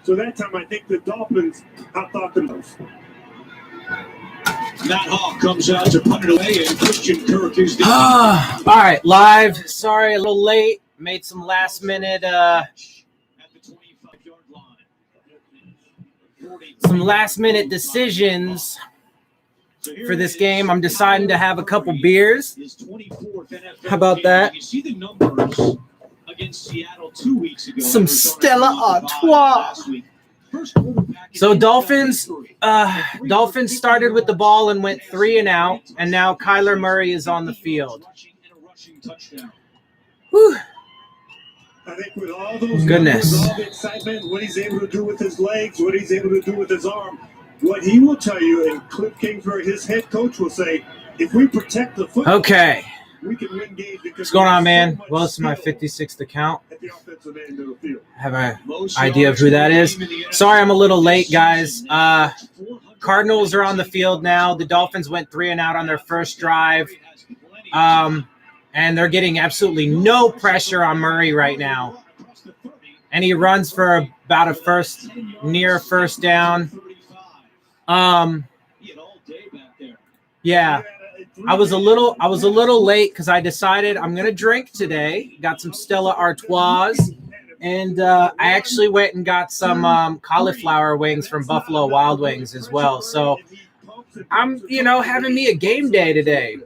So that time, I think the Dolphins outthought themselves. Matt Hawk comes out to put it away, and Christian Kirk is the All right, live. Sorry, a little late. Made some last-minute decisions for this game. I'm deciding to have a couple beers. How about that? You see the numbers against Seattle 2 weeks ago. Some Stella Artois. So Dolphins started with the ball and went 3 and out, and now Kyler Murray is on the field. Whew. I think with all those Goodness. numbers, all the excitement, what he's able to do with his legs, what he's able to do with his arm, what he will tell you, and Cliff Kingsbury, his head coach, will say, if we protect the football, Okay. we can win games. What's going on, man? Well, this is my 56th account. At the offensive end of the field. Have an idea of who that is. Sorry, I'm a little late, guys. Cardinals are on the field now. The Dolphins went 3 and out on their first drive. And they're getting absolutely no pressure on Murray right now. And he runs for about near first down. Yeah. I was a little late because I decided I'm gonna drink today. Got some Stella Artois, and I actually went and got some cauliflower wings from Buffalo Wild Wings as well. So I'm having me a game day today.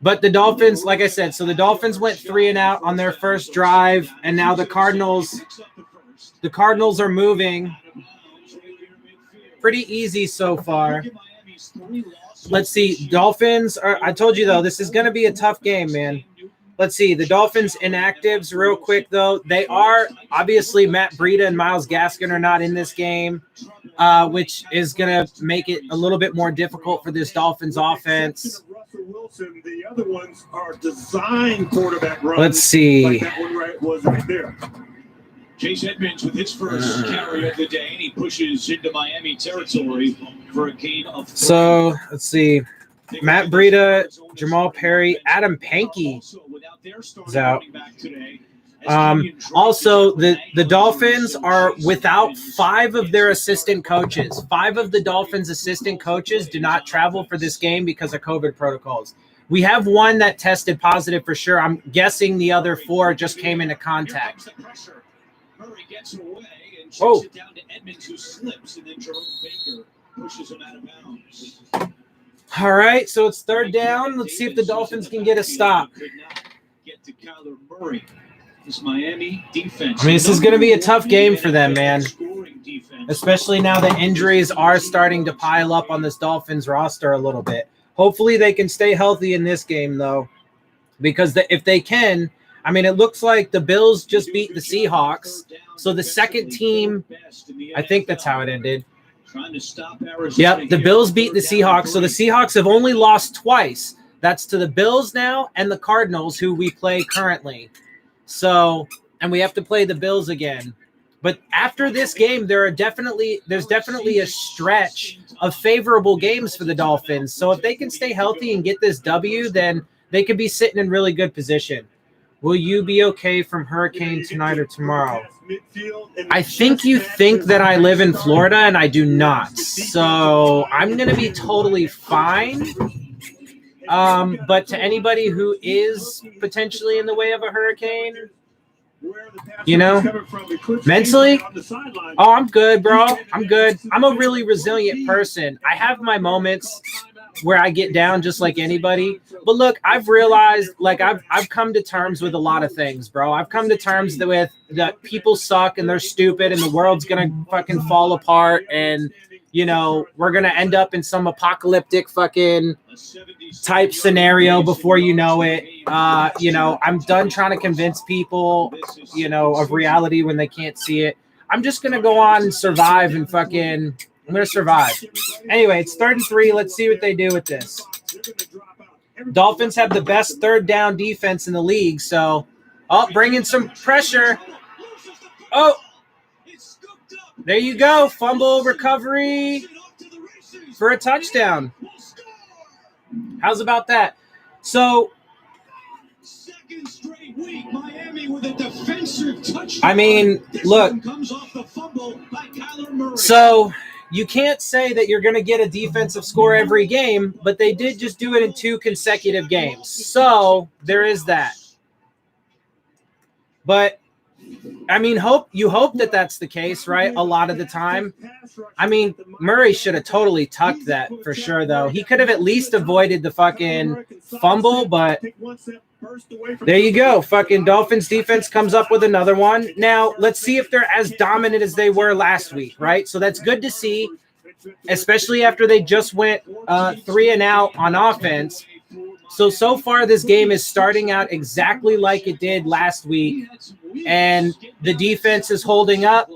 But the Dolphins, like I said, so the Dolphins went 3 and out on their first drive, and now the Cardinals are moving pretty easy so far. Let's see. I told you, though, this is going to be a tough game, man. Let's see. The Dolphins inactives real quick, though. They are, obviously, Matt Breida and Myles Gaskin are not in this game, which is going to make it a little bit more difficult for this Dolphins offense. Wilson, the other ones are design quarterback runs. Let's see. Like that one was right there. Chase Edmonds with his first carry of the day, and he pushes into Miami territory for a gain of 3. So, let's see. Matt Breida, Jamal Perry, Adam Pankey is out. Also, the Dolphins are without 5 of their assistant coaches. 5 of the Dolphins' assistant coaches do not travel for this game because of COVID protocols. We have one that tested positive for sure. I'm guessing the other 4 just came into contact. Murray gets away and checks Oh. it down to Edmonds, who slips, and then Jerome Baker pushes him out of bounds. All right, so it's 3rd down. Let's see if the Dolphins can get a stop. Could not get to Kyler Murray. This Miami defense. I mean, this is going to be a tough game for them, man. Especially now that injuries are starting to pile up on this Dolphins roster a little bit. Hopefully they can stay healthy in this game, though, because if they can, I mean, it looks like the Bills just beat the Seahawks. So the second team, I think that's how it ended. Yep, the Bills beat the Seahawks. So the Seahawks have only lost twice. That's to the Bills now and the Cardinals, who we play currently. So, and we have to play the Bills again. But after this game, there's definitely a stretch of favorable games for the Dolphins. So if they can stay healthy and get this W, then they could be sitting in really good position. Will you be okay from hurricane tonight or tomorrow? I think you think that I live in Florida, and I do not. So I'm going to be totally fine. But to anybody who is potentially in the way of a hurricane, mentally, oh, I'm good, bro. I'm good. I'm a really resilient person. I have my moments where I get down just like anybody. But look, I've realized, like, I've come to terms with a lot of things, bro. I've come to terms with that people suck and they're stupid and the world's going to fucking fall apart and, we're going to end up in some apocalyptic fucking type scenario before you know it. I'm done trying to convince people, of reality when they can't see it. I'm just going to go on and survive and I'm going to survive. Anyway, it's 3rd and 3. Let's see what they do with this. Dolphins have the best 3rd down defense in the league. So, bringing some pressure. Oh, there you go. Fumble recovery for a touchdown. How's about that? So, Weak Miami with a defensive touchdown. I mean, This look. one comes off the fumble by Kyler Murray. So you can't say that you're going to get a defensive score every game, but they did just do it in 2 consecutive games. So there is that. But I mean, you hope that that's the case, right? A lot of the time. I mean, Murray should have totally tucked that for sure, though. He could have at least avoided the fucking fumble, but there you go. Fucking Dolphins defense comes up with another one. Now, let's see if they're as dominant as they were last week, right? So that's good to see, especially after they just went 3 and out on offense. So far, this game is starting out exactly like it did last week, and the defense is holding up,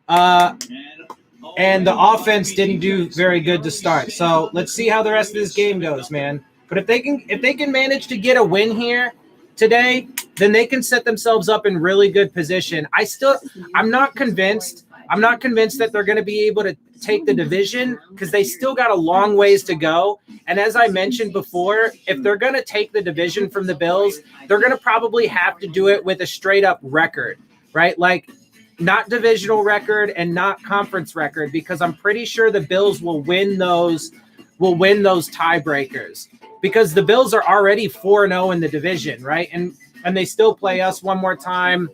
and the offense didn't do very good to start. So let's see how the rest of this game goes, man. But if they can manage to get a win here today, then they can set themselves up in really good position. I'm not convinced. I'm not convinced that they're going to be able to take the division because they still got a long ways to go. And as I mentioned before, if they're going to take the division from the Bills, they're going to probably have to do it with a straight up record, right? Like not divisional record and not conference record, because I'm pretty sure the Bills will win those tiebreakers because the Bills are already 4-0 in the division, right? And they still play us one more time,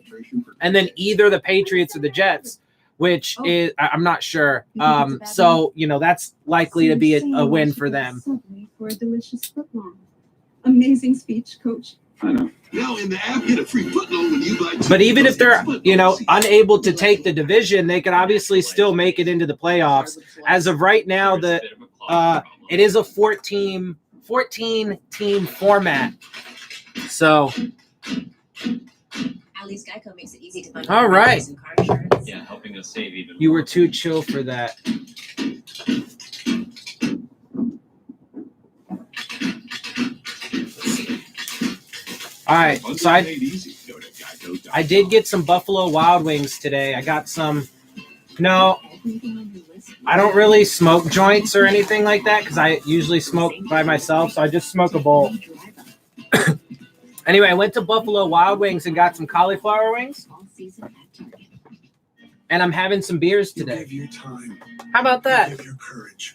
and then either the Patriots or the Jets, which is I'm not sure. So that's likely to be a win for them. For a delicious footlong. Amazing speech, Coach. I know. Now in the app, get a free footlong when you buy. But even if they're unable to take the division, they can obviously still make it into the playoffs. As of right now, it is a 14 team format. So. At least Geico makes it easy to find. All right. Car insurance. Yeah, helping us save even. You were too chill for that. All right, so I did get some Buffalo Wild Wings today. I got some. No, I don't really smoke joints or anything like that because I usually smoke by myself, so I just smoke a bowl. Anyway, I went to Buffalo Wild Wings and got some cauliflower wings. And I'm having some beers today. How about that?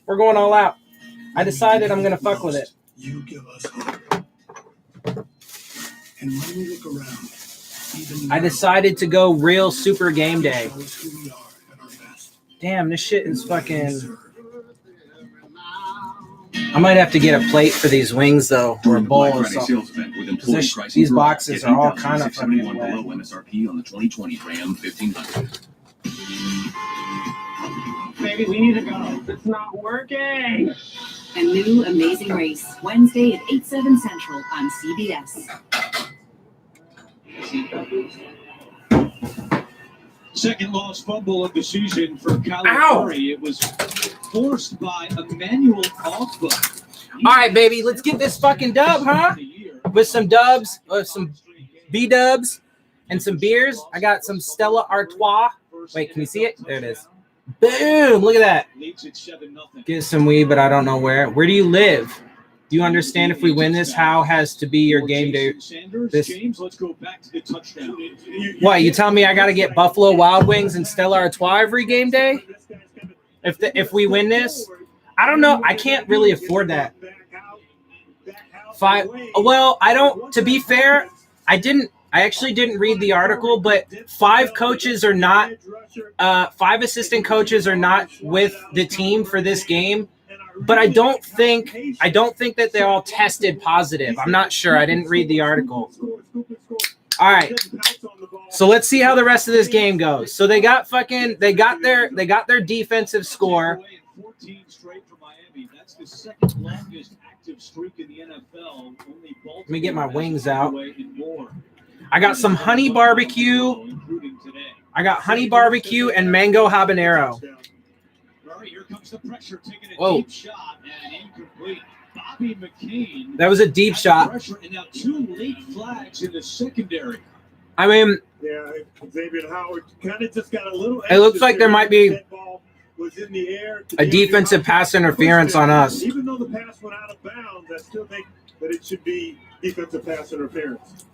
We're going all out. I decided I'm going to fuck with it. You give us hope. And when we look around, even I decided to go real super game day. shows who we are at our best. Damn, this shit is fucking... I might have to get a plate for these wings, though, or a bowl or something. These boxes are all kind of fucking wet. below MSRP on the 2020 Ram 1500. Baby, we need to go. It's not working. A new amazing race, Wednesday at 8/7 Central on CBS. Second lost fumble of the season for Kyler Ow! Murray. It was forced by Emmanuel Ogba. All right, baby, let's get this fucking dub, huh? With some dubs, some B-dubs, and some beers. I got some Stella Artois. Wait, can you see it? There it is. Boom! Look at that. Leads at 7-0. Get some weed, but I don't know where. Where do you live? Do you understand if we win this, how has to be your game day? This. James, let's go back to the touchdown. What, you tell me I got to get Buffalo Wild Wings and Stella Artois every game day? If we win this? I don't know. I can't really afford that. Well, I don't, to be fair, I actually didn't read the article, but 5 assistant coaches are not with the team for this game. But I don't think that they all tested positive. I'm not sure. I didn't read the article. All right. So let's see how the rest of this game goes. So they got their defensive score. 14 straight for Miami. That's the second longest active streak in the NFL. Only Baltimore. Let me get my wings out. and more. I got some honey barbecue. Including today. I got honey barbecue and mango habanero. Murray, here comes the pressure, taking a Whoa. deep shot and incomplete. Bobby McCain. That was a deep shot. Pressure, and now 2 late flags in the secondary. I mean, Yeah, Xavier Howard kind of just got a little. It looks like there might be That ball was in the air. a defensive pass interference on us. Even though the pass went out of bounds, I still think that it should be defensive pass interference.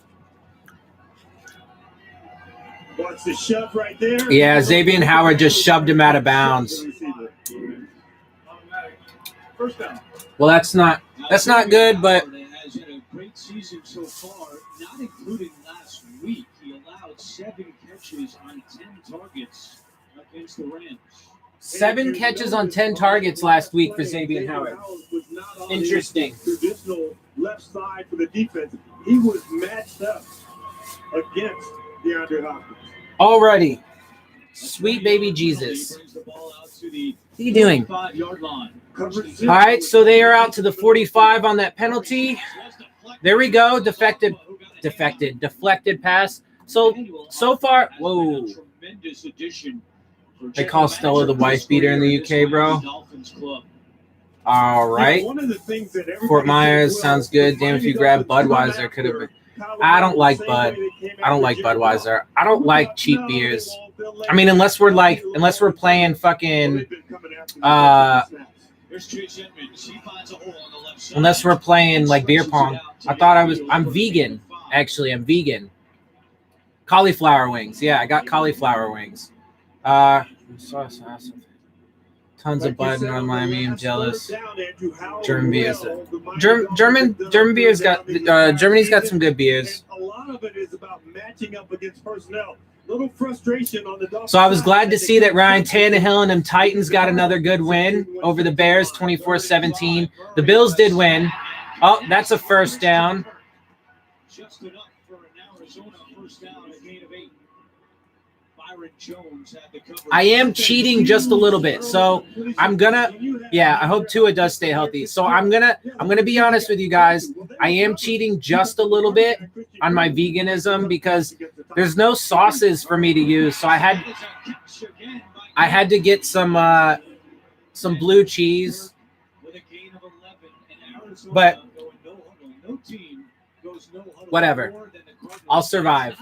Watch the shove right there. Yeah, Xavier Howard just shoved him out of bounds. First down. Well, that's not good, but has had a great season so far, not including last week. He allowed 7 catches on 10 targets against the Rams. 7 catches on 10 targets last week for Xavier Howard. Interesting. Traditional left side for the defense. He was matched up against DeAndre Hopkins. Alrighty. Sweet baby Jesus. What are you doing? 5-yard line. All right, so they are out to the 45 on that penalty. There we go. Deflected pass. So far, whoa. They call Stella the wife beater in the UK, bro. All right. Fort Myers sounds good. Damn, if you grab Budweiser, could have been. I don't like Bud. I don't like Budweiser. I don't like cheap beers. I mean, unless we're playing fucking unless we're playing like beer pong. I'm vegan. Actually, I'm vegan. Cauliflower wings. Yeah, I got cauliflower wings. Tons of Bud in North Miami. I'm jealous. German beers. German beers got Germany's got some good beers. A lot of it is about matching up against personnel. Little frustration on the Dolphins. So I was glad to see that Ryan Tannehill and them Titans got another good win over the Bears, 24-17. The Bills did win. Oh, that's a first down. Just it up for an Arizona first down, a gain of 8. Byron Jones had the cover. I am cheating just a little bit. So I'm gonna I hope Tua does stay healthy. So I'm gonna be honest with you guys. I am cheating just a little bit on my veganism because there's no sauces for me to use. So I had to get some blue cheese. But whatever. I'll survive.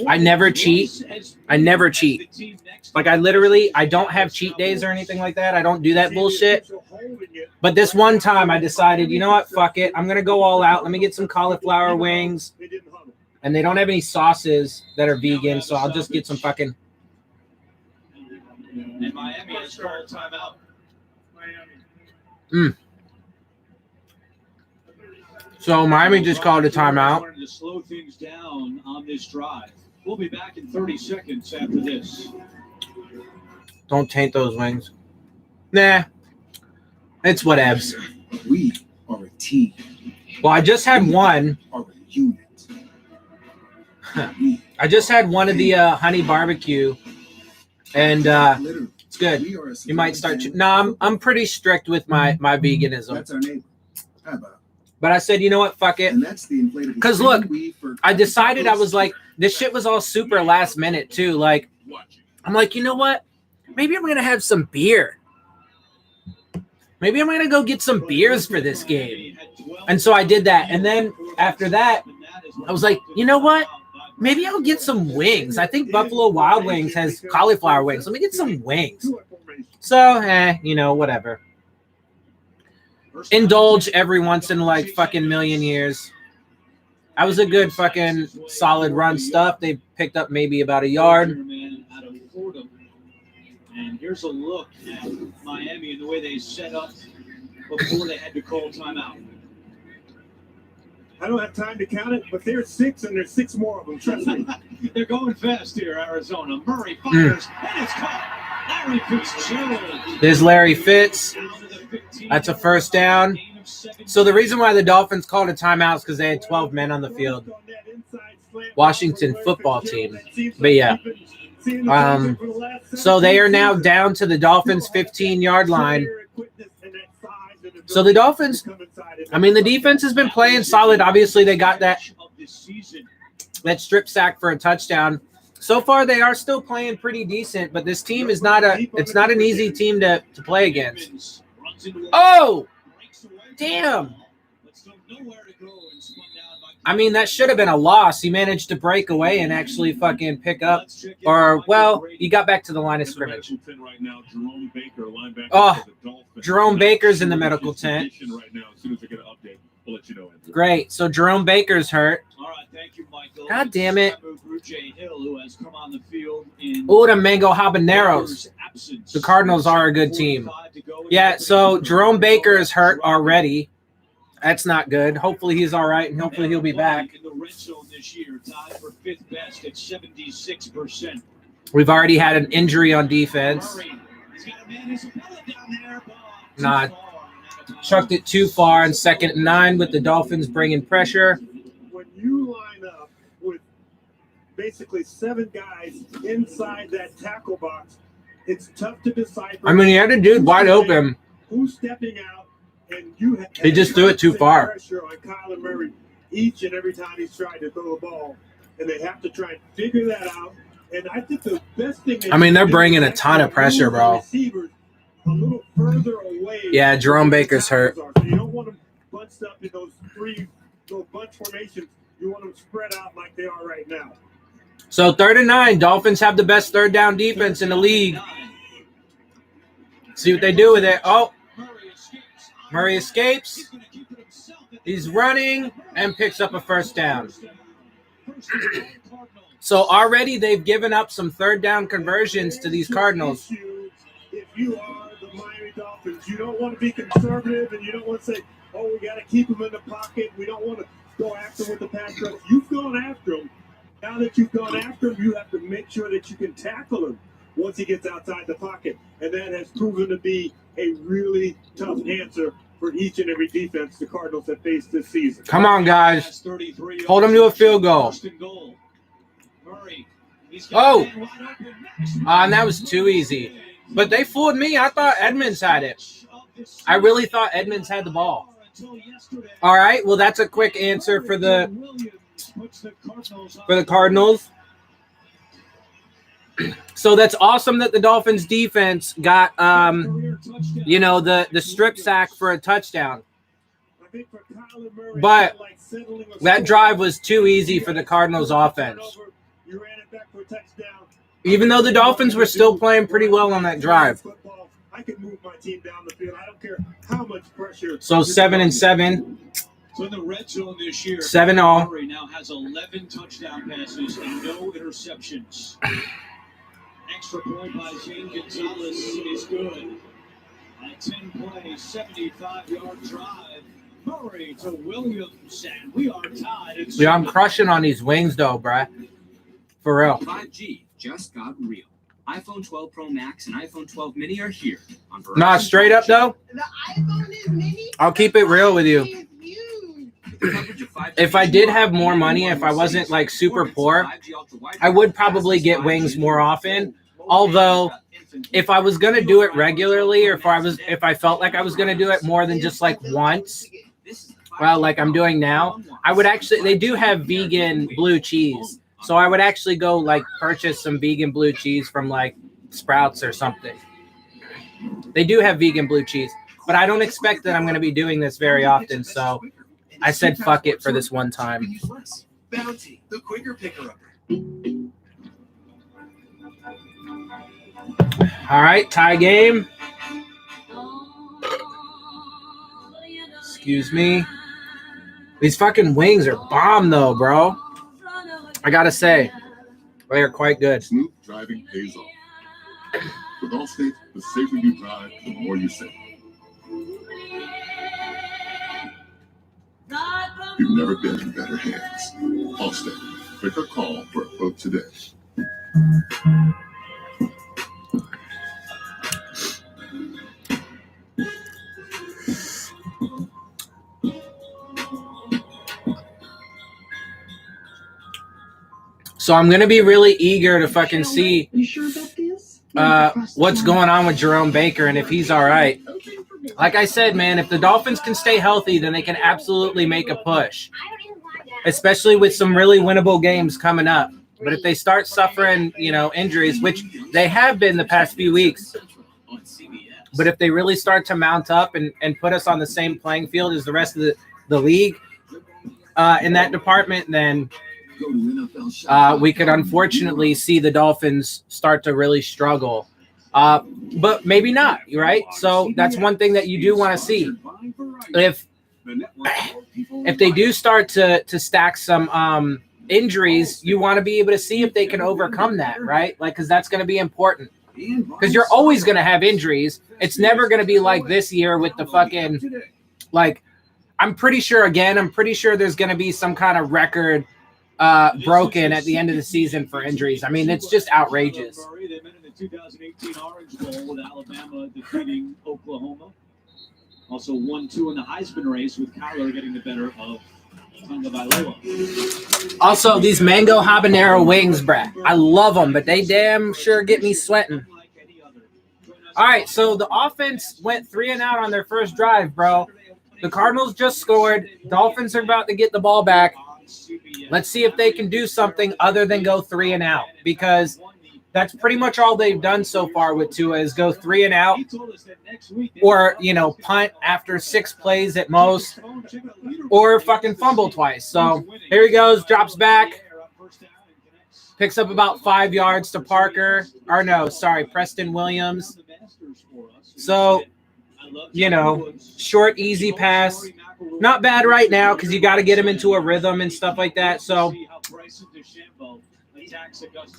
I never cheat. Like I don't have cheat days or anything like that. I don't do that bullshit. But this one time I decided, you know what? Fuck it. I'm going to go all out. Let me get some cauliflower wings. And they don't have any sauces that are vegan, so I'll just get some fucking. And Miami has called timeout. So Miami just called a timeout. To slow things down on this drive. We'll be back in 30 seconds after this. Don't taint those wings. Nah. It's whatevs. We are a team. Well, I just had one. Are a unit. I just had one of the honey barbecue, and it's good. You might start. No, I'm pretty strict with my veganism. That's our neighbor. How about? But I said, you know what? Fuck it. And that's the inflatable. Because look, I decided I was like, this shit was all super last minute too. Like, I'm like, you know what? Maybe I'm gonna have some beer. Maybe I'm gonna go get some beers for this game. And so I did that. And then after that, I was like, you know what? Maybe I'll get some wings. I think Buffalo Wild Wings has cauliflower wings. Let me get some wings. So, whatever. Indulge every once in like fucking million years. I was a good fucking solid run stuff. They picked up maybe about a yard. And here's a look at Miami and the way they set up before they had to call timeout. I don't have time to count it, but there's 6, and there's 6 more of them. Trust me. They're going fast here, Arizona. Murray fires, and it's caught. Larry Fitzgerald. There's Larry Fitz. That's a first down. So the reason why the Dolphins called a timeout is because they had 12 men on the field. Washington football team. But yeah. So they are now down to the Dolphins' 15-yard line. So the Dolphins, the defense has been playing solid. Obviously, they got that strip sack for a touchdown. So far, they are still playing pretty decent, but this team is not an easy team to play against. Oh, damn. That should have been a loss. He managed to break away and actually fucking pick up. He got back to the line of scrimmage. Oh, Jerome Baker's in the medical tent. Great. So Jerome Baker's hurt. All right, Thank you, Michael. God damn it. J. Hill, who has come on the field in Oh, the mango habaneros. absence. The Cardinals are a good team. Yeah, so Jerome Baker is hurt already. That's not good. Hopefully he's all right, and hopefully he'll be back. In the red zone this year, tied for 5th best at 76%. We've already had an injury on defense. Nah, chucked it too far in 2nd and 9 with the Dolphins bringing pressure. When you line up with basically 7 guys inside that tackle box, it's tough to decipher. I mean, he had a dude wide open. Who's stepping out, and you have He just threw it too far. Pressure on Kyler Murray each and every time he's tried to throw a ball, and they have to try and figure that out. And I think the best thing. I mean, they're bringing a ton of pressure, bro. Receivers a little further away. Yeah, Jerome Baker's hurt. So you don't want them bunched up in those 3 little bunch formations. You want them spread out like they are right now. So 3rd and 9, Dolphins have the best 3rd down defense in the league. See what they do with it. Oh, Murray escapes. He's running and picks up a 1st down. So already they've given up some 3rd down conversions to these Cardinals. If you are the Miami Dolphins, you don't want to be conservative, and you don't want to say, oh, we got to keep him in the pocket. We don't want to go after him with the pass rush. You've gone after him. Now that you've gone after him, you have to make sure that you can tackle him once he gets outside the pocket. And that has proven to be a really tough answer for each and every defense the Cardinals have faced this season. Come on, guys. Hold them to a field goal. Oh, and that was too easy. But they fooled me. I thought Edmonds had it. I really thought Edmonds had the ball. All right, well, that's a quick answer for the Cardinals. So that's awesome that the Dolphins defense got, the strip sack for a touchdown. But that drive was too easy for the Cardinals offense. Even though the Dolphins were still playing pretty well on that drive. I can move my team down the field. I don't care how much pressure. So 7 and 7. So in the red zone this year, 7-all. Murray now has 11 touchdown passes and no interceptions. Extra point by Shane Gonzalez is good. A 10-play, 75-yard drive. Murray to Williams, and we are tied. Yeah, I'm crushing on these wings, though, bruh. For real. 5G just got real. iPhone 12 Pro Max and iPhone 12 Mini are here. On Verizon. Nah, straight up, though, The iPhone is mini. I'll keep it real with you. It's huge. The coverage of 5G If I did have more money, if I wasn't, like, super poor, I would probably get wings more often. Although, if I was going to do it regularly, or if I felt like I was going to do it more than just, like, once, well, like I'm doing now, I would actually, they do have vegan blue cheese. So I would actually go, like, purchase some vegan blue cheese from, like, Sprouts or something. They do have vegan blue cheese. But I don't expect that I'm going to be doing this very often. So I said fuck it for this one time. Bounty, the quicker picker-upper. All right, tie game. Excuse me. These fucking wings are bomb, though, bro. I gotta say, they are quite good. Smooth driving pays off. With Allstate, the safer you drive, the more you save. You've never been in better hands. Allstate. Make a call for a quote today. So I'm going to be really eager to fucking see You sure about this? what's going on with Jerome Baker and if he's all right. Like I said, man, if the Dolphins can stay healthy, then they can absolutely make a push, especially with some really winnable games coming up. But if they start suffering, injuries, which they have been the past few weeks, but if they really start to mount up and put us on the same playing field as the rest of the league in that department, then we could unfortunately see the Dolphins start to really struggle. But maybe not, right? So that's one thing that you do want to see. If they do start to stack some injuries, you want to be able to see if they can overcome that, right? Like, because that's going to be important. Because you're always going to have injuries. It's never going to be like this year with the fucking, like, I'm pretty sure there's going to be some kind of record broken at the end of the season for injuries. I mean, it's just outrageous. They met in the 2018 Orange Bowl with Alabama defeating Oklahoma. Also 1-2 in the Heisman race with Kyler getting the better of Tagovailoa. Also, these mango habanero wings, Brad. I love them, but they damn sure get me sweating. All right, so the offense went 3 and out on their first drive, bro. The Cardinals just scored. Dolphins are about to get the ball back. Let's see if they can do something other than go 3 and out, because that's pretty much all they've done so far with Tua is go 3 and out, or, you know, punt after 6 plays at most, or fucking fumble twice. So here he goes, drops back, picks up about 5 yards to Preston Williams. So, you know, short, easy pass. Not bad right now because you got to get him into a rhythm and stuff like that. So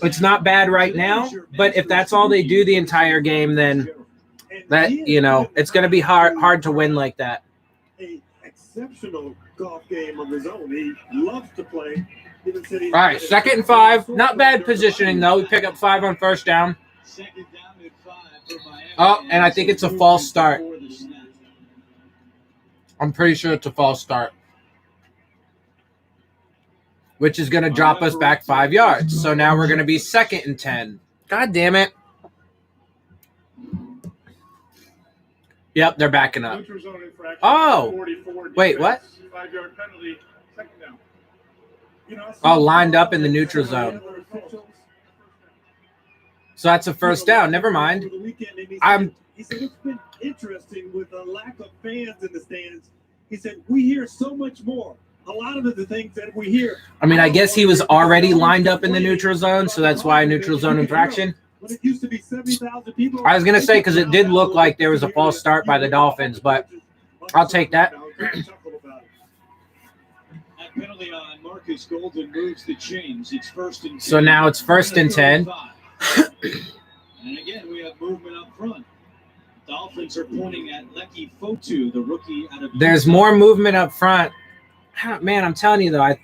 it's not bad right now, but if that's all they do the entire game, then that, you know, it's going to be hard to win like that. An exceptional golf game of his own. He loves to play. All right, 2nd and 5. Not bad positioning, though. We pick up 5 on first down. Oh, and I think it's a false start. I'm pretty sure it's a false start, which is going to drop us back 5 yards. So now we're going to be 2nd and 10. God damn it. Yep, they're backing up. Oh, wait, what? 5-yard penalty, 2nd down. Oh, lined up in the neutral zone. So that's a first down. Never mind. He said it's been interesting with the lack of fans in the stands. He said we hear so much more. A lot of the things that we hear. I mean, I guess he was already lined up in the neutral zone, so that's why neutral zone infraction. But it used to be 70,000 people. I was going to say, because it did look like there was a false start by the Dolphins, but I'll take that. That penalty on Marcus Golden moves the chains. It's 1st and 10. So now it's 1st and 10. And again, we have movement up front. Dolphins are pointing at Lecky Fotu, the rookie out of. There's more movement up front. Man, I'm telling you, though,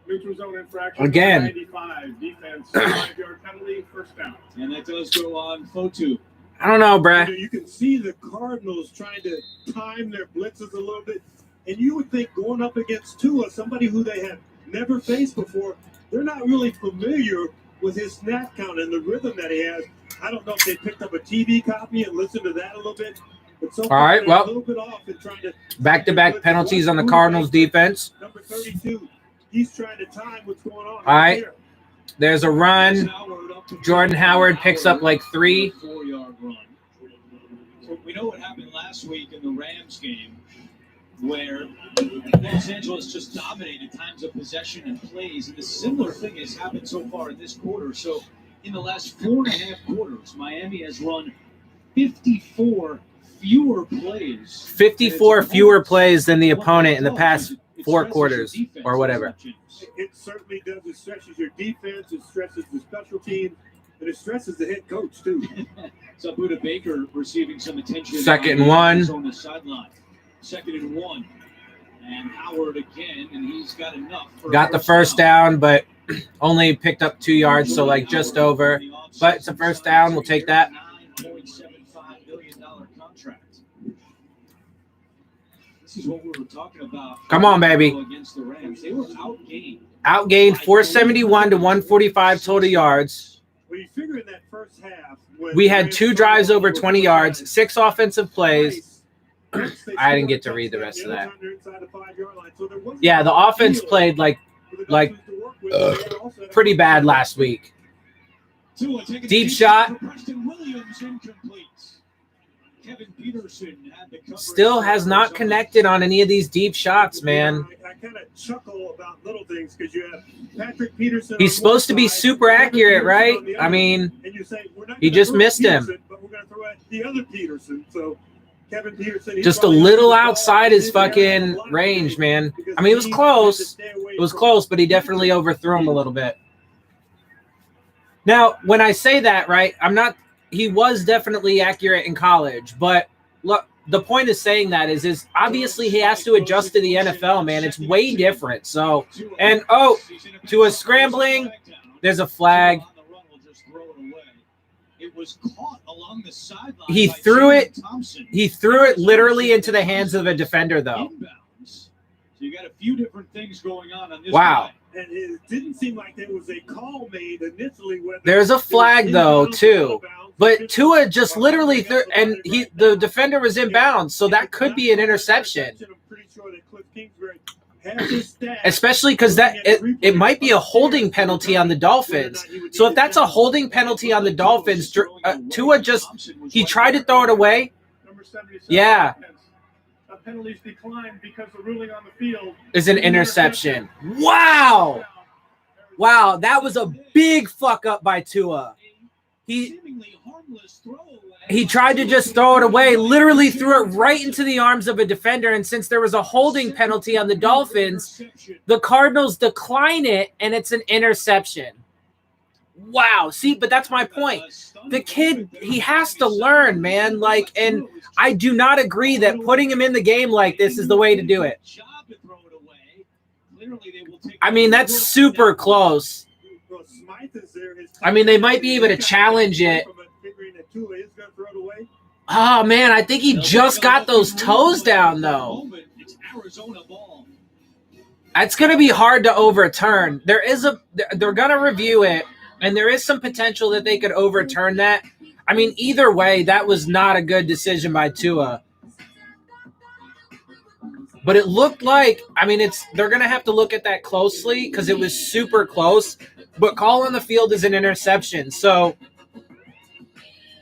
Neutral zone infraction. Again. 95 defense, 5-yard penalty, 1st down. And that does go on Fotu. I don't know, Brad. You can see the Cardinals trying to time their blitzes a little bit. And you would think going up against Tua, somebody who they have never faced before, they're not really familiar with his snap count and the rhythm that he has. I don't know if they picked up a TV copy and listened to that a little bit. But so all right, well, a little bit off in trying to back-to-back penalties on the Cardinals defense. Number 32, he's trying to time what's going on. All right, here. There's a run. Jordan Howard picks up like 3. 4-yard run. So we know what happened last week in the Rams game, where Los Angeles just dominated times of possession and plays, and the similar thing has happened so far in this quarter. So in the last 4.5 quarters, Miami has run 54 fewer plays. 54 fewer plays than the opponent in the past 4 quarters or whatever. It certainly does. It stresses your defense. It stresses the special team. And it stresses the head coach, too. So Buda Baker receiving some attention. 2nd and 1. On the sideline. 2nd and 1. And Howard again, and he's got enough. Got the first down, but only picked up 2 yards, so like just over. But it's a first down. We'll take that. $9.75 million contract. This is what we were talking about. Come on, baby. Against the Rams. They were outgained. Outgained 471 to 145 total yards. Well, you figure in that first half, we had 2 drives over 20 yards, 6 offensive plays. I didn't get to read the rest of that. Yeah, the offense played like pretty bad last week. Deep shot. Still has not connected on any of these deep shots, man. I kind of chuckle about little things because you have Patrick Peterson. He's supposed to be super accurate, right? I mean, he just missed him. But we're going to throw out the other Peterson. So Kevin Peterson, he Just a probably little threw the ball outside his into the fucking line range, man. because I mean, it was he close. had to stay away It was from- close, but he definitely overthrew him a little bit. Now, when I say that, right, he was definitely accurate in college, but look, the point of saying that is obviously he has to adjust to the NFL, man. It's way different. So, and to a scrambling, there's a flag. It was caught along the sideline. He threw it literally into the hands of a defender, though. So you got a few different things going on this Wow. guy. And it didn't seem like there was a call made initially. There's a flag, though, too. But Tua just literally threw, and the defender was inbounds, so that could be an interception. I'm pretty sure that Cliff Kingsbury has his stats. Especially because it might be a holding penalty on the Dolphins. So if that's a holding penalty on the Dolphins, Tua he tried to throw it away. Number 77. Yeah. Penalties declined because the ruling on the field Is an interception. Wow. Wow, that was a big fuck up by Tua. He tried to just throw it away, literally threw it right into the arms of a defender, and since there was a holding penalty on the Dolphins, the Cardinals decline it, and it's an interception. Wow. See, but that's my point. The kid, he has to learn, man. And I do not agree that putting him in the game like this is the way to do it. I mean, that's super close. I mean, they might be able to challenge it. Oh, man, I think he just got those toes down, though. That's going to be hard to overturn. They're going to review it, and there is some potential that they could overturn that. I mean, either way, that was not a good decision by Tua. But it looked like, I mean, they're going to have to look at that closely because it was super close. But call on the field is an interception. So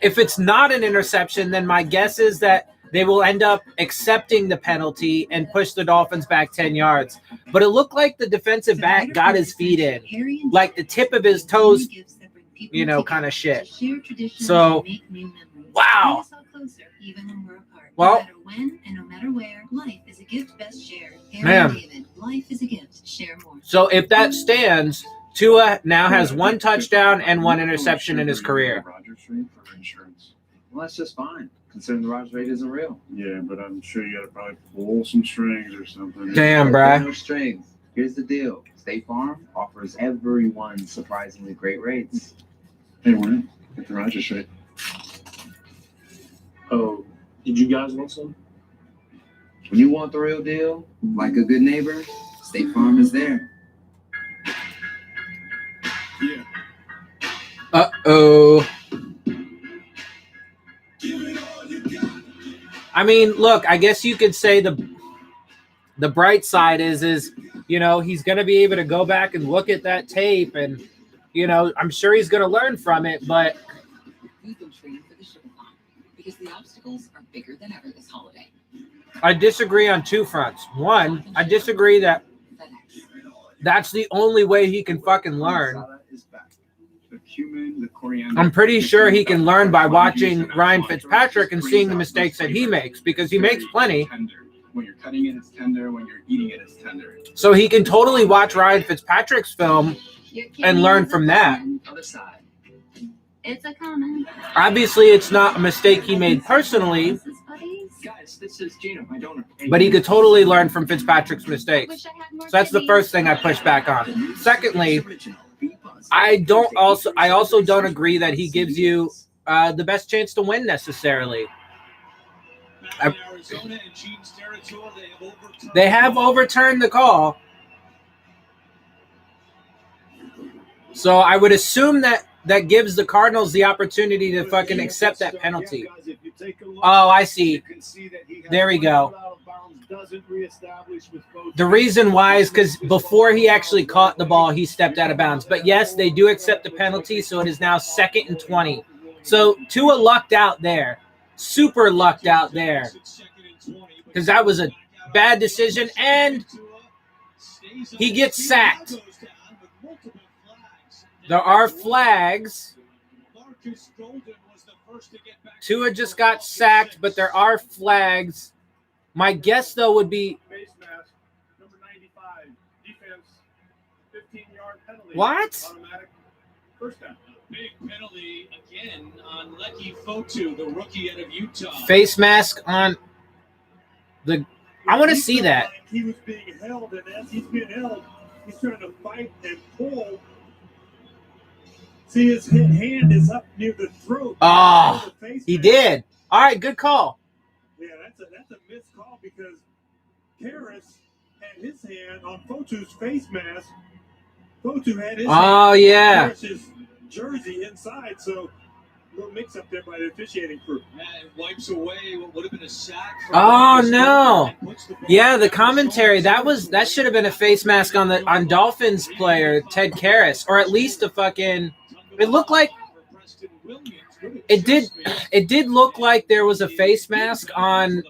if it's not an interception, then my guess is that they will end up accepting the penalty and push the Dolphins back 10 yards. But it looked like the defensive back got his feet in, like the tip of his toes, kind of shit. So, wow. Well, no matter where, life is a gift best shared. Man. Life is a gift. Share more. So if that stands, Tua now has one touchdown and one interception in his career. Well, that's just fine, considering the Rogers rate isn't real. Yeah, but I'm sure you got to probably pull some strings or something. Damn, bruh. No strings. Here's the deal. State Farm offers everyone surprisingly great rates. Hey, we're in. Get the Rogers rate. Oh, did you guys want some? When you want the real deal, like a good neighbor, State Farm is there. Yeah. Uh-oh. I mean, look, I guess you could say the bright side is he's going to be able to go back and look at that tape and, I'm sure he's going to learn from it, but We've been training for the Sugar-a-thon because the obstacles are bigger than ever this holiday. I disagree on two fronts. One, I disagree that that's the only way he can fucking learn. I'm pretty sure he can learn by watching Ryan Fitzpatrick and seeing the mistakes that he makes, because he makes plenty. When you're cutting it, it's tender. When you're eating it, it's tender. So he can totally watch Ryan Fitzpatrick's film and learn from that. Other side. It's a comment. Obviously, it's not a mistake he made personally, Guys, this is Gino, my donor. but he could totally learn from Fitzpatrick's mistakes. So that's the first thing I push back on. Secondly, I also don't agree that he gives you the best chance to win necessarily. They have overturned the call. So I would assume that gives the Cardinals the opportunity to fucking accept that penalty. Oh, I see. There we go. The reason why is because before he actually caught the ball, he stepped out of bounds. But yes, they do accept the penalty, so it is now 2nd and 20. So Tua lucked out there. Super lucked out there. Because that was a bad decision, and he gets sacked. There are flags. Marcus Golden was the first to get back. Tua just got sacked, but there are flags. My guess, though, would be Face mask, number 95, defense, 15-yard penalty. What? Automatic first down. Big penalty again on Lecky Fotu, the rookie out of Utah. face mask on the. I want to see that. He was being held, and as he's being held, he's trying to fight and pull. See, his hand is up near the throat. Oh, he did. All right, good call. Yeah, that's a missed call because Karras had his hand on Fotu's face mask. Fotu had his hand on Karras' jersey inside, so a little mix up there by the officiating crew. It wipes away what would have been a sack. Oh no! Yeah, the commentary that should have been a face mask on Dolphins player Ted Karras, or at least a fucking. It looked like it did look like there was a face mask on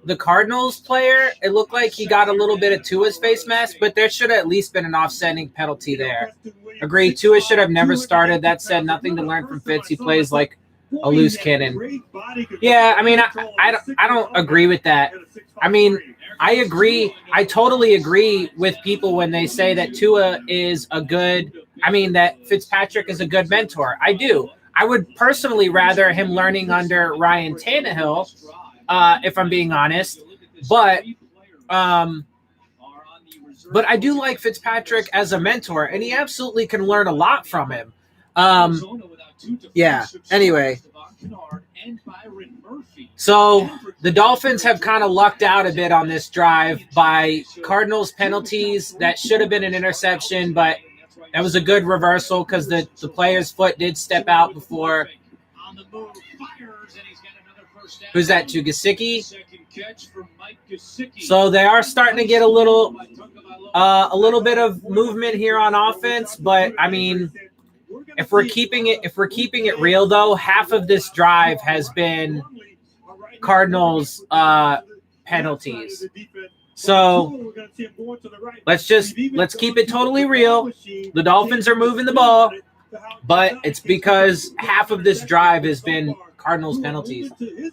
the Cardinals player. It looked like he got a little bit of Tua's face mask, but there should have at least been an offsetting penalty there. Agreed. Tua should have never started. That said, nothing to learn from Fitz. He plays like a loose cannon. Yeah, I mean, I don't agree with that. I mean, I agree. I totally agree with people when they say that Tua is that Fitzpatrick is a good mentor. I do. I would personally rather him learning under Ryan Tannehill, if I'm being honest. But I do like Fitzpatrick as a mentor, and he absolutely can learn a lot from him. Yeah. Anyway. So the Dolphins have kind of lucked out a bit on this drive by Cardinals penalties. That should have been an interception, but that was a good reversal because the player's foot did step out before. Who's that, to Gesicki? So they are starting to get a little bit of movement here on offense, but I mean, if we're keeping it real though, half of this drive has been Cardinals penalties. So let's keep it totally real. The Dolphins are moving the ball, but it's because half of this drive has been Cardinals penalties. Been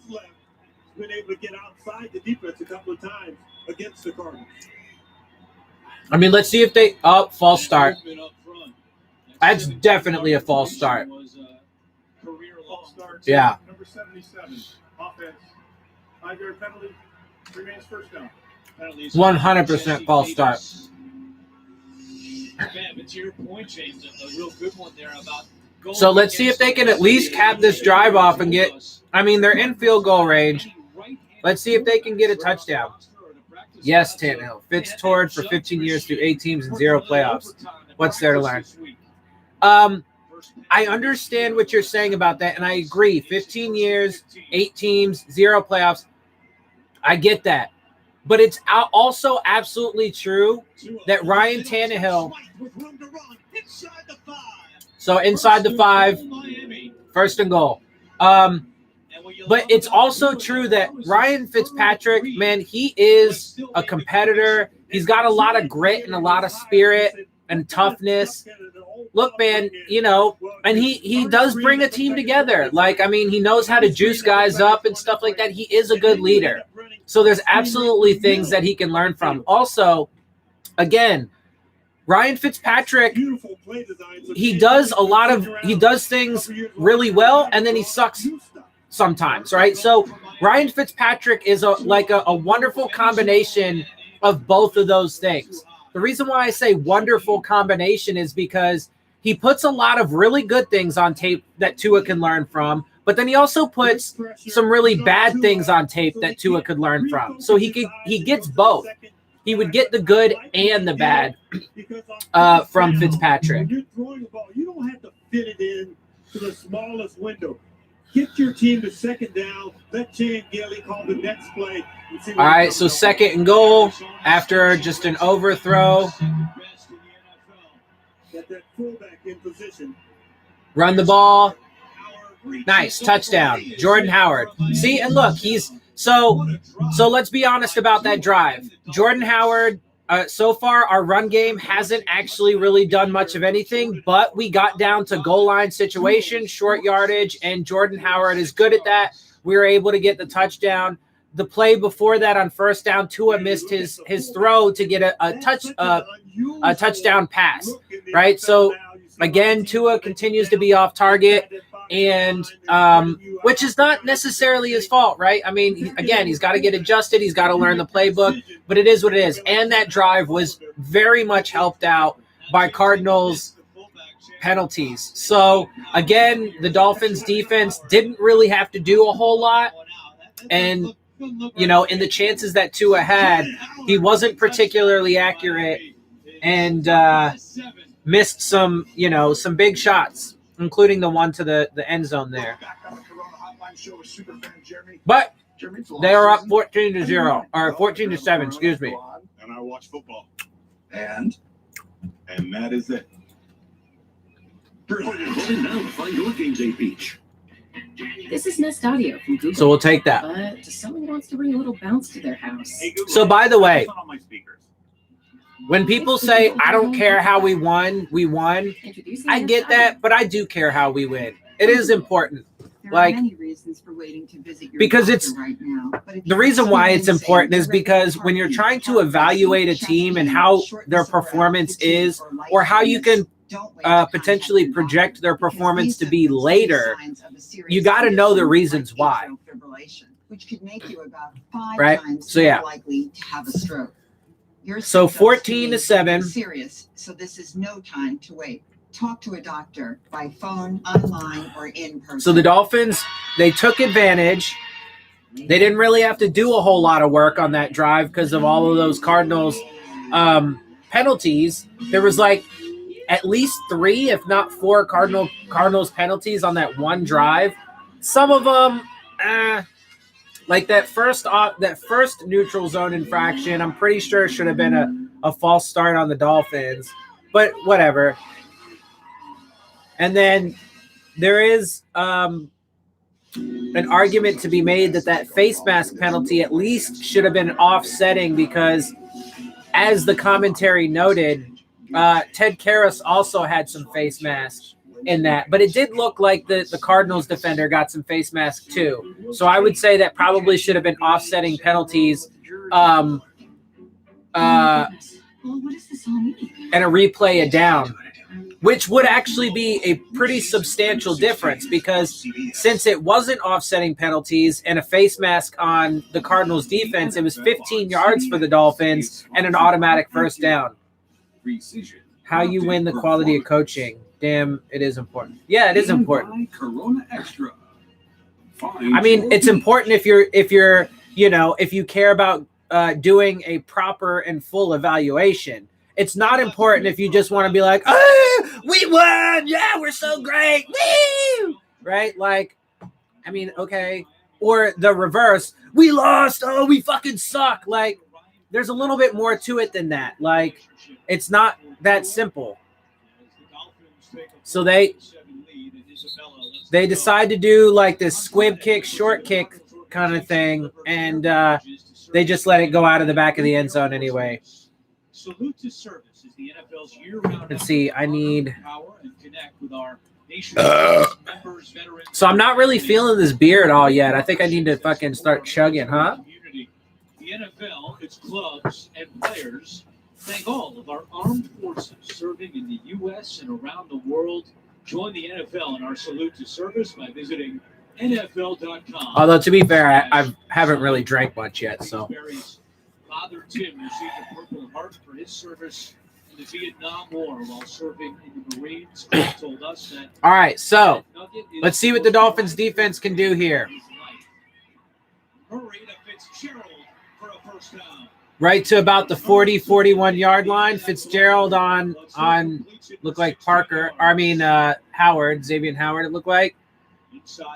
able to get outside the defense a couple of times against the Cardinals. I mean, let's see if they false start. That's definitely a false start. Yeah. Number 77, offense, 5-yard penalty, remains first down. 100% false start. So let's see if they can at least cap this drive off and get. I mean, they're in field goal range. Let's see if they can get a touchdown. Yes, Tannehill. Fitz toured for 15 years through 8 teams and 0 playoffs. What's there to learn? I understand what you're saying about that, and I agree. 15 years, 8 teams, 0 playoffs. I get that. But it's also absolutely true that Ryan Tannehill. So inside the 5, first and goal. But it's also true that Ryan Fitzpatrick, man, he is a competitor. He's got a lot of grit and a lot of spirit and toughness. Look, man, and he does bring a team together. Like, I mean, he knows how to juice guys up and stuff like that. He is a good leader. So there's absolutely things that he can learn from. Also, again, Ryan Fitzpatrick, he does things really well, and then he sucks sometimes, right? So Ryan Fitzpatrick is a wonderful combination of both of those things. The reason why I say wonderful combination is because he puts a lot of really good things on tape that Tua can learn from, but then he also puts some really bad things on tape that Tua could learn from. So he gets both. He would get the good and the bad from Fitzpatrick. When you're throwing the ball, you don't have to fit it in to the smallest window. Get your team to second down. Let Chan Gailey call the next play. All right, so second and goal after just an overthrow. Get that fullback in position. Run the ball. Nice touchdown, Jordan Howard. See, and look, so let's be honest about that drive. Jordan Howard so far our run game hasn't actually really done much of anything, but we got down to goal line situation, short yardage, and Jordan Howard is good at that. We were able to get the touchdown. The play before that on first down, Tua missed his throw to get a touchdown pass, right? So again, Tua continues to be off target, and which is not necessarily his fault, right? I mean, again, he's got to get adjusted. He's got to learn the playbook, but it is what it is. And that drive was very much helped out by Cardinals penalties. So again, the Dolphins defense didn't really have to do a whole lot. And, you know, in the chances that Tua had, he wasn't particularly accurate and missed some, you know, some big shots, including the one to the end zone there. But they are up 14-0, or 14-7, excuse me. And I watch football. And that is it. Now find your game day beach. This is Nest Audio from Google. So we'll take that. But someone wants to bring a little bounce to their house. So by the way, when people say, I don't care how we won, I get that, but I do care how we win. It is important. Like, because it's the reason why it's important is because when you're trying to evaluate a team and how their performance is, or how you can potentially project their performance to be later, you got to know the reasons why. Which could make you about 5 right? times So, yeah. more likely to have a stroke. So 14-7. Serious, so this is no time to wait. Talk to a doctor by phone, online, or in person. So the Dolphins, they took advantage. They didn't really have to do a whole lot of work on that drive because of all of those Cardinals penalties. There was like at least 3, if not 4 Cardinals penalties on that one drive. Some of them, like that first neutral zone infraction, I'm pretty sure should have been a false start on the Dolphins, but whatever. And then there is an argument to be made that face mask penalty at least should have been offsetting because, as the commentary noted, Ted Karras also had some face masks in that. But it did look like the Cardinals defender got some face masks too. So I would say that probably should have been offsetting penalties and a replay down, which would actually be a pretty substantial difference because since it wasn't offsetting penalties and a face mask on the Cardinals defense, it was 15 yards for the Dolphins and an automatic first down. How you win the quality of coaching. Damn, it is important. Yeah, it is important. Corona Extra. I mean, it's important if you're, you know, if you care about doing a proper and full evaluation. It's not important if you just want to be like, oh, we won. Yeah, we're so great. Woo! Right? Like, I mean, okay. Or the reverse. We lost. Oh, we fucking suck. Like, there's a little bit more to it than that. Like, it's not that simple. So they decide to do like this squib kick, short kick kind of thing. And they just let it go out of the back of the end zone anyway. Salute to service is the NFL's year-round. Let's see. I need. Power and connect with our members, veterans. So I'm not really feeling this beer at all yet. I think I need to fucking start chugging, huh? The NFL, its clubs, and players thank all of our armed forces serving in the U.S. and around the world. Join the NFL in our salute to service by visiting NFL.com. Although, to be fair, I haven't really drank much yet, so. Father Tim received a Purple Heart for his service in the Vietnam War while serving in the Marines. Chris told us that. All right, so let's see what the Dolphins defense can do here. Murray to Fitzgerald for a first down. Right to about the 40-41 yard line. Fitzgerald on looked like Parker. Howard, Xavier Howard. It looked like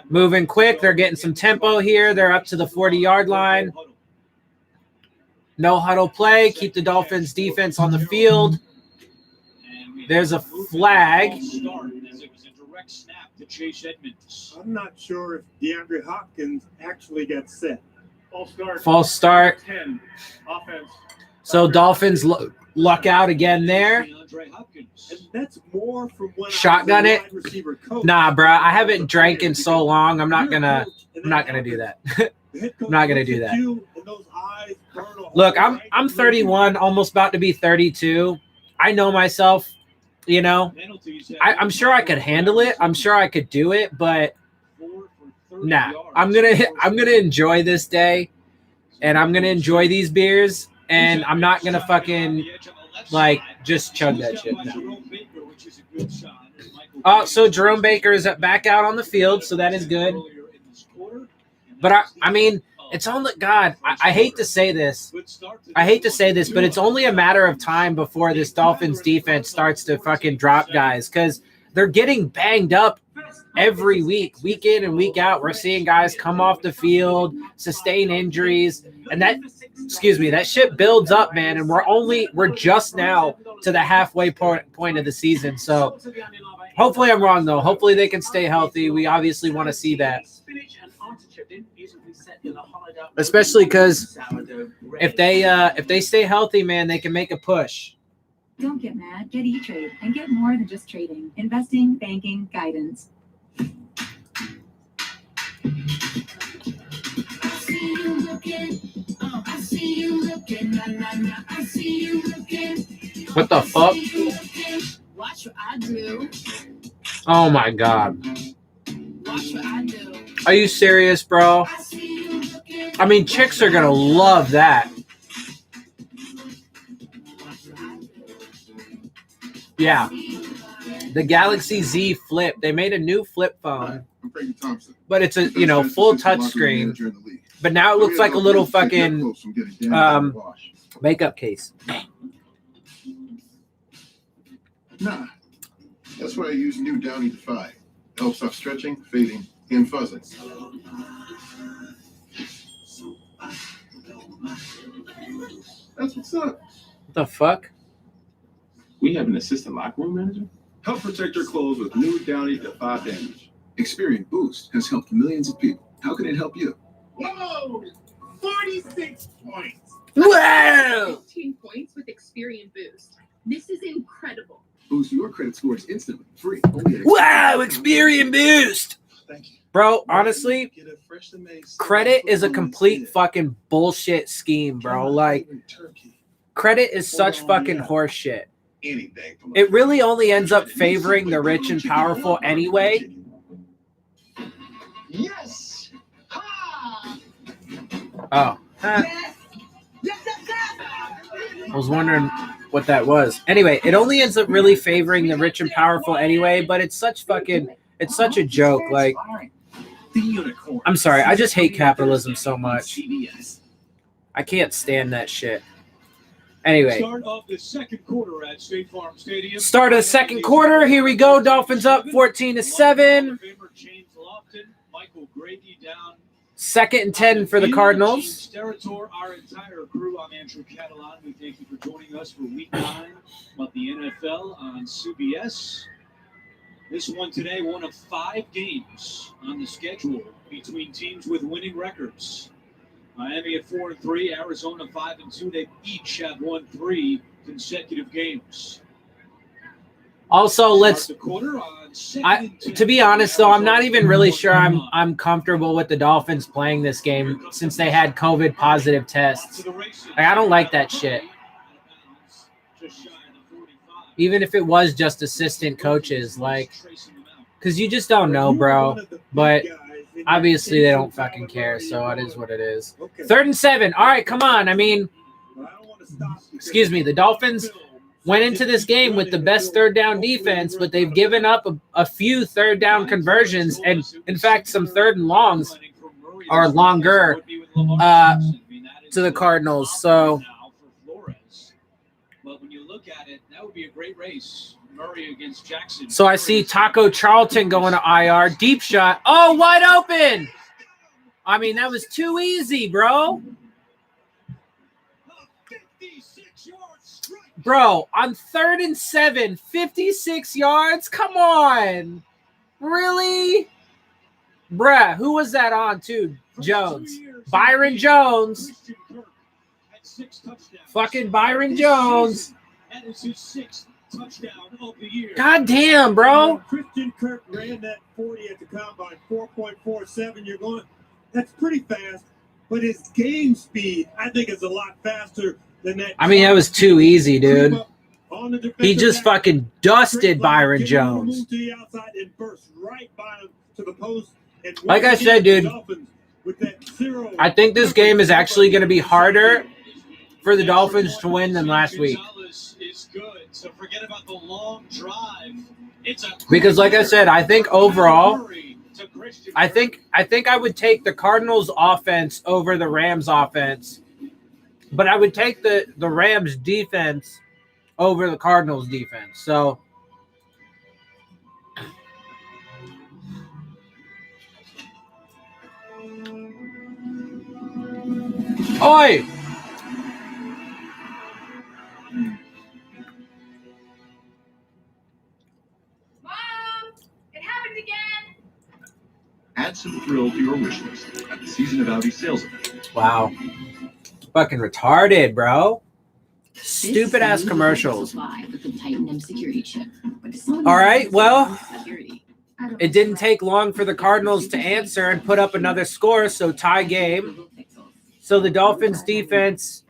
moving quick. They're getting some tempo here. They're up to the 40-yard line. No huddle play. Keep the Dolphins defense on the field. There's a flag. I'm not sure if DeAndre Hopkins actually got set. False start. False start. 10. Offense. So Dolphins luck out again there. And that's more from when Shotgun I was it? a wide receiver coach. Nah, bro. I haven't drank in so long. I'm not gonna do that. I'm not gonna do that. Look, I'm 31, almost about to be 32. I know myself, you know. I'm sure I could handle it. I'm sure I could do it, but nah. I'm gonna enjoy this day, and I'm gonna enjoy these beers, and I'm not gonna fucking like just chug that shit. No. Oh, so Jerome Baker is back out on the field, so that is good. But I mean, it's only God. I hate to say this. But it's only a matter of time before this Dolphins defense starts to fucking drop guys because they're getting banged up every week in and week out. We're seeing guys come off the field, sustain injuries, and that shit builds up, man. And we're just now to the halfway point of the season. So hopefully I'm wrong though. Hopefully they can stay healthy. We obviously want to see that. Especially because if they stay healthy, man, they can make a push. Don't get mad. Get E-Trade and get more than just trading. Investing, banking, guidance. I see you looking. I see you looking. Nah, nah, nah. I see you looking. What the fuck? Watch what I do. Oh my God. Watch what I do. Are you serious, bro? I mean, chicks are gonna love that. Yeah. The Galaxy Z Flip. They made a new flip phone. But it's a, full touchscreen. But now it looks like a little fucking makeup case. Nah. That's why I use new Downy Defy. Helps stop stretching, fading, and fuzzing. That's what's up. What the fuck? We have an assistant locker room manager? Help protect your clothes with new Downy Defy Damage. Experian Boost has helped millions of people. How can it help you? Whoa! 46 points. Wow! 15 points with Experian Boost. This is incredible. Boost your credit scores instantly, free. Wow! Experian Boost! Thank you. Bro, honestly, credit is a complete fucking bullshit scheme, bro. Like, credit is such fucking horseshit. It really only ends up favoring the rich and powerful anyway. Yes! Ha! Oh. I was wondering what that was. Anyway, it only ends up really favoring the rich and powerful anyway, but it's such a joke. Like, I'm sorry, I just hate capitalism so much. I can't stand that shit. Anyway. Start of the second quarter at State Farm Stadium. Start of the second quarter. Here we go. Dolphins up 14-7. Second and 10 for the Cardinals. Territor, our entire crew. I'm Andrew Catalan. We thank you for joining us for Week 9 of the NFL on CBS. This one today, one of 5 games on the schedule between teams with winning records. Miami at 4-3, Arizona 5-2. They each have won 3 consecutive games. Also, to be honest though, I'm not even really sure I'm comfortable with the Dolphins playing this game since they had COVID positive tests. Like, I don't like that shit. Even if it was just assistant coaches, like, because you just don't know, bro. But obviously they don't fucking care, so it is what it is. 3rd and 7. All right, come on. I mean, excuse me, the Dolphins went into this game with the best third down defense, but they've given up a few third down conversions, and in fact some third and longs or longer to the Cardinals. So but when you look at it, that would be a great race. Murray against Jackson. So I see Taco Charlton going to IR. Deep shot. Oh, wide open. I mean, that was too easy, bro. Bro, on 3rd and 7, 56 yards? Come on. Really? Bruh, who was that on, too? Jones. Byron Jones. 6 touchdowns. Fucking Byron Jones. That is his 6th touchdown of the year. God damn, bro. Christian Kirk ran that 40 at the combine, 4.47. You're going, that's pretty fast. But his game speed, I think, is a lot faster than that. I mean, that was too easy, dude. He just fucking dusted Byron Jones. Like I said, dude, I think this game is actually going to be harder for the Dolphins to win than last week. So forget about the long drive. Because like I said, I think overall, I think I would take the Cardinals offense over the Rams offense, but I would take the Rams defense over the Cardinals defense. So oi! Add some thrill to your wish list at the Season of Audi sales event. Wow. Fucking retarded, bro. Stupid ass commercials. All right, well, it didn't take long for the Cardinals to answer and put up another score, so tie game. So the Dolphins defense,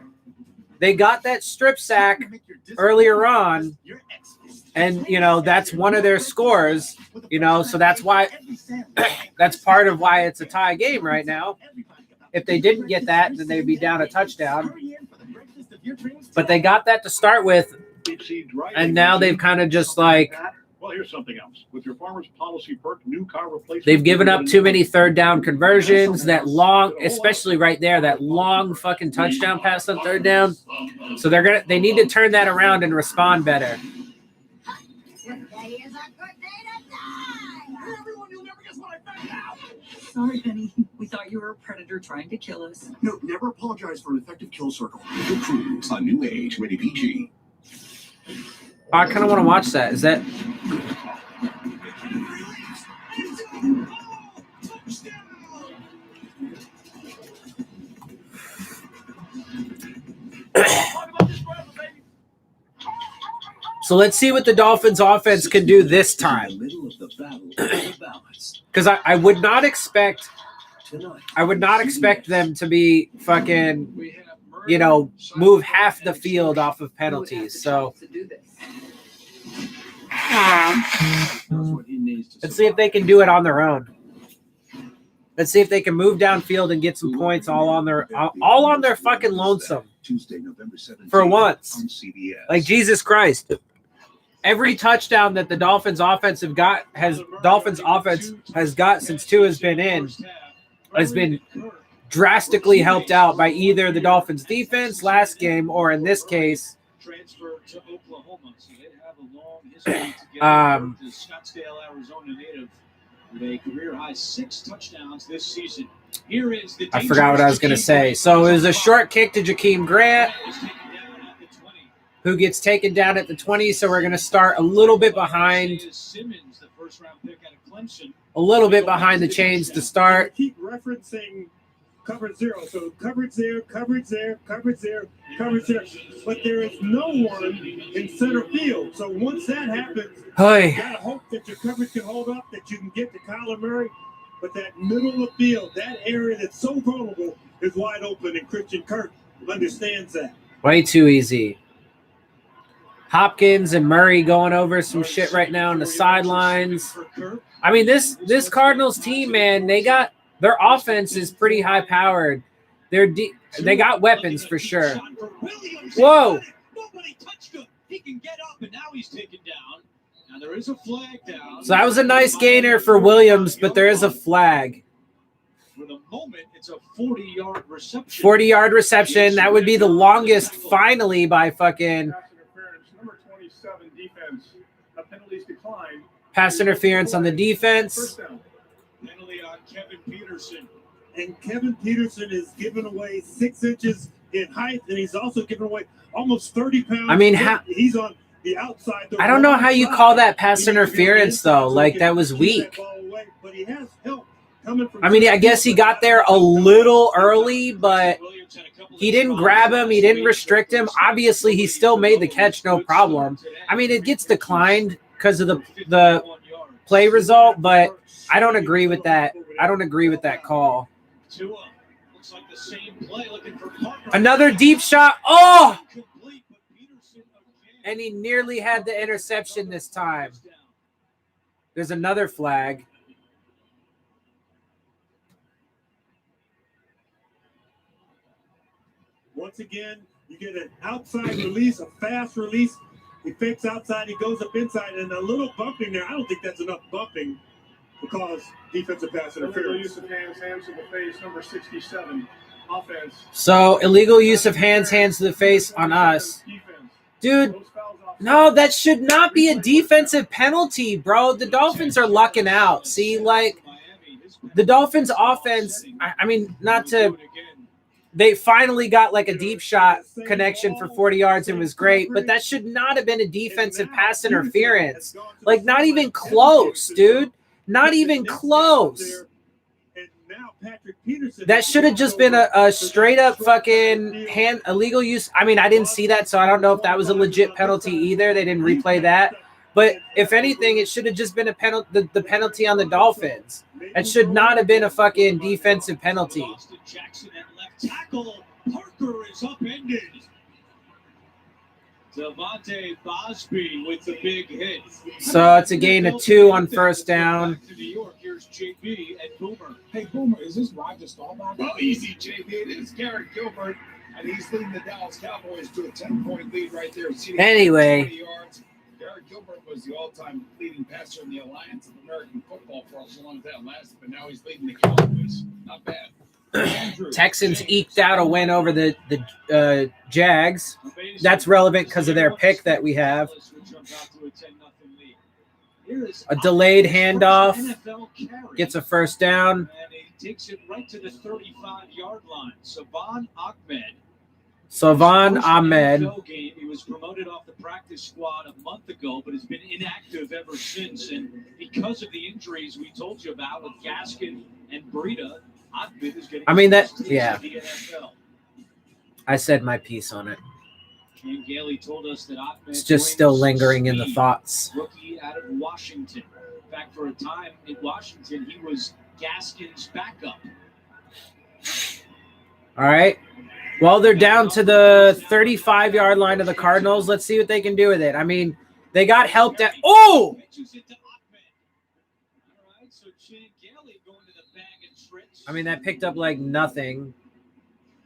they got that strip sack earlier on, and, you know, that's one of their scores, you know, so that's why, that's part of why it's a tie game right now. If they didn't get that, then they'd be down a touchdown. But they got that to start with, and now they've kind of just like, well, here's something else. With your Farmers Policy Perk new car replacement, they've given up too many third down conversions. That long, especially right there, that long fucking touchdown pass on third down. So they need to turn that around and respond better. Sorry, Benny. We thought you were a predator trying to kill us. No, never apologize for an effective kill circle. The Cruise, a new age, rated PG. I kind of want to watch that. Is that? So let's see what the Dolphins offense can do this time. Because I would not expect them to be fucking, you know, move half the field off of penalties. So let's see if they can do it on their own. Let's see if they can move downfield and get some points all on their fucking lonesome. Tuesday, November 17th, for once. on CBS. Like Jesus Christ. Every touchdown that the Dolphins offense has got since Tua has been in has been drastically helped out by either the Dolphins defense last game or in this case transferred to Oklahoma. So they have a long history together. The Scottsdale, Arizona native with a career high 6 touchdowns this season. Here is the I forgot what I was going to say. So it was a short kick to Jakeem Grant, who gets taken down at the 20. So we're going to start a little bit behind. A little bit behind the chains to start. Keep referencing coverage 0. So coverage there, coverage there, coverage there, coverage there. But there is no one in center field. So once that happens, you got to hope that your coverage can hold up, that you can get to Kyler Murray. But that middle of the field, that area that's so vulnerable, is wide open, and Christian Kirk understands that. Way too easy. Hopkins and Murray going over some shit right now on the sidelines. I mean, this Cardinals team, man, their offense is pretty high powered. They got weapons for sure. Whoa! Nobody touched him. He can get up, and now he's taken down. Now there is a flag down. So that was a nice gainer for Williams, but there is a flag. For the moment, it's a 40-yard reception. 40-yard reception. That would be the longest finally by fucking number 27 defense. Penalties decline. Pass interference on the defense. Penalty on Kevin Peterson. And Kevin Peterson is giving away 6 inches in height, and he's also giving away almost 30 pounds. I mean, he's on the outside. I don't know how you call that pass interference, though. Like, that was weak. But he has help coming from. I mean, I guess he got there a little early, but He didn't grab him. He didn't restrict him. Obviously, he still made the catch, no problem. I mean, it gets declined because of the play result, but I don't agree with that. I don't agree with that call. Another deep shot. Oh! And he nearly had the interception this time. There's another flag. Once again, you get an outside release, a fast release. He fakes outside, he goes up inside, and a little bumping there. I don't think that's enough bumping because defensive pass interference. Use of hands to the face, number 67, offense. So illegal use of hands to the face on us. Dude, no, that should not be a defensive penalty, bro. The Dolphins are lucking out. See, like, the Dolphins offense, I mean, not to... They finally got like a deep shot connection for 40 yards and was great, but that should not have been a defensive pass interference. Like, not even close, dude. Not even close. That should have just been a straight up fucking illegal use. I mean, I didn't see that, so I don't know if that was a legit penalty either. They didn't replay that. But if anything, it should have just been a penalty. The penalty on the Dolphins. It should not have been a fucking defensive penalty. Tackle, Parker is upended. Devontae Bosby with the big hit. So it's a gain of 2 on first down. To New York, here's JB and Boomer. Hey, Boomer, is this Roger Staubach? Well, easy, JB. It is Garrett Gilbert, and he's leading the Dallas Cowboys to a 10-point lead right there. Anyway. 20 yards. Garrett Gilbert was the all-time leading passer in the Alliance of American Football for as long as that lasted, but now he's leading the Cowboys. Not bad. Texans eked out a win over the Jags. That's relevant because of their pick that we have. A delayed handoff. Gets a first down. And he takes it right to the 35-yard line. Savon Ahmed. He was promoted off the practice squad a month ago, but has been inactive ever since. And because of the injuries we told you about with Gaskin and Breida, I mean, that, yeah. I said my piece on it. Shane Gailey told us that it's just still lingering in the thoughts. Rookie out of Washington. In fact, for a time in Washington, he was Gaskin's backup. All right. Well, they're down to the 35-yard line of the Cardinals. Let's see what they can do with it. I mean, they got helped at. Oh! I mean, that picked up like nothing,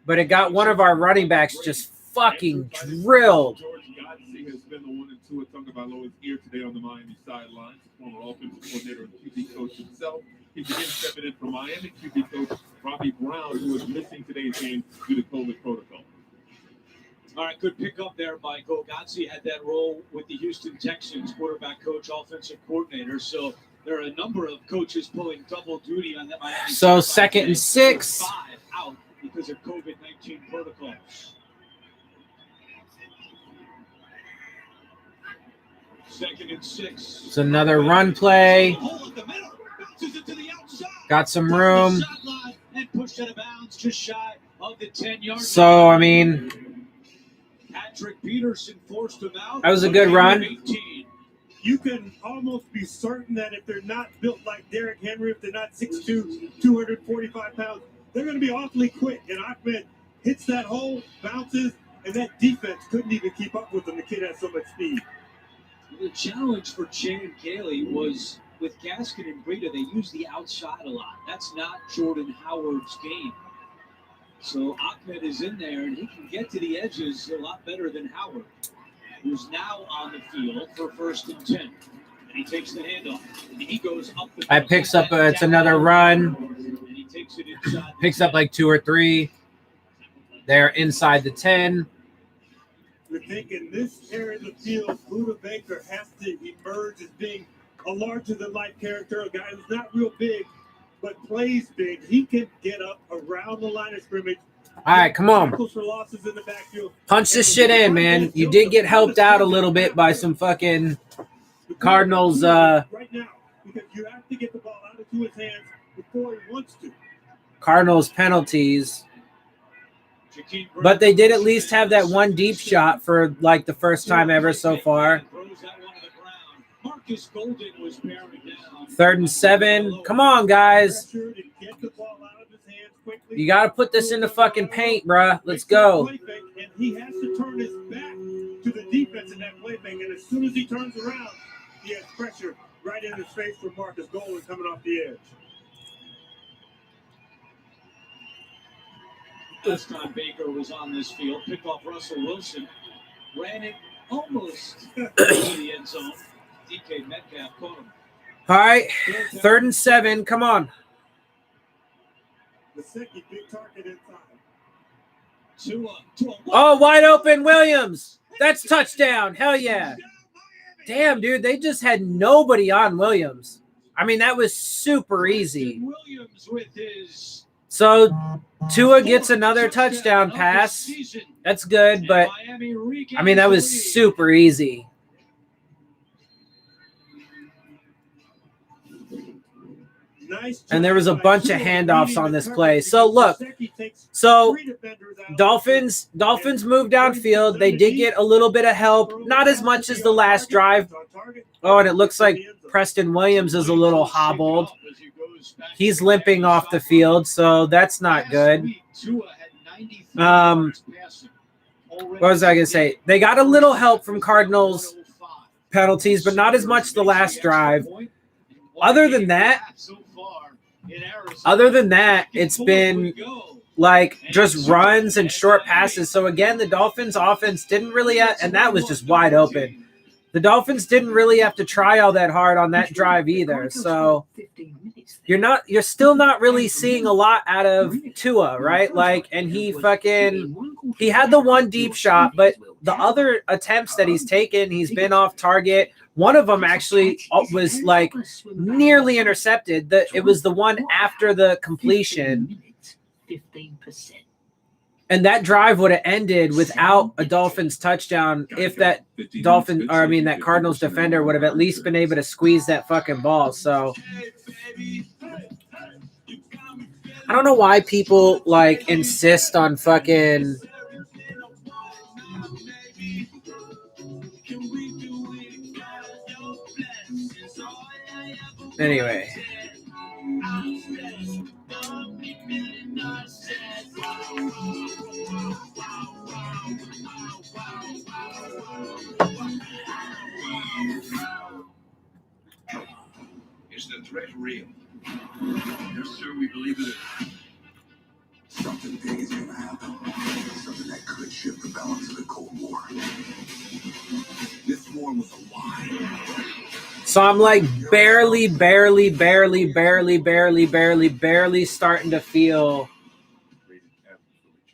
but it got one of our running backs just fucking drilled. George Godsey has been the 1 and 2 at Tagovailoa's ear today on the Miami sidelines. The former offensive coordinator and QB coach himself. He's again stepping in for Miami QB coach Robbie Brown, who is missing today's game due to COVID protocol. All right, good pick up there by Go. Godsey had that role with the Houston Texans, quarterback coach, offensive coordinator. So there are a number of coaches pulling double duty on that Miami. So 2nd and 6. 5 out because of COVID-19 protocols. 2nd and 6. It's another run play. Got some room. And pushed out of bounds just shy of the 10-yard. So, I mean, Patrick Peterson forced him out. That was a good run. 18. You can almost be certain that if they're not built like Derrick Henry, if they're not 6'2", 245 pounds, they're going to be awfully quick. And Ahmed hits that hole, bounces, and that defense couldn't even keep up with him. The kid has so much speed. The challenge for Shane Gailey was with Gaskin and Breida, they use the outside a lot. That's not Jordan Howard's game. So Ahmed is in there, and he can get to the edges a lot better than Howard, who's now on the field for 1st and 10. And he takes the handoff, and he goes up the I picks up, it's another run. And he takes it inside. Picks up like 2 or 3. They're inside the 10. We're thinking this area of the field, Buda Baker has to emerge as being a larger-than-life character, a guy who's not real big, but plays big. He can get up around the line of scrimmage. All right, come on. For losses in the backfield. Punch this shit in, man. You did get helped out a little bit by some fucking Cardinals. Right now, because you have to get the ball out of his hands before he wants to. Cardinals penalties. But they did at least have that one deep shot for like the first time ever so far. 3rd and 7. Come on, guys. You got to put this in the fucking paint, bruh. Let's go. And he has to turn his back to the defense in that play fake. And as soon as he turns around, he has pressure right in his face for Marcus Golden coming off the edge. Last time Baker was on this field, picked off Russell Wilson, ran it almost to the end zone. DK Metcalf caught him. All right, 3rd and 7. Come on. The second big target inside. Oh, wide open Williams. That's touchdown. Hell yeah. Damn, dude, they just had nobody on Williams. I mean, that was super easy. So Tua gets another touchdown pass. That's good, but I mean, that was super easy. And there was a bunch of handoffs on this play. So look, Dolphins moved downfield. They did get a little bit of help, not as much as the last drive. Oh, and it looks like Preston Williams is a little hobbled. He's limping off the field, so that's not good. What was I going to say? They got a little help from Cardinals penalties, but not as much the last drive. Other than that, it's been like just runs and short passes. So again, the Dolphins offense didn't really, and that was just wide open. The Dolphins didn't really have to try all that hard on that drive either. So you're still not really seeing a lot out of Tua, right? Like, and he had the one deep shot, but the other attempts that he's taken, he's been off target. One of them actually was like nearly intercepted. It was the one after the completion. 15%. And that drive would have ended without a Dolphins touchdown if that that Cardinals defender would have at least been able to squeeze that fucking ball. So I don't know why people like insist on fucking anyway. Is the threat real? Yes, sir, we believe it is. Something big is going to happen. Something that could shift the balance of the Cold War. This war was a lie. So I'm like barely starting to feel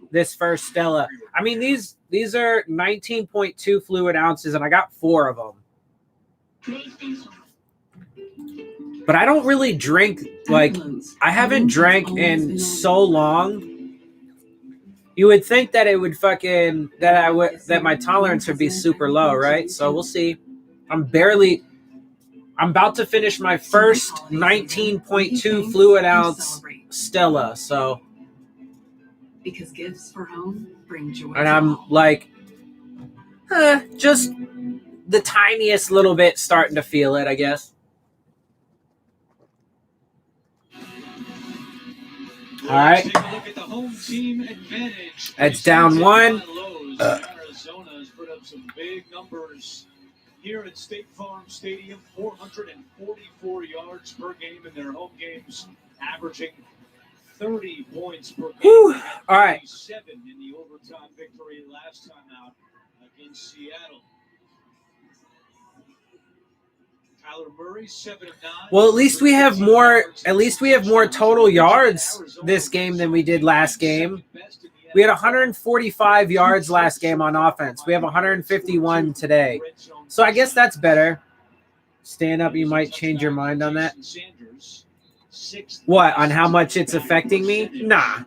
this first Stella. I mean, these are 19.2 fluid ounces, and I got 4 of them. But I don't really drink, like, I haven't drank in so long. You would think that it would that my tolerance would be super low, right? So we'll see. I'm about to finish my first 19.2 fluid ounce Stella, so. Because gifts for home bring joy. And I'm like, just the tiniest little bit starting to feel it, I guess. All right. Take a look at the home team advantage. It's down 1. Arizona has put up some big numbers here at State Farm Stadium. 444 yards per game in their home games, averaging 30 points per game. Whew. All right. 7 in the overtime victory last time out against Seattle. Kyler Murray, 7 of 9. Well, at least we have more total yards this game than we did last game. We had 145 yards last game on offense. We have 151 today. So I guess that's better. Stand up, you might change your mind on that. What, on how much it's affecting me? Nah.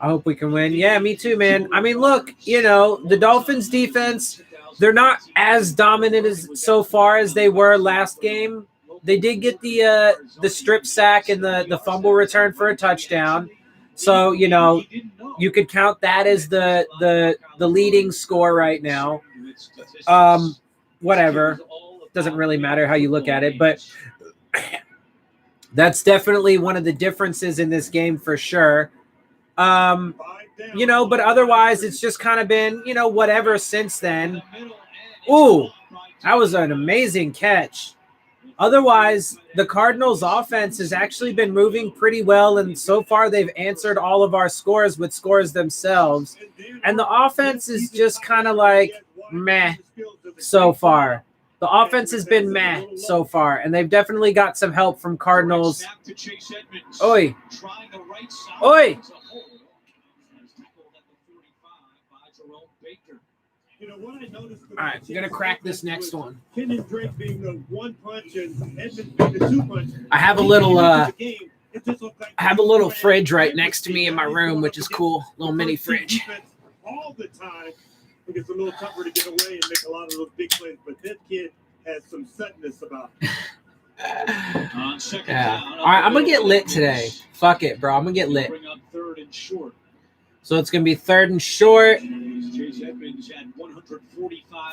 I hope we can win. Yeah, me too, man. I mean, look, the Dolphins defense, they're not as dominant as so far as they were last game, they did get the strip sack and the fumble return for a touchdown. So, you know, you could count that as the leading score right now. Whatever. Doesn't really matter how you look at it, but that's definitely one of the differences in this game for sure. You know, but otherwise it's just kind of been, you know, whatever since then. Ooh, that was an amazing catch. Otherwise, the Cardinals offense has actually been moving pretty well, and so far they've answered all of our scores with scores themselves. And the offense is just kind of like meh so far. The offense has been meh so far, and they've definitely got some help from Cardinals. Oi. Oi. You know what I noticed? All right, I'm gonna crack this next one. Kenyon Drake being the one punch and Edmonds being the two punch. I have a little fridge right next to me in my room, which is cool. Little mini fridge. All the time, it's a little tougher to get away and make a lot of those big plays, but this kid has some suddenness about him. Yeah. All right, I'm gonna get lit today. Fuck it, bro. I'm gonna get lit. So it's gonna be 3rd and short.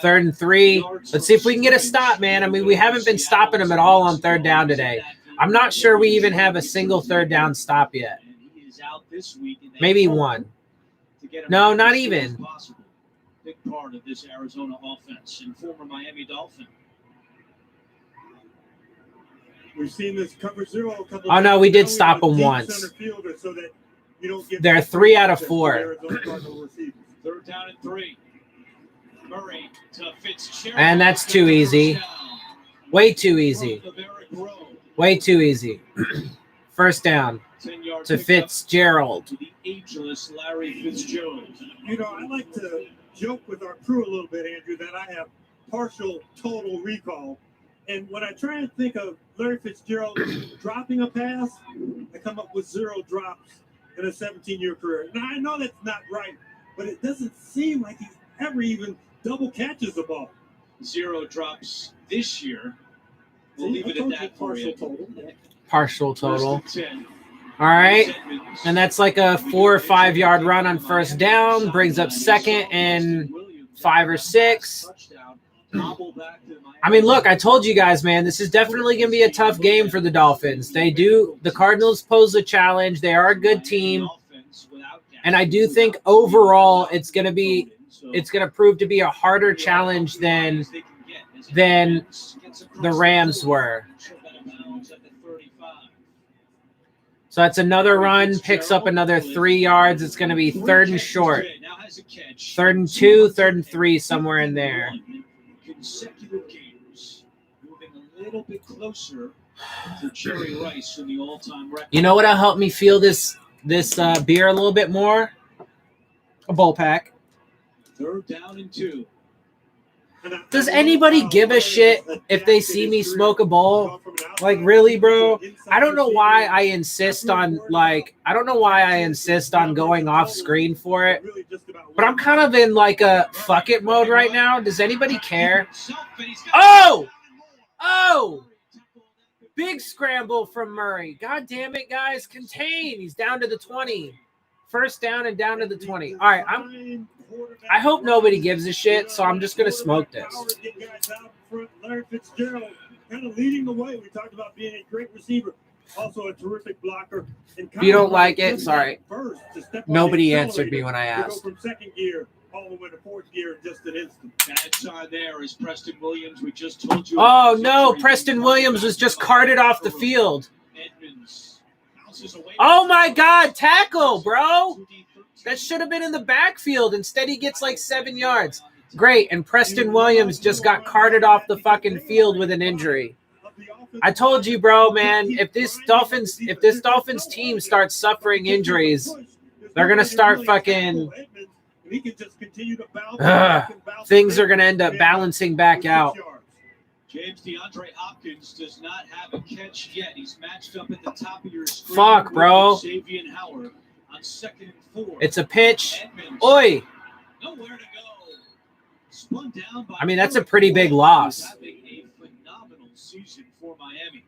3rd and 3. Let's see if we can get a stop, man. I mean, we haven't been stopping them at all on 3rd down today. I'm not sure we even have a single 3rd down stop yet. Maybe one. No, not even. Big part of this Arizona offense and former Miami Dolphin. We've seen this cover 0 a couple. Oh no, we did stop them once. They're 3 out of 4. 3rd down and 3. Murray to Fitzgerald. And that's too easy. Way too easy. Way too easy. 1st down to Fitzgerald. To the ageless Larry Fitzgerald. You know, I like to joke with our crew a little bit, Andrew, that I have partial total recall. And when I try and think of Larry Fitzgerald dropping a pass, I come up with 0 drops in a 17-year career. Now, I know that's not right, but it doesn't seem like he's ever even double catches the ball. 0 drops this year. We'll leave it at that for you. Partial total. All right. And that's like a 4 or 5 yard run on 1st down. Brings up 2nd and 5 or 6. I mean, look, I told you guys, man, this is definitely going to be a tough game for the Dolphins. The Cardinals pose a challenge. They are a good team. And I do think overall it's going to prove to be a harder challenge than the Rams were. So that's another run, picks up another 3 yards. It's going to be 3rd and short. 3rd and 2, 3rd and 3, somewhere in there. Consecutive games, moving a little bit closer to Jerry Rice in the all-time record. You know what'll help me feel this beer a little bit more? A bowl pack. 3rd down and 2. Does anybody give a shit if they see me smoke a bowl? Like, really, bro? I don't know why I insist on going off screen for it. But I'm kind of in like a fuck it mode right now. Does anybody care? Oh! Oh! Big scramble from Murray. God damn it, guys. Contain. He's down to the 20. 1st down and down to the 20. All right, I hope nobody gives a shit, so I'm just going to smoke this. Larry Fitzgerald kind of leading the way. We talked about being a great receiver, also a terrific blocker. If you don't like it, sorry. Nobody answered me when I asked. Go from 2nd gear all the way to 4th gear in just an instant. Bad side there is Preston Williams. We just told you. Oh, no. Preston Williams was just carted off the field. Oh, my God. Tackle, bro. That should have been in the backfield. Instead, he gets like 7 yards. Great. And Preston Williams just got carted off the fucking field with an injury. I told you, bro, man, if this Dolphins team starts suffering injuries, they're going to start fucking things are going to end up balancing back out. James DeAndre Hopkins does not have a catch yet. He's matched up at the top of your screen. Fuck, bro. Xavier Howard on 2nd and 4. It's a pitch. Oi. Nowhere to go. Spun down by I mean, that's a pretty big loss. having a phenomenal season for Miami.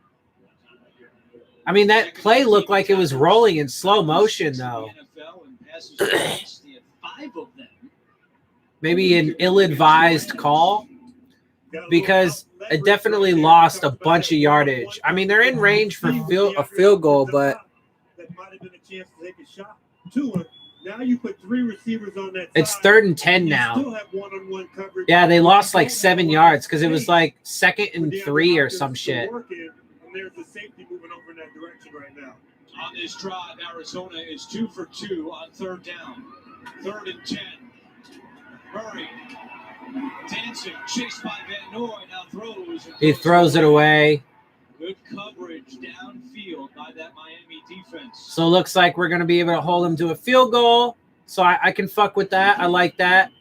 I mean, that play looked like it was rolling in slow motion, though. NFL and passes attempts, they had 5 of them. Maybe an ill-advised call, because it definitely lost a bunch of yardage. I mean, they're in range for a field goal, but that might have been a chance to take a shot. Now you put 3 receivers on that it's side. 3rd and 10 now. Still have one-on-one coverage. Yeah, they lost like 7 yards because it was like 2nd and 3 or some shit. And there's the safety moving over in that direction right now. On this drive, Arizona is 2 for 2 on 3rd down. 3rd and 10. Murray dancing, chased by Van Noy, now throws. He throws it away. Good coverage downfield by that Miami defense. So it looks like we're going to be able to hold him to a field goal. So I can fuck with that. I like that.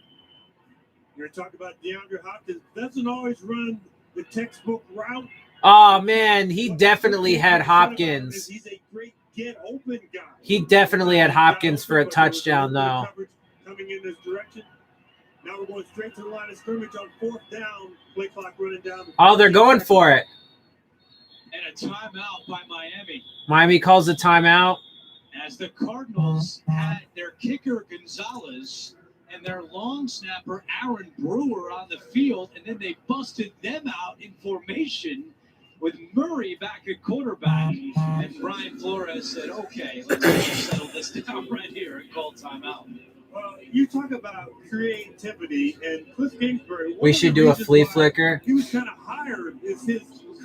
You're talking about DeAndre Hopkins. Doesn't always run the textbook route. Oh, man, he definitely had Hopkins. He's a great get-open guy. He definitely had Hopkins for a touchdown, though. Coming in this direction. Now we're going straight to the line of scrimmage on 4th down. Play clock running down. Oh, they're going for it. And a timeout by Miami. Miami calls a timeout. As the Cardinals had their kicker Gonzalez and their long snapper Aaron Brewer on the field, and then they busted them out in formation with Murray back at quarterback. And Brian Flores said, okay, let's settle this down right here and call timeout. Well, you talk about creativity, and Cliff Kingsbury. We should do a flea flicker. He was kind of hired as his.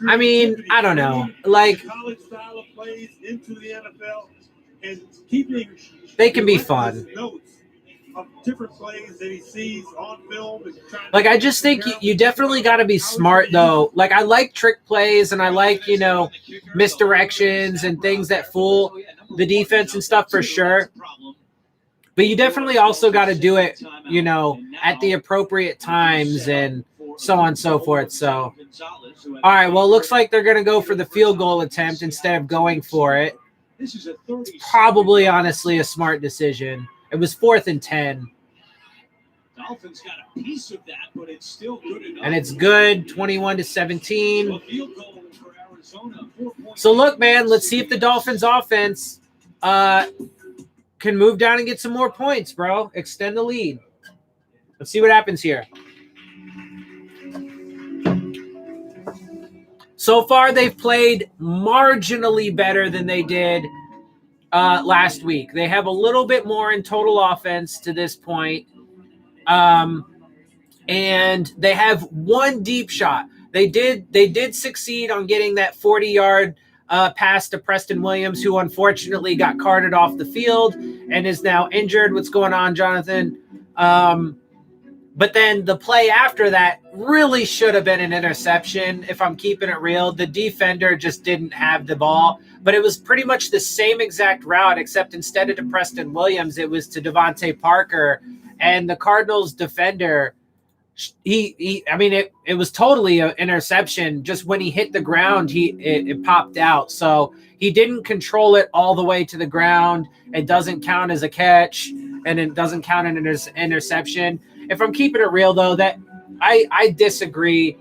I mean, I don't know. Like, college style of plays into the NFL and keeping. They can be fun. Notes of different plays that he sees on film. And like, I just think you definitely got to be smart, though. Like, I like trick plays and I like, misdirections and things that fool the defense and stuff for sure. But you definitely also got to do it, at the appropriate times and so on and so forth. So, all right, well, it looks like they're going to go for the field goal attempt instead of going for it. Probably, honestly, a smart decision. It was 4th and 10. Dolphins got a piece of that, but it's still good enough. And it's good, 21-17. So, look, man, let's see if the Dolphins offense can move down and get some more points, bro. Extend the lead. Let's see what happens here. So far, they've played marginally better than they did last week. They have a little bit more in total offense to this point. And they have 1 deep shot. They did succeed on getting that 40-yard pass to Preston Williams, who unfortunately got carted off the field and is now injured. What's going on, Jonathan? But then the play after that really should have been an interception, if I'm keeping it real. The defender just didn't have the ball. But it was pretty much the same exact route, except instead of to Preston Williams, it was to Devontae Parker. And the Cardinals defender, it was totally an interception. Just when he hit the ground, it popped out. So he didn't control it all the way to the ground. It doesn't count as a catch, and it doesn't count an interception. If I'm keeping it real, though, that I disagree.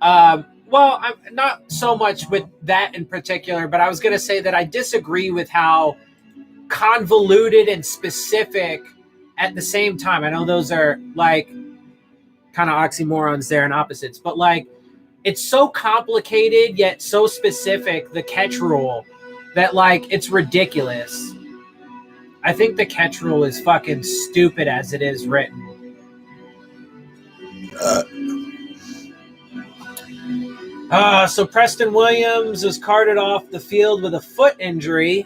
Well, I'm not so much with that in particular, but I was going to say that I disagree with how convoluted and specific at the same time. I know those are like kind of oxymorons there and opposites, but like it's so complicated yet so specific, the catch rule, that like it's ridiculous. I think the catch rule is fucking stupid as it is written. So Preston Williams is carted off the field with a foot injury.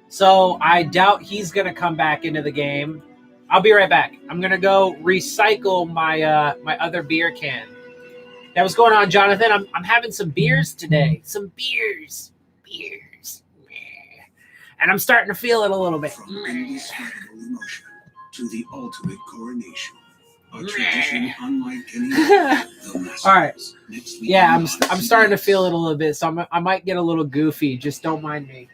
So I doubt he's going to come back into the game. I'll be right back. I'm going to go recycle my my other beer can. That was going on, Jonathan. I'm having some beers today. Some beers. And I'm starting to feel it a little bit. From indescribable emotion to the ultimate coronation. A tradition unlike any other. All right. Yeah, I'm starting to feel it a little bit, so I might get a little goofy. Just don't mind me.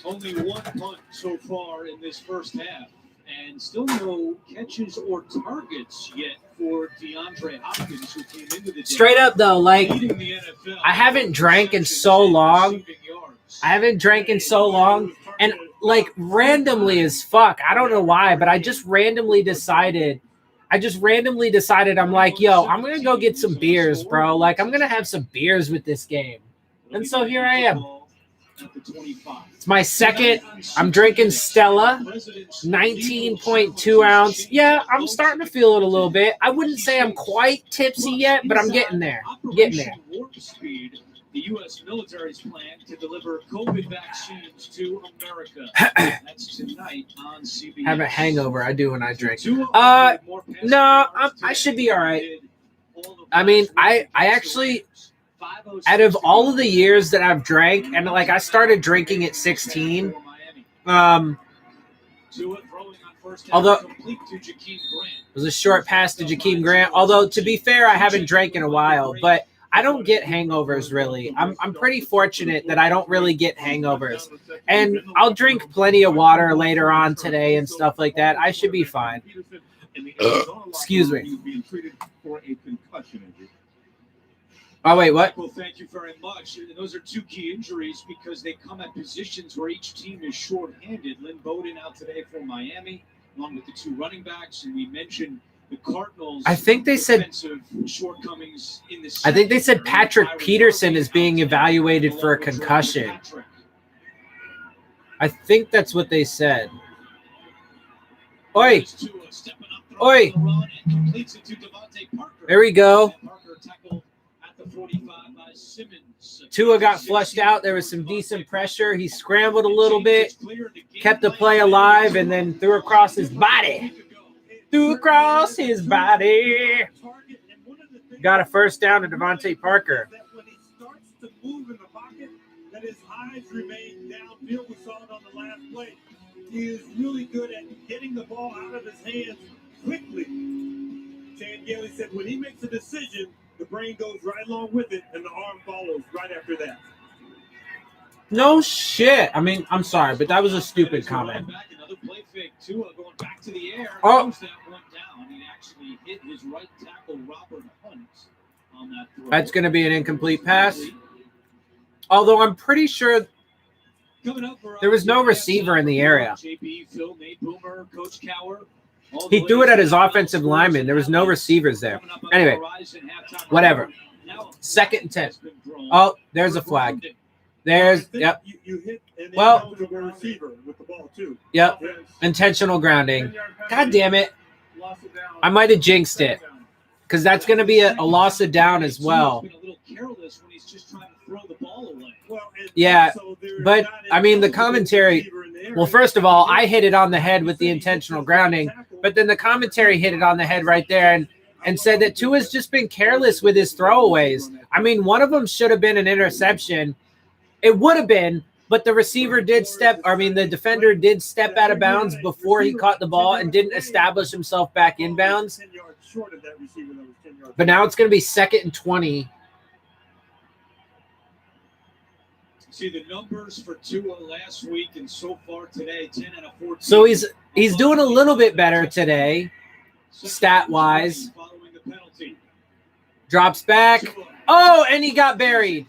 Only 1 punt so far in this first half, And still no catches or targets yet for DeAndre Hopkins, who came into the day Straight up, though, like, leading the NFL. I haven't drank in so long. And, like, randomly as fuck. I don't know why, but I just randomly decided, I'm like, yo, I'm going to go get some beers, bro. Like, I'm going to have some beers with this game. And so here I am. It's my second. I'm drinking Stella, 19.2 ounce. Yeah, I'm starting to feel it a little bit. I wouldn't say I'm quite tipsy yet, but I'm getting there. Warp Speed, the U.S. military's plan to deliver COVID vaccines to America. That's tonight on CBS. Have a hangover. I do when I drink. No, I should be all right. I mean, I actually, out of all of the years that I've drank, and like I started drinking at 16, although it was a short pass to Jakeem Grant. Although, to be fair, I haven't drank in a while, but I don't get hangovers really. I'm pretty fortunate that I don't really get hangovers. And I'll drink plenty of water later on today and stuff like that. I should be fine. Excuse me. Oh, wait, what? Well, thank you very much. Those are two key injuries because they come at positions where each team is shorthanded. Lynn Bowden out today for Miami, along with the two running backs, and we mentioned the Cardinals. I think they said shortcomings in the I think they said Patrick Peterson is being evaluated for a concussion. I think that's what they said. Oi. Oi. There we go. Tua got flushed out. There was some decent pressure. He scrambled a little bit, kept the play alive, and then threw across his body. Got a first down to Devontae Parker. When he starts to move in the pocket, that his eyes remain downfield. We saw it on the last play. He is really good at getting the ball out of his hands quickly. Chan Gailey said when he makes a decision, the brain goes right along with it, and the arm follows right after that. No shit. I mean, I'm sorry, but that was a stupid comment. Another play fake. Tua going back to the air. Oh. That one down. He actually hit his right tackle, Robert Hunt, on that throw. That's going to be an incomplete pass. Although I'm pretty sure there was no receiver in the area. JP, Phil, Nate Boomer, Coach Cower. He threw it at his offensive lineman. There was no receivers there. Anyway, whatever. 2nd and 10. Oh, there's a flag. There's, yep. You hit an Well, ineligible receiver with the ball, too. Yep. Intentional grounding. God damn it. I might have jinxed it. Because that's going to be a loss of down as well. Yeah, but, I mean, the commentary, well, first of all, I hit it on the head with the intentional grounding, but then the commentary hit it on the head right there and said that Tua's just been careless with his throwaways. I mean, one of them should have been an interception. It would have been, but the defender did step out of bounds before he caught the ball and didn't establish himself back in bounds. But now it's going to be 2nd and 20. See the numbers for Tua last week and so far today, 10 out of 14. So he's doing a little bit better today, stat-wise. Drops back. Oh, and he got buried.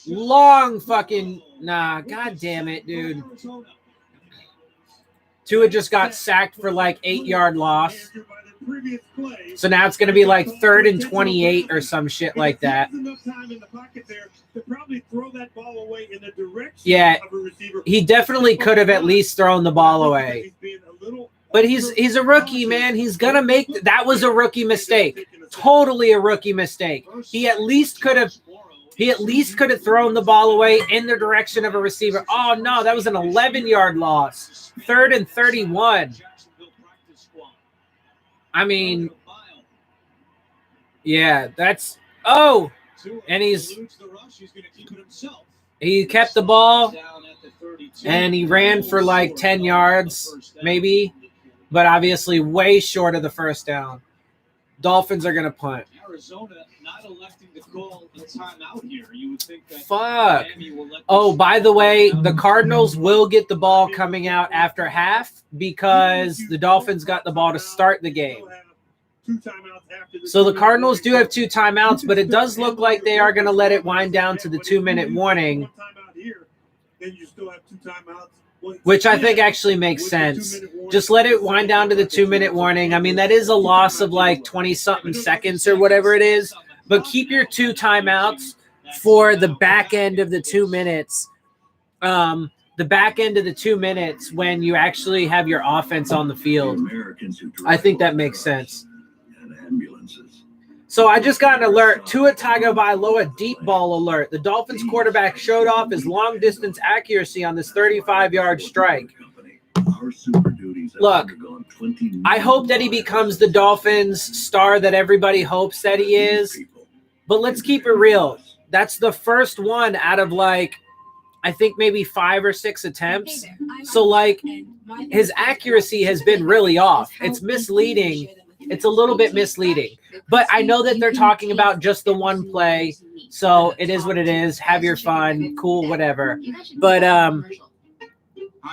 Long fucking nah. God damn it, dude. Tua just got sacked for like 8-yard loss. So now it's going to be like 3rd and 28 or some shit like that. Yeah, he definitely could have at least thrown the ball away. But he's a rookie, man. He's going to make – that was a rookie mistake. Totally a rookie mistake. He at least could have thrown the ball away in the direction of a receiver. Oh, no, that was an 11-yard loss. 3rd and 31. I mean, yeah, that's – oh, and he kept the ball, and he ran for like 10 yards maybe, but obviously way short of the first down. Dolphins are going to punt. Arizona not electing to call a timeout here. You would think that Fuck. Miami will let Oh, by the way, the Cardinals will get the ball coming out after half because the Dolphins got the ball to start the game. So the Cardinals do have 2 timeouts, but it does look like they are going to let it wind down to the 2-minute warning, which I think actually makes sense. Just let it wind down to the 2-minute warning. I mean, that is a loss of like 20-something seconds or whatever it is, but keep your 2 timeouts for the back end of the 2 minutes. The back end of the 2 minutes when you actually have your offense on the field. I think that makes sense. So I just got an alert. Tua Tagovailoa deep ball alert. The Dolphins quarterback showed off his long distance accuracy on this 35-yard strike. Look, I hope that he becomes the Dolphins star that everybody hopes that he is. But let's keep it real. That's the first one out of like, I think maybe 5 or 6 attempts. So like his accuracy has been really off. It's misleading. It's a little bit misleading. But I know that they're talking about just the one play. So it is what it is. Have your fun. Cool, whatever. But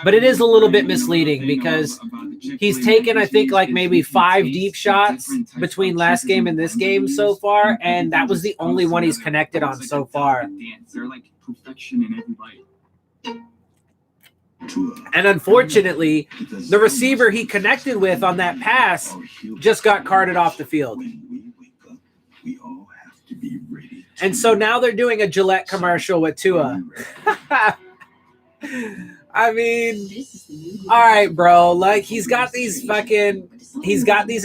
it is a little bit misleading because he's taken, I think, like maybe 5 deep shots between last game and this game so far, and that was the only one he's connected on so far. They're like perfection in every bite. And unfortunately, the receiver he connected with on that pass just got carted off the field. And so now they're doing a Gillette commercial with Tua. I mean, all right, bro. Like, he's got these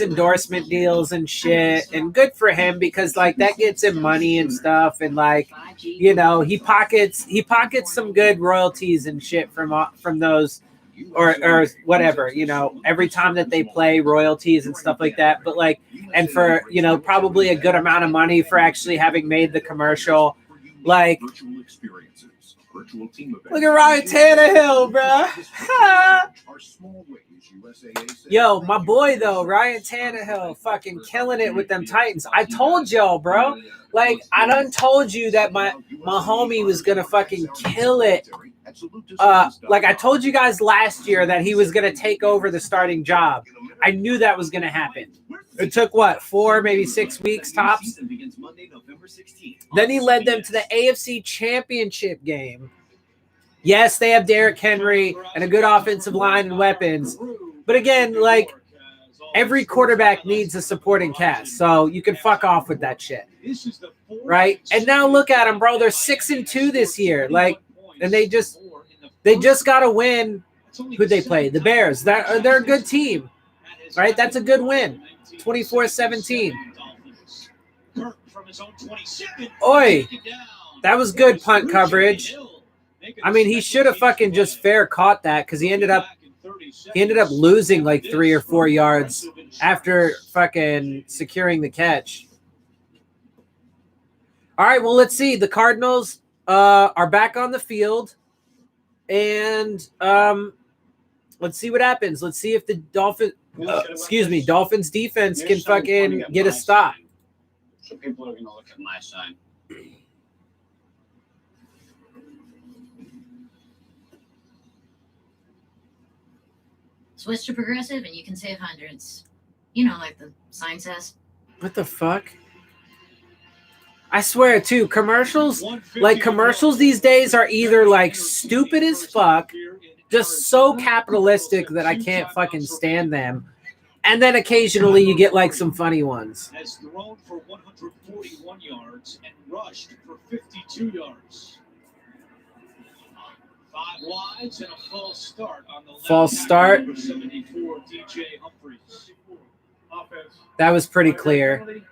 endorsement deals and shit, and good for him because, like, that gets him money and stuff, and, like, you know, he pockets some good royalties and shit from those, or whatever, you know, every time that they play, royalties and stuff like that. But, like, and for, you know, probably a good amount of money for actually having made the commercial, like. Look at Ryan Tannehill, bro. Yo, my boy, though, Ryan Tannehill, fucking killing it with them Titans. I told y'all, bro. Like, I done told you that my homie was going to fucking kill it. Like, I told you guys last year that he was going to take over the starting job. I knew that was going to happen. It took, 4, maybe 6 weeks tops? Then he led them to the AFC Championship game. Yes, they have Derrick Henry and a good offensive line and weapons. But again, like, every quarterback needs a supporting cast. So you can fuck off with that shit. Right? And now look at them, bro. They're 6-2 this year. Like, and they just got to win. Who'd they play? The Bears. They're a good team. Right? That's a good win. 24-17. Oi. That was good punt coverage. I mean, he should have fucking just fair caught that because he ended up losing like 3 or 4 yards after fucking securing the catch. All right, well, let's see. The Cardinals are back on the field, and let's see what happens. Let's see if the Dolphins defense can fucking get a stop. So people are going to look at my side. Switch to progressive and you can save hundreds. You know, like the sign says. What the fuck? I swear, too, commercials these days are either like stupid as fuck, just so capitalistic that I can't fucking stand them. And then occasionally you get like some funny ones. Has thrown for 141 yards and rushed for 52 yards. 5 wides and a false start on the left. False start. 74 DJ Humphries. That was pretty clear.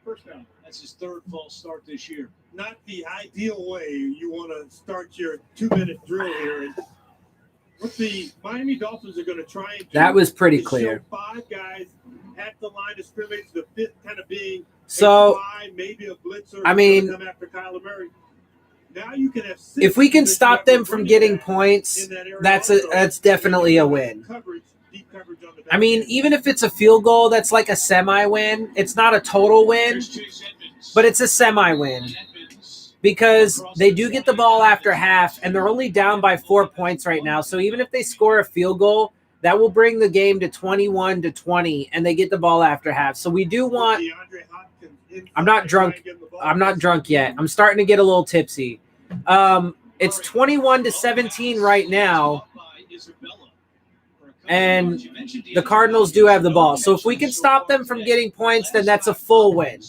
First down. That's his 3rd false start this year. Not the ideal way you want to start your 2-minute drill here. And what the Miami Dolphins are going to try and do. That was pretty clear. 5 guys at the line of scrimmage, the 5th kind of being so. Maybe a blitzer. I mean, come after Kyler Murray. Now you can have 6 if we can stop them from getting points, that's definitely a win. Deep coverage on the I mean, even if it's a field goal, that's like a semi-win. It's not a total win, but it's a semi-win because they do get the ball after half, and they're only down by 4 points right now. So even if they score a field goal, that will bring the game to 21-20, and they get the ball after half. So we do want – I'm not drunk. I'm not drunk yet. I'm starting to get a little tipsy. It's 21-17 right now, and the Cardinals do have the ball. So if we can stop them from getting points, then that's a full win.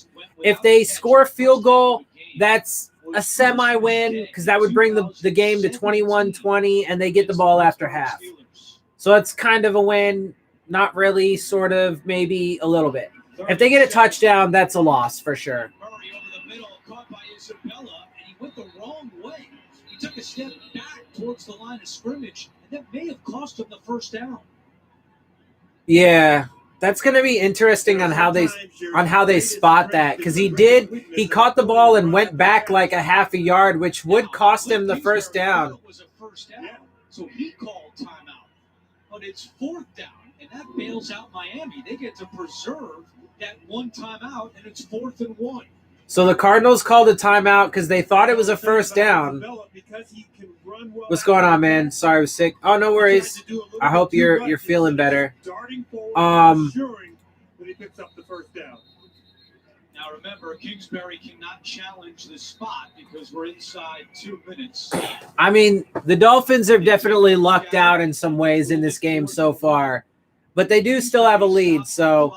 If they score a field goal, that's a semi-win because that would bring the game to 21-20, and they get the ball after half. So that's kind of a win, not really, sort of, maybe a little bit. If they get a touchdown, that's a loss for sure. Murray over the middle, caught by Isabella, and he went the wrong way. He took a step back towards the line of scrimmage, and that may have cost him the first down. Yeah, that's going to be interesting on how they spot that because he caught the ball and went back like a half a yard, which would cost him the first down. It was a first down, so he called timeout. But it's fourth down, and that bails out Miami. They get to preserve that one timeout, and it's 4th and 1. So the Cardinals called a timeout because they thought it was a first down. What's going on, man? Sorry, I was sick. Oh, no worries. I hope you're feeling better. Now remember, Kingsbury cannot challenge the spot because we're inside 2 minutes. I mean, the Dolphins have definitely lucked out in some ways in this game so far, but they do still have a lead. So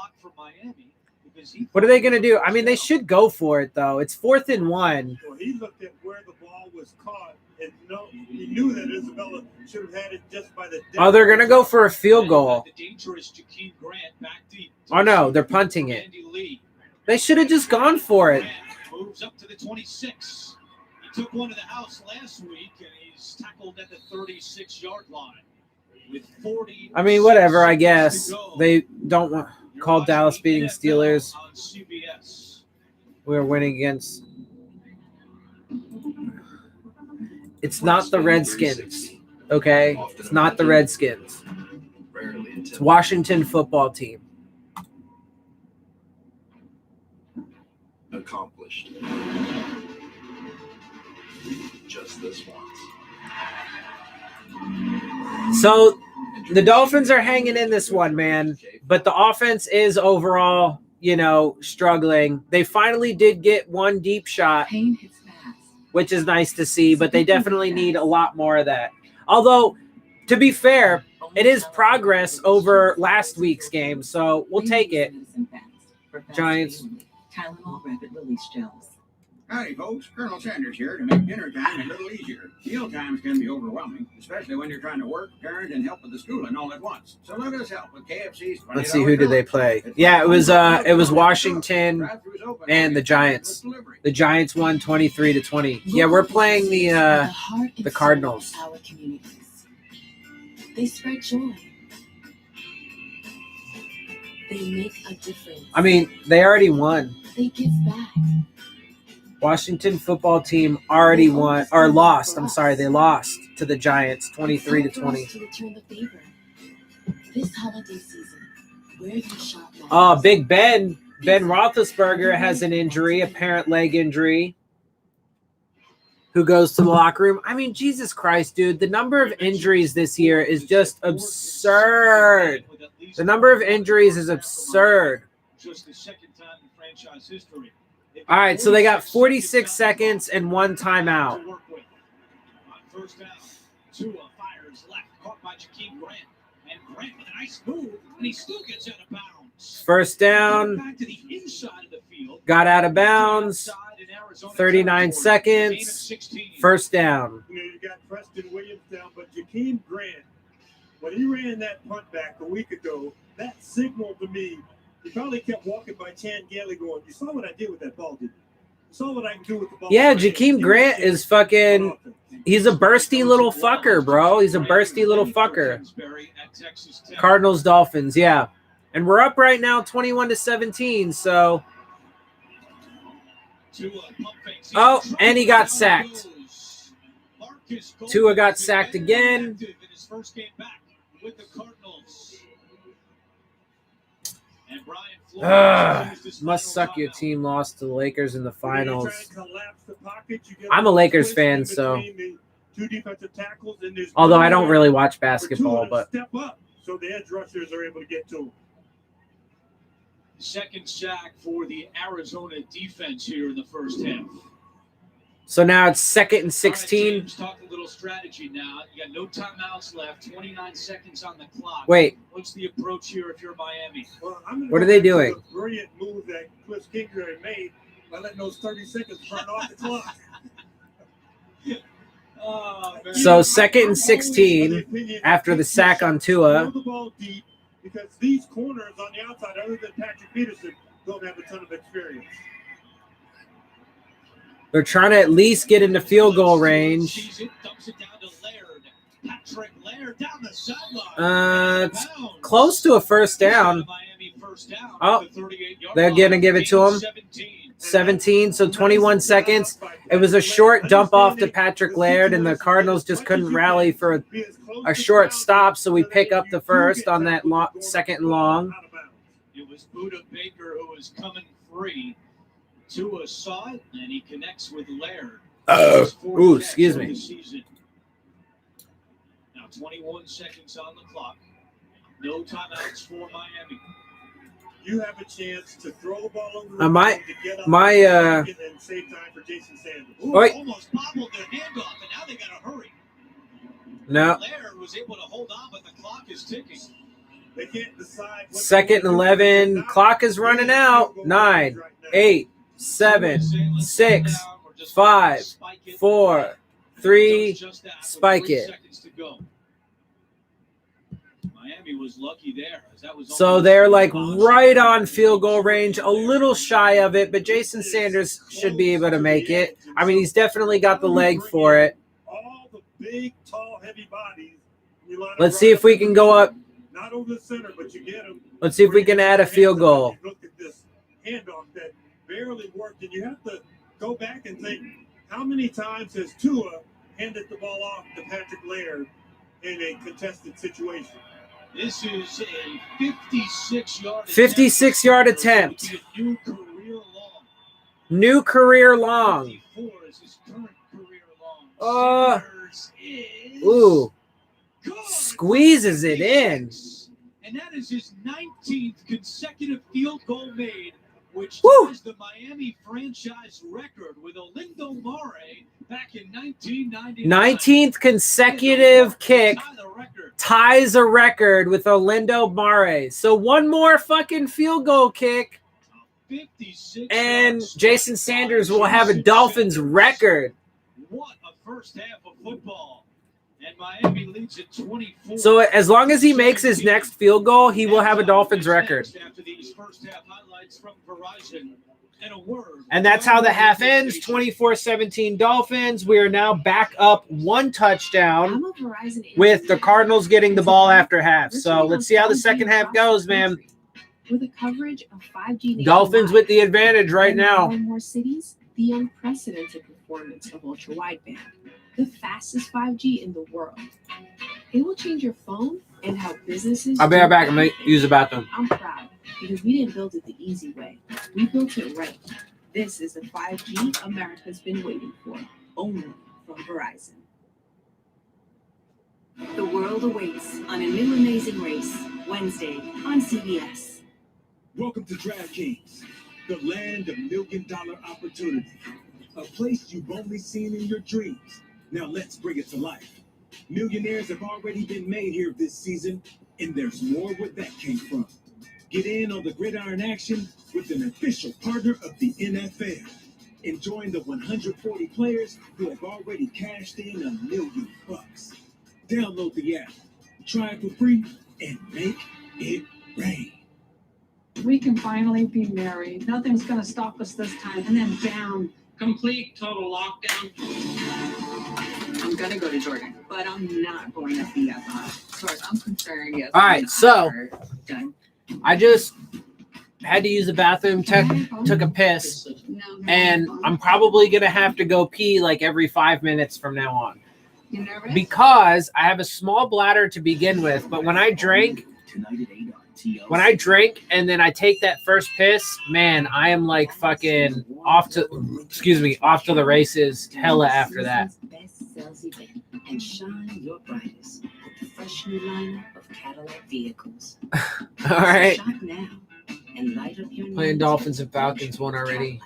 what are they going to do? I mean, they should go for it, though. It's 4th and 1. Well, he looked at where the ball was caught, and he knew that Isabella should have had it just by the. Oh, they're going to go for a field goal. Oh, no, they're punting it. They should have just gone for it. Moves up to the 26. He took one to the house last week, and he's tackled at the 36-yard line. With 40. I mean, whatever, I guess. They don't want – call Dallas beating Steelers. We're winning against – it's not the Redskins, okay? It's not the Redskins. It's Washington football team. Accomplished. Just this once. So the Dolphins are hanging in this one, man, but the offense is overall, struggling. They finally did get one deep shot, which is nice to see, but they definitely need a lot more of that. Although, to be fair, it is progress over last week's game, so we'll take it. Giants. Tylenol rapid release gels. Howdy, folks. Colonel Sanders here to make dinner time a little easier. Meal times can be overwhelming, especially when you're trying to work, parent, and help with the schooling all at once. So let us help with KFC's. Let's see, who did they play? Yeah, it was Washington and the Giants. The Giants won 23-20. Yeah, we're playing the Cardinals. Our communities. They spread joy. They make a difference. I mean, they already won. They give back. Washington football team already won or lost. I'm sorry, they lost to the Giants 23-20. To return the favor. This holiday season, where you shop now. Oh, Big Ben Roethlisberger has an injury, apparent leg injury. Who goes to the locker room? I mean, Jesus Christ, dude, the number of injuries this year is just absurd. The number of injuries is absurd. Just the second time in franchise history. All right, so they got 46 seconds and one timeout. First down, Tua fires left, caught by Jakeem Grant. And Grant with a nice move, and he still gets out of bounds. First down. Back to the inside of the field. Got out of bounds. 39 seconds. First down. You got Preston Williams down, but Jakeem Grant, when he ran that punt back a week ago, that signaled to me. He probably kept walking by Chan Gailey going, you saw what I did with that ball, didn't you? You saw what I can do with the ball. Yeah, Jakeem Grant is fucking – he's a bursty little fucker, bro. He's a bursty little fucker. Cardinals, Dolphins, yeah. And we're up right now 21-17, so – oh, and he got sacked. Tua got sacked again. Must suck your team lost to the Lakers in the When you're trying finals. to collapse the pocket, you get I'm a Lakers fan, twist in so between the two defensive tackles, and there's although I don't nowhere really watch for basketball, Tua to but step up so the edge rushers are able to get to him. Second sack for the Arizona defense here in the first half. so now it's 2nd and All right, 16. James, talk a little strategy now. You got no timeouts left, 29 seconds on the clock. Wait. What's the approach here if you're Miami? Well, I'm gonna What go are they back to doing? the brilliant move that Cliff Kingsbury made by letting those 30 seconds run off the clock. Oh, man. So 2nd and 16 after the sack on Tua. Throw the ball deep because these corners on the outside, other than Patrick Peterson, don't have a ton of experience. They're trying to at least get into field goal range. Sees it, dumps it down to Laird. Patrick Laird down the sideline. It's close to a first down. Miami first down. Oh, the 38-yard they're going to line. give it to him. 17, so 21 seconds. It was a short dump off to Patrick Laird, and the Cardinals just couldn't rally for a short stop, so we pick up the first on that 2nd and long. It was Buda Baker who was coming free. Tua saw it, and he connects with Laird. Ooh, excuse me. Now 21 seconds on the clock. No timeouts for Miami. You have a chance to throw the ball over My- to get up my, and save time for Jason Sanders. Ooh, Wait. almost bobbled their handoff, and now they got to hurry. No. Laird was able to hold on, but the clock is ticking. They can't decide. 2nd and 11. Clock is running out. 9, 8, 7, 6, 5, 4, 3. Spike it. Seconds to go. Miami was lucky there. That was So they're like right on field goal range, a little shy of it, but Jason Sanders should be able to make it. I mean, he's definitely got the leg for it. All the big, tall, heavy bodies. You line Let's up see if we can go up. Not over the center, but you get them. Let's see if we can add a field goal. Look at this handoff that barely worked, and you have to go back and think, how many times has Tua handed the ball off to Patrick Laird in a contested situation? This is a 56-yard 56-yard attempt. New career long. New career long. 54 is his current career long. Sanders is Ooh. good. Squeezes it in. And that is his 19th consecutive field goal made, which Woo. ties the Miami franchise record with Olindo Mare back in 1999. 19th consecutive kick ties a record with Olindo Mare. So one more fucking field goal kick, 56 and Jason Sanders will have a Dolphins record. What a first half of football. And Miami leads at 24. So as long as he makes his next field goal, he will have a Dolphins record. After these first half highlights from Verizon, and a word. And that's how the half ends. 24-17 Dolphins. We are now back up one touchdown with the Cardinals getting the ball after half. So let's see how the second half goes, man. With a coverage of 5G Dolphins with the advantage right now. In more cities, the unprecedented performance of ultra-wideband, the fastest 5G in the world. It will change your phone and how businesses. I'll be right back. I'm going to use the bathroom. I'm proud because we didn't build it the easy way. We built it right. This is the 5G America's been waiting for, only from Verizon. The world awaits on a new amazing race, Wednesday on CBS. Welcome to DraftKings, the land of million-dollar opportunity. A place you've only seen in your dreams. Now let's bring it to life. Millionaires have already been made here this season, and there's more where that came from. Get in on the gridiron action with an official partner of the NFL. And join the 140 players who have already cashed in $1 million. Download the app, try it for free, and make it rain. We can finally be married. Nothing's going to stop us this time. And then bam, complete total lockdown. I'm going to go to Jordan, but I'm not going to be at the hospital. As far as I'm concerned, yes. All right, so I just had to use the bathroom, took a piss, and I'm probably going to have to go pee like every 5 minutes from now on. You nervous? Because I have a small bladder to begin with, but when I drink, when I drink and then I take that first piss, man, I am like fucking off to the races hella after that. Best sales event and shine your brightest with the fresh new lineup of Cadillac vehicles. All right. Shop now and light up your Playing night Dolphins and with Falcons one already.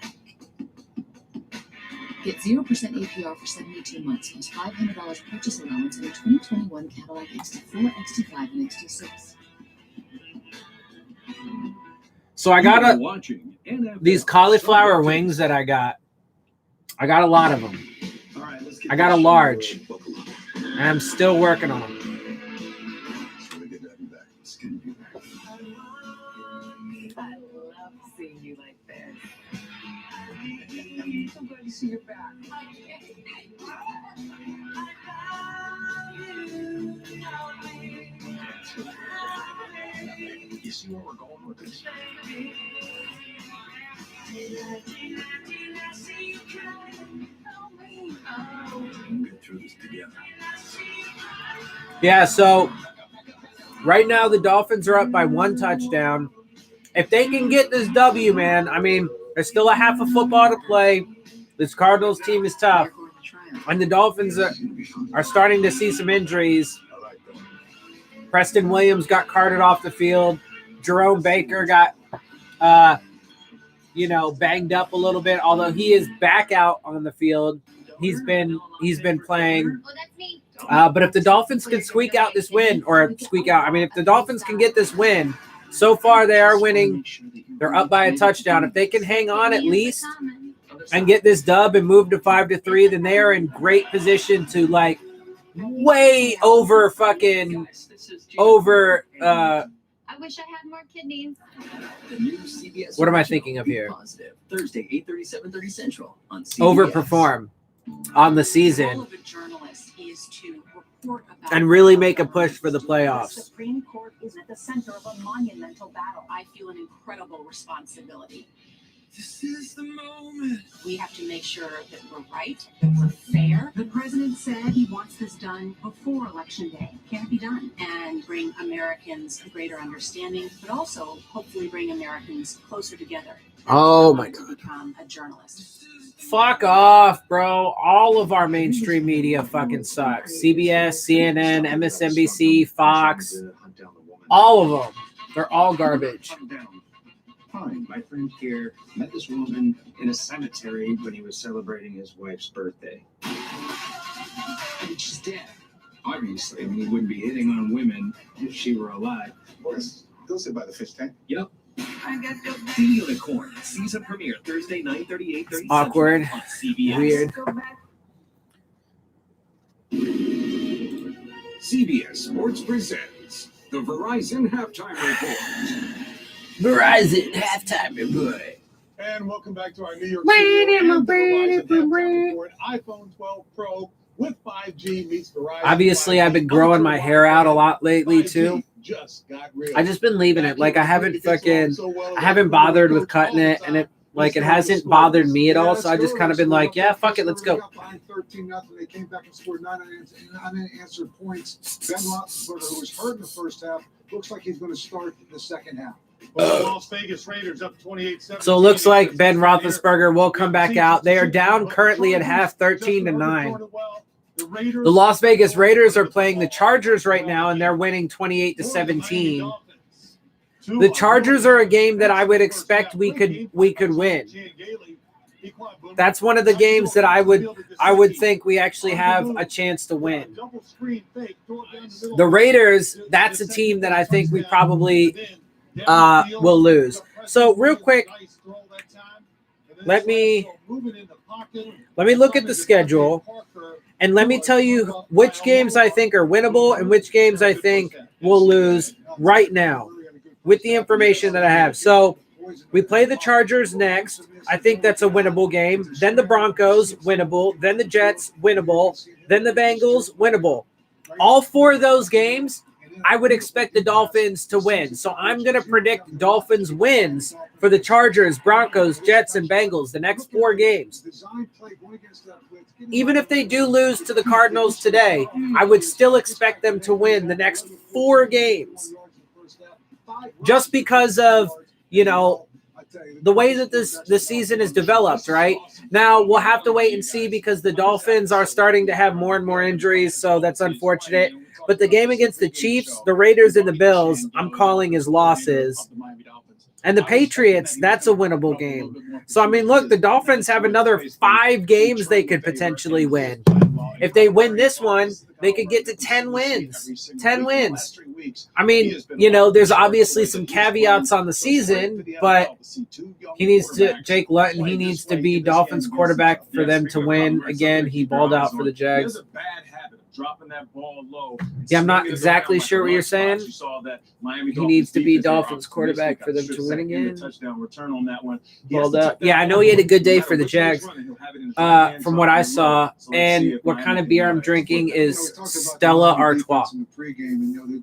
Get 0% APR for 72 months plus $500 purchase allowance in a 2021 Cadillac XT4, XT5, and XT6. So I got these cauliflower wings that I got. I got a lot of them. I got a large, and I'm still working on them. I love seeing you like this. I'm glad to see you back. You see where we're going with this? We'll get through this together. Yeah, so right now the Dolphins are up by 1 touchdown. If they can get this W, man, I mean, there's still a half of football to play. This Cardinals team is tough. And the Dolphins are starting to see some injuries. Preston Williams got carted off the field. Jerome Baker got, banged up a little bit, although he is back out on the field. He's been playing. But if the Dolphins can if the Dolphins can get this win, so far they are winning. They're up by a touchdown. If they can hang on at least and get this dub and move to 5-3, then they are in great position to way over. I wish I had more kidneys. The new CBS What am I original, thinking of Be here? Positive, Thursday, 8:30, 7:30 Central on CBS. Overperform on the season Role of a journalist is to report about and really make a push for the The playoffs. Supreme Court is at the center of a monumental battle. I feel an incredible responsibility. This is the moment. We have to make sure that we're right, that we're fair. The president said he wants this done before Election Day. Can it be done? And bring Americans a greater understanding, but also hopefully bring Americans closer together. Oh my To become a journalist. Fuck off, bro. All of our mainstream media fucking sucks. CBS, CNN, MSNBC, Fox, all of them. They're all garbage. Fine. My friend here met this woman in a cemetery when he was celebrating his wife's birthday. And she's dead. Obviously, he wouldn't be hitting on women if she were alive. Boys, go sit by the fish tank. Yep. I got the Unicorn season premiere Thursday, 9:30, 8:30 Awkward. Central on CBS. Weird. CBS Sports presents the Verizon Halftime Report. Verizon halftime report. And welcome back to our New York Brady, studio and the Brady, Verizon halftime Brady. report. iPhone 12 Pro with 5G meets Verizon. Obviously, I've been growing my hair out a lot lately too. Just got real. I just been leaving it. I haven't bothered with cutting it, and it hasn't bothered me at all. So I just kind of been like, yeah, fuck it, let's go. 13-0. They came back and scored 9 unanswered points. Ben Roethlisberger, who was hurt in the first half, looks like he's going to start the second half. Well, the Las Vegas Raiders up 28-17. So it looks like Ben Roethlisberger will come back out. They are down currently at half 13-9. The Las Vegas Raiders are playing the Chargers right now, and they're winning 28-17. The Chargers are a game that I would expect we could win. That's one of the games that I would think we actually have a chance to win. The Raiders, that's a team that I think we probably will lose. So real quick, let me look at the schedule, and let me tell you which games I think are winnable and which games I think we'll lose right now with the information that I have. So we play the Chargers next. I think that's a winnable game. Then the Broncos, winnable. Then the Jets, winnable. Then the Bengals, winnable. All 4 of those games, I would expect the Dolphins to win. So I'm going to predict Dolphins wins for the Chargers, Broncos, Jets, and Bengals the next 4 games. Even if they do lose to the Cardinals today, I would still expect them to win the next 4 games. just because of, you know, the way that this season is developed, right? Now, we'll have to wait and see because the Dolphins are starting to have more and more injuries, so that's unfortunate. But the game against the Chiefs, the Raiders, and the Bills, I'm calling as losses. And the Patriots, that's a winnable game. So, I mean, look, the Dolphins have another 5 games they could potentially win. If they win this one, they could get to 10 wins. 10 wins. I mean, you know, there's obviously some caveats on the season, but he needs to, Jake Luton, he needs to be Dolphins quarterback for them to win. Again, he balled out for the Jags. Dropping that ball low. Yeah, I'm not exactly sure what you're saying. He needs to be Dolphins quarterback for them to win again. Touchdown return on that one. Balled up. Yeah, I know he had a good day for the Jags from what I saw. And what kind of beer I'm drinking is Stella Artois. In the pregame, and, you know,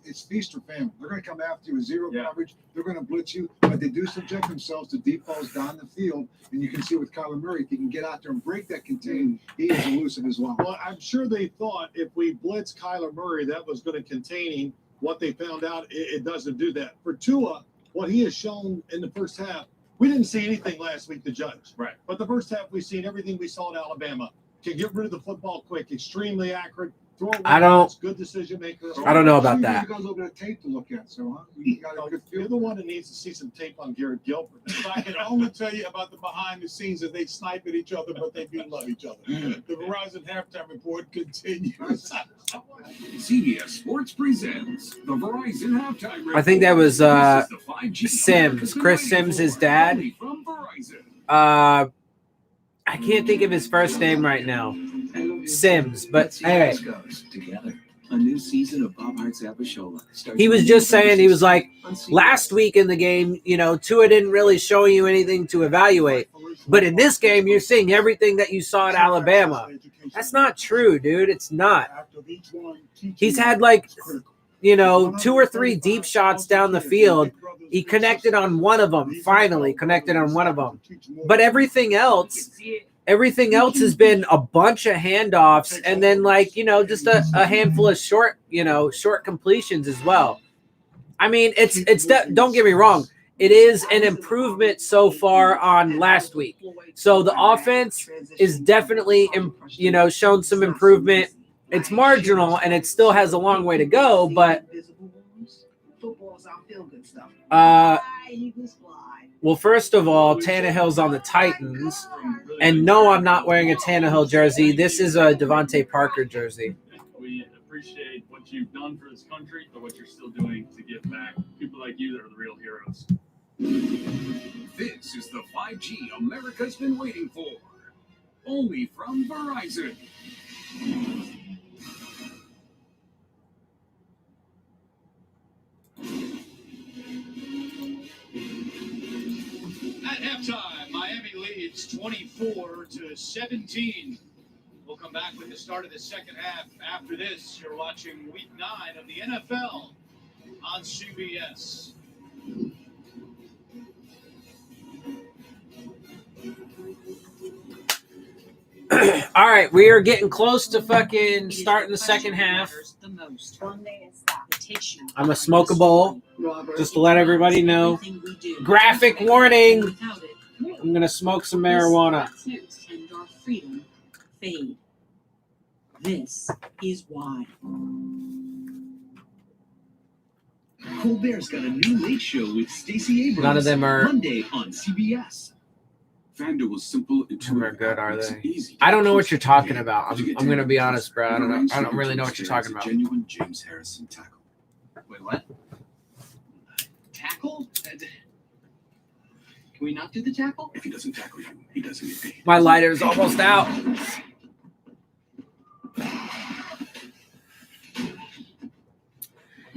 it's feast or famine. They're going to come after you with zero coverage. They're going to blitz you, but they do subject themselves to deep balls down the field. And you can see with Kyler Murray, if he can get out there and break that contain, he is elusive as well. Well, I'm sure they thought if we blitz Kyler Murray, that was going to contain him. What they found out, it doesn't do that. For Tua, what he has shown in the first half, we didn't see anything last week to judge. Right. But the first half, we've seen everything we saw at Alabama. Can get rid of the football quick, extremely accurate. Good decision maker. I don't know about that. You got a little bit of tape to look at, so You're the one that needs to see some tape on Garrett Gilbert. If I can only tell you about the behind the scenes that they snipe at each other, but they do love each other. The Verizon halftime report continues. CBS Sports presents the Verizon halftime report. I think that was Sims, Chris Sims' dad. I can't think of his first name right now. Sims, but anyway. Together. A new season of Bob Hart's Abishola. He was just saying, he was like, last week in the game, you know, Tua didn't really show you anything to evaluate. But in this game, you're seeing everything that you saw at Alabama. That's not true, dude. It's not. He's had like, you know, 2 or 3 deep shots down the field. He connected on one of them, finally connected on one of them. But everything else has been a bunch of handoffs and then, like, you know, just a handful of short completions as well. I mean, don't get me wrong. It is an improvement so far on last week. So the offense is definitely, you know, shown some improvement. It's marginal and it still has a long way to go, but well, first of all, Tannehill's on the Titans. And no, I'm not wearing a Tannehill jersey. This is a Devontae Parker jersey. We appreciate what you've done for this country, but what you're still doing to give back. People like you that are the real heroes. This is the 5G America's been waiting for. Only from Verizon. At halftime, Miami leads 24-17. We'll come back with the start of the second half. After this, you're watching Week 9 of the NFL on CBS. All right, we are getting close to fucking starting the second half. I'm gonna smoke a bowl just to let everybody know. Graphic warning. I'm gonna smoke some marijuana. This is why. Colbert's got a new late show with Stacey Abrams. None of them are Monday on CBS. FanDuel's simple, intuitive, good, are they? I don't know what you're talking about. I'm gonna be honest, bro. I don't really know what you're talking about. Genuine James Harrison tackle. Wait, what? Tackle? Can we not do the tackle? If he doesn't tackle you, he doesn't get paid. My lighter's almost out.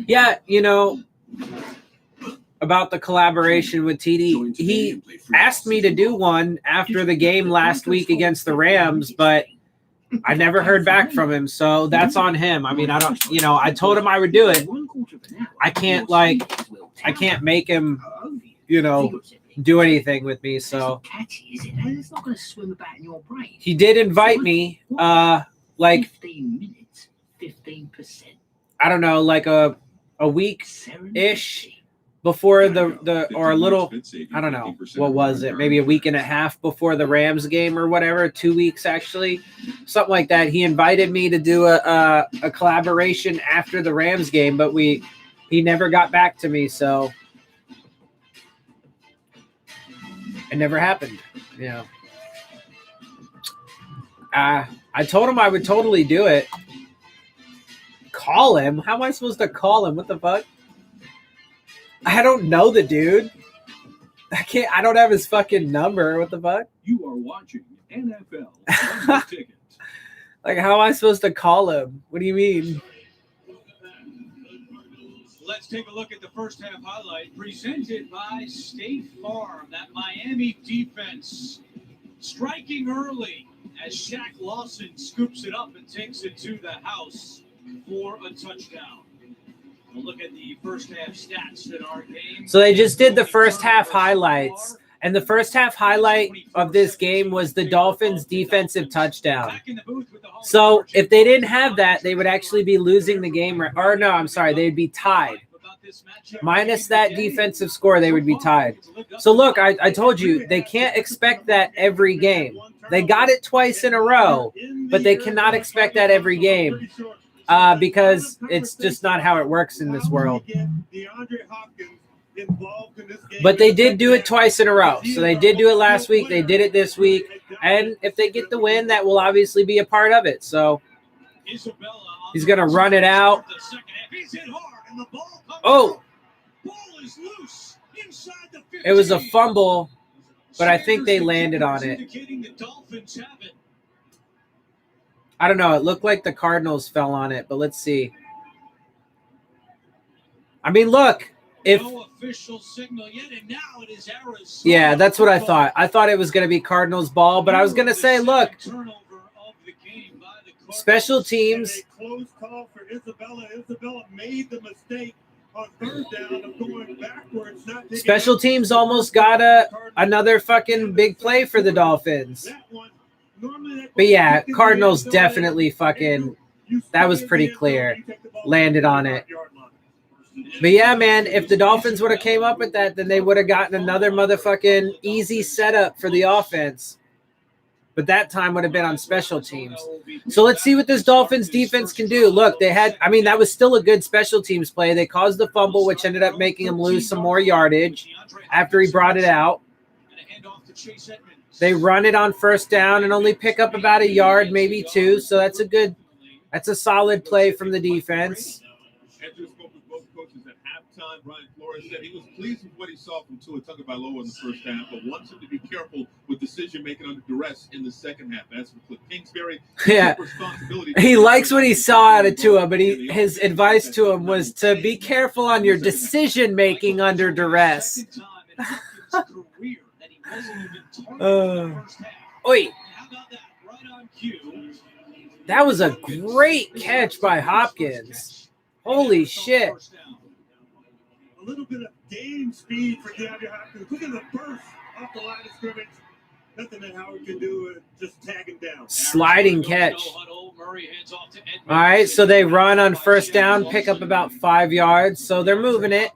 Yeah, you know, about the collaboration with TD. He asked me to do one after the game last week against the Rams, but I never heard back from him, so that's on him. I mean, I don't, you know, I told him I would do it. I can't make him, you know, do anything with me, so. It's not going to swim about in your brain. He did invite me, like 15 minutes, 15%. I don't know, like a a week-ish before the or a little, I don't know, what was it? Maybe a week and a half before the Rams game or whatever, 2 weeks actually, something like that. He invited me to do a collaboration after the Rams game, but he never got back to me, so it never happened. You know, I told him I would totally do it. Call him? How am I supposed to call him? What the fuck? I don't know the dude. I don't have his fucking number. What the fuck? You are watching NFL. Ticket. Like, how am I supposed to call him? What do you mean? Let's take a look at the first half highlight presented by State Farm. That Miami defense striking early as Shaq Lawson scoops it up and takes it to the house for a touchdown. We'll look at the first half stats in our game. So they just did the first half highlights, and the first half highlight of this game was the Dolphins' defensive touchdown. So if they didn't have that, they would actually be losing the game. Or no, I'm sorry, they'd be tied. Minus that defensive score, they would be tied. So look, I told you, they can't expect that every game. They got it twice in a row, but they cannot expect that every game. Because it's just not how it works in this world. But they did do it twice in a row. So they did do it last week. They did it this week. And if they get the win, that will obviously be a part of it. So he's going to run it out. Oh! It was a fumble, but I think they landed on it. I don't know. It looked like the Cardinals fell on it, but let's see. I mean, look. No official signal yet, and now it is Arizona. Yeah, that's what I thought. I thought it was going to be Cardinals ball, but I was going to say, look, special teams. A close call for Isabella. Isabella made the mistake on third down of going backwards. Special teams almost got another fucking big play for the Dolphins. But yeah, Cardinals definitely fucking, that was pretty clear. Landed on it. But yeah, man, if the Dolphins would have came up with that, then they would have gotten another motherfucking easy setup for the offense. But that time would have been on special teams. So let's see what this Dolphins defense can do. Look, that was still a good special teams play. They caused the fumble, which ended up making them lose some more yardage after he brought it out. They run it on first down and only pick up about a yard, maybe two. So that's a solid play from the defense. After spoke with both coaches at halftime, Brian Flores said he was pleased with what he saw from Tua Tagovailoa in the first half, but wants him to be careful with decision-making under duress in the second half. As for Cliff Kingsbury, yeah, he likes what he saw out of Tua, but his advice to him was to be careful on your decision-making under duress. Oi. That was a great catch by Hopkins. Holy shit. A little bit of game speed for DeAndre Hopkins. Look at the burst off the line of scrimmage. Nothing that Howard can do, just tag him down. Sliding catch. All right, so they run on first down, pick up about 5 yards, so they're moving it.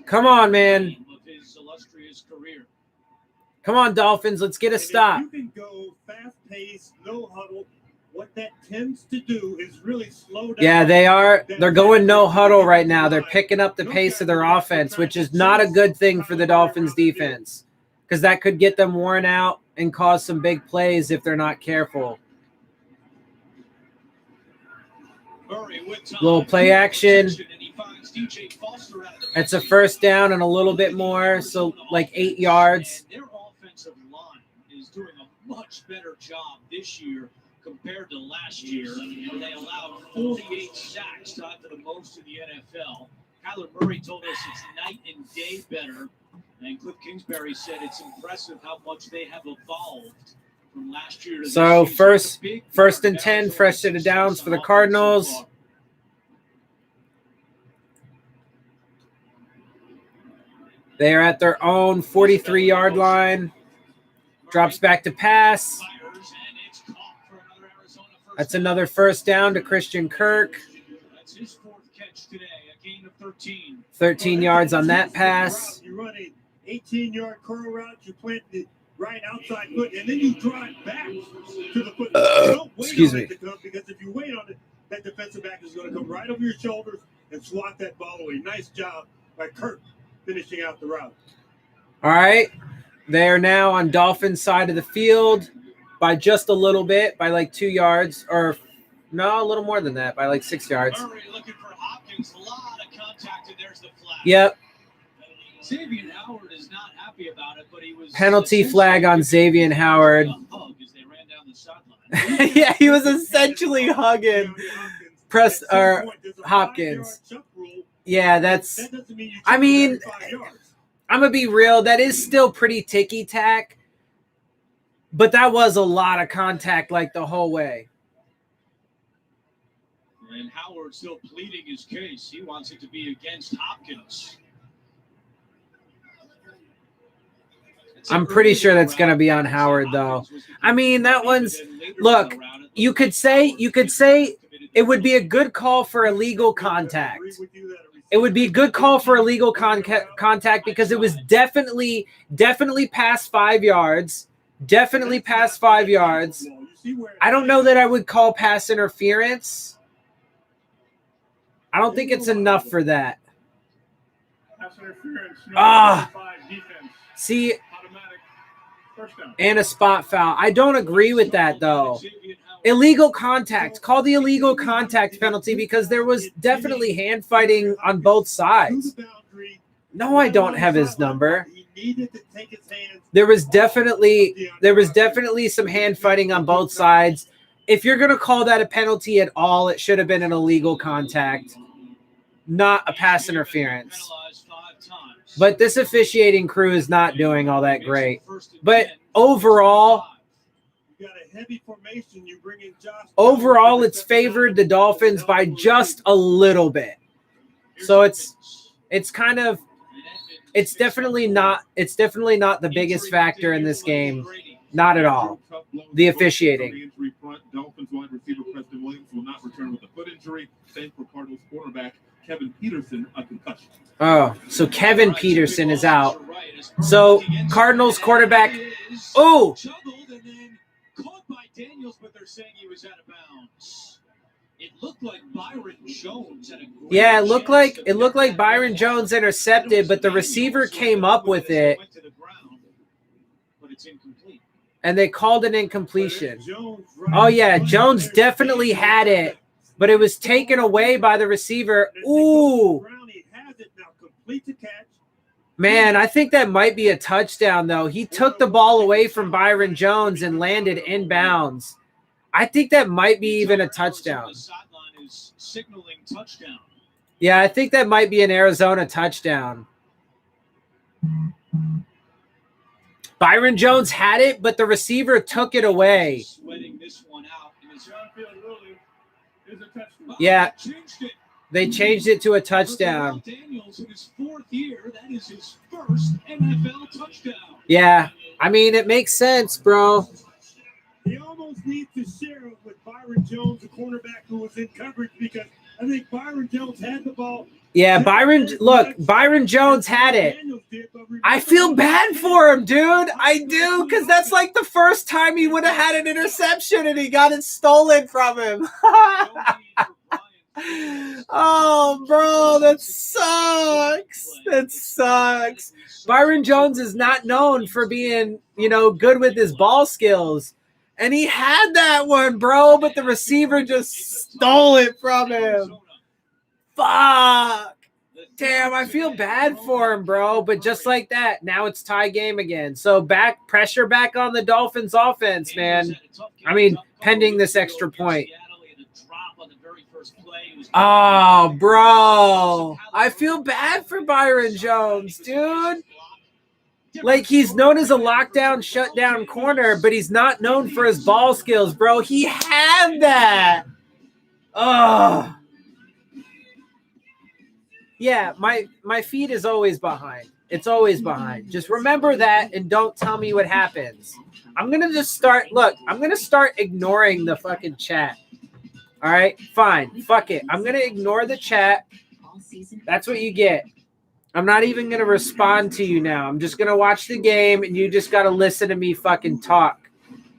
Come on, man. Come on, Dolphins. Let's get a stop. You can go fast-paced, no huddle. What that tends to do is really slow down. Yeah, they are. They're going no huddle right now. They're picking up the pace of their offense, which is not a good thing for the Dolphins defense because that could get them worn out and cause some big plays if they're not careful. Little play action. It's a first down and a little bit more, so like 8 yards. Their offensive line is doing a much better job this year compared to last year. They allowed 48 sacks, tied for the most in the NFL. Kyler Murray told us it's night and day better, and Cliff Kingsbury said it's impressive how much they have evolved from last year to this So year. first and 10, fresh set of downs for the Cardinals. They are at their own 43-yard line. Drops back to pass. That's another first down to Christian Kirk. That's his 4th catch today, a gain of 13. 13 yards on that pass. You run an 18-yard curl route, you plant the right outside foot, and then you drive back to the foot. Don't wait Excuse on me. it to come, because if you wait on it, that defensive back is going to come right over your shoulders and swat that ball away. Nice job by Kirk finishing out the route. All right. They are now on Dolphins side of the field by just a little bit, by like 2 yards, or no, a little more than that, by like 6 yards. Murray looking for Hopkins. A lot of contact, and there's the flag. Yep. Xavier Howard is not happy about it, but he was Penalty flag on Xavier Howard. a hug as they ran down the sideline. Yeah, he was essentially hugging Hopkins. Yeah, that's. I mean, I'm gonna be real. That is still pretty ticky-tack, but that was a lot of contact like the whole way. And Howard still pleading his case. He wants it to be against Hopkins. I'm pretty sure that's going to be on Howard, though. I mean, that one's look. You could say it would be a good call for illegal contact. It would be a good call for illegal contact because it was definitely past 5 yards. Definitely past 5 yards. I don't know that I would call pass interference. I don't think it's enough for that. See, and a spot foul. I don't agree with that, though. Illegal contact. Call the illegal contact penalty because there was definitely hand fighting on both sides. No, I don't have his number. There was definitely some hand fighting on both sides. If you're going to call that a penalty at all, it should have been an illegal contact, not a pass interference. But this officiating crew is not doing all that great. But overall, it's favored the Dolphins by just a little bit. So it's definitely not the biggest factor in this game. Not at all. The officiating. Dolphins wide receiver Preston Williams will not return with a foot injury. Same for Cardinals cornerback Kevin Peterson, a concussion. Oh, so Kevin Peterson is out. So Cardinals quarterback. Oh, Caught by Daniels, but they're saying he was out of bounds. It looked like Byron Jones had a great yeah, it looked like Byron Jones intercepted, but the receiver came up with it. But it's incomplete. And they called an incompletion. Oh yeah, Jones definitely had it, but it was taken away by the receiver. Ooh. Man, I think that might be a touchdown, though. He took the ball away from Byron Jones and landed inbounds. I think that might be even a touchdown. Yeah, I think that might be an Arizona touchdown. Byron Jones had it, but the receiver took it away. Yeah. They changed it to a touchdown. Daniels in his 4th year, that is his first NFL touchdown. Yeah, I mean, it makes sense, bro. He almost needs to share it with Byron Jones, the cornerback who was in coverage, because I think Byron Jones had the ball. Yeah, Byron Jones had it. I feel bad for him, dude. I do, because that's like the first time he would have had an interception and he got it stolen from him. Oh, bro, that sucks. That sucks. Byron Jones is not known for being, good with his ball skills. And he had that one, bro, but the receiver just stole it from him. Fuck. Damn, I feel bad for him, bro. But just like that, now it's tie game again. So pressure back on the Dolphins offense, man. I mean, pending this extra point. Oh, bro. I feel bad for Byron Jones, dude. Like, he's known as a lockdown, shutdown corner, but he's not known for his ball skills, bro. He had that. Oh. Yeah, my feed is always behind. It's always behind. Just remember that and don't tell me what happens. I'm going to just start ignoring the fucking chat. All right, fine. Fuck it. I'm going to ignore the chat. That's what you get. I'm not even going to respond to you now. I'm just going to watch the game, and you just got to listen to me fucking talk.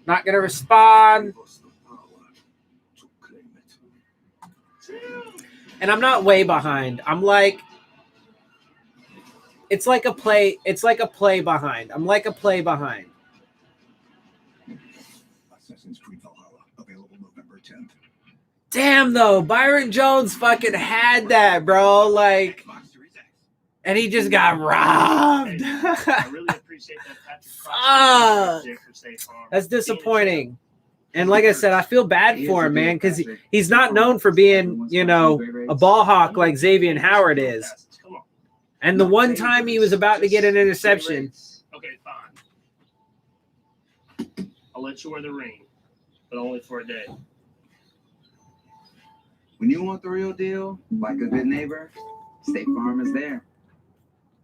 Not going to respond. And I'm not way behind. I'm like, it's like a play behind. I'm like a play behind. Assassin's Creed Valhalla, available November 10th. Damn, though. Byron Jones fucking had that, bro. Like, and he just got robbed. I really appreciate that. That's disappointing. And like I said, I feel bad for him, man, because he's not known for being, you know, a ball hawk like Xavier Howard is. And the one time he was about to get an interception. Okay, fine. I'll let you wear the ring, but only for a day. When you want the real deal, like a good neighbor, State Farm is there.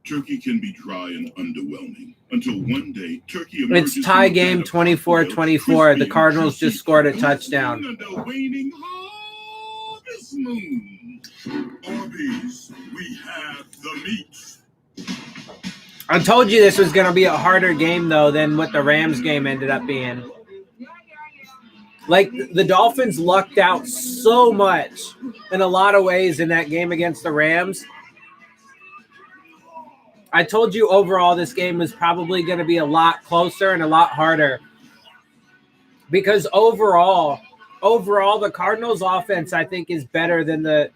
Turkey can be dry and underwhelming until one day Turkey emerges. It's tie game 24-24. The Cardinals just scored a touchdown. Under waning harvest moon. Arby's, we have the meat. I told you this was going to be a harder game, though, than what the Rams game ended up being. Like, the Dolphins lucked out so much in a lot of ways in that game against the Rams. I told you overall this game was probably going to be a lot closer and a lot harder. Because overall, the Cardinals offense, I think, is better than the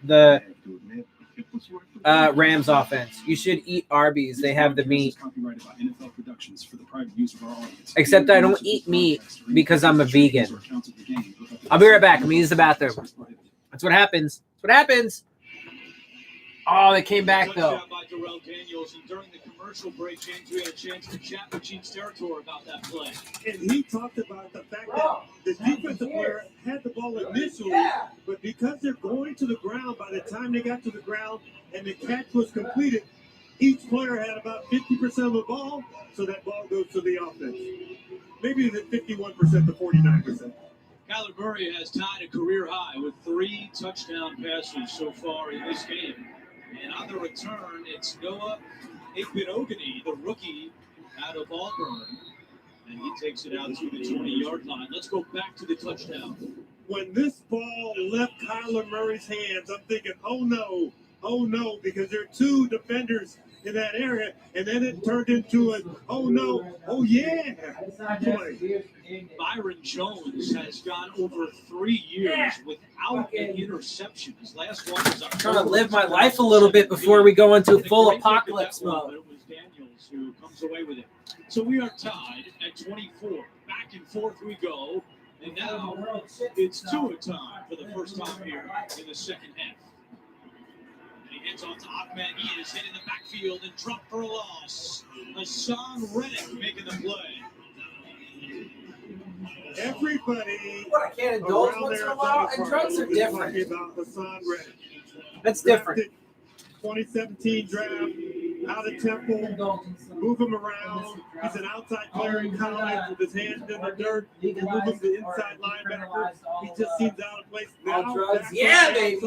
Rams offense. You should eat Arby's. They have the meat. Except I don't eat meat because I'm a vegan. I'll be right back. I'm going to use the bathroom. That's what happens. That's what happens. Oh, they came back, though. By Darrell Daniels, and during the commercial break, James, we had a chance to chat with Gene Steratore about that play. And he talked about the fact that the defensive player had the ball initially, but because they're going to the ground, by the time they got to the ground and the catch was completed, each player had about 50% of the ball, so that ball goes to the offense. Maybe the 51% to 49%. Kyler Murray has tied a career high with 3 touchdown passes so far in this game. And on the return, it's Noah Igbenogany, the rookie out of Auburn. And he takes it out to the 20-yard line. Let's go back to the touchdown. When this ball left Kyler Murray's hands, I'm thinking, oh no, because there are 2 defenders in that area, and then it turned into a, oh no, oh yeah. Play. Byron Jones has gone over 3 years without an interception. His last one was trying to live my life a little bit before we go into full apocalypse mode. It was Daniels who comes away with it. So we are tied at 24. Back and forth we go. And now it's Tua time for the first time here in the second half. And he hands off to Ahmed. He is hit in the backfield and dropped for a loss. Hassan Reddick making the play. Everybody what, I can't indulge once in a while, and drugs are different. About Hassan Reddick. That's different. 2017 draft, out of Temple, move him around. He's an outside player in college with his hands in the dirt. You move him to inside linebacker. He just seems out of place now. Yeah, baby.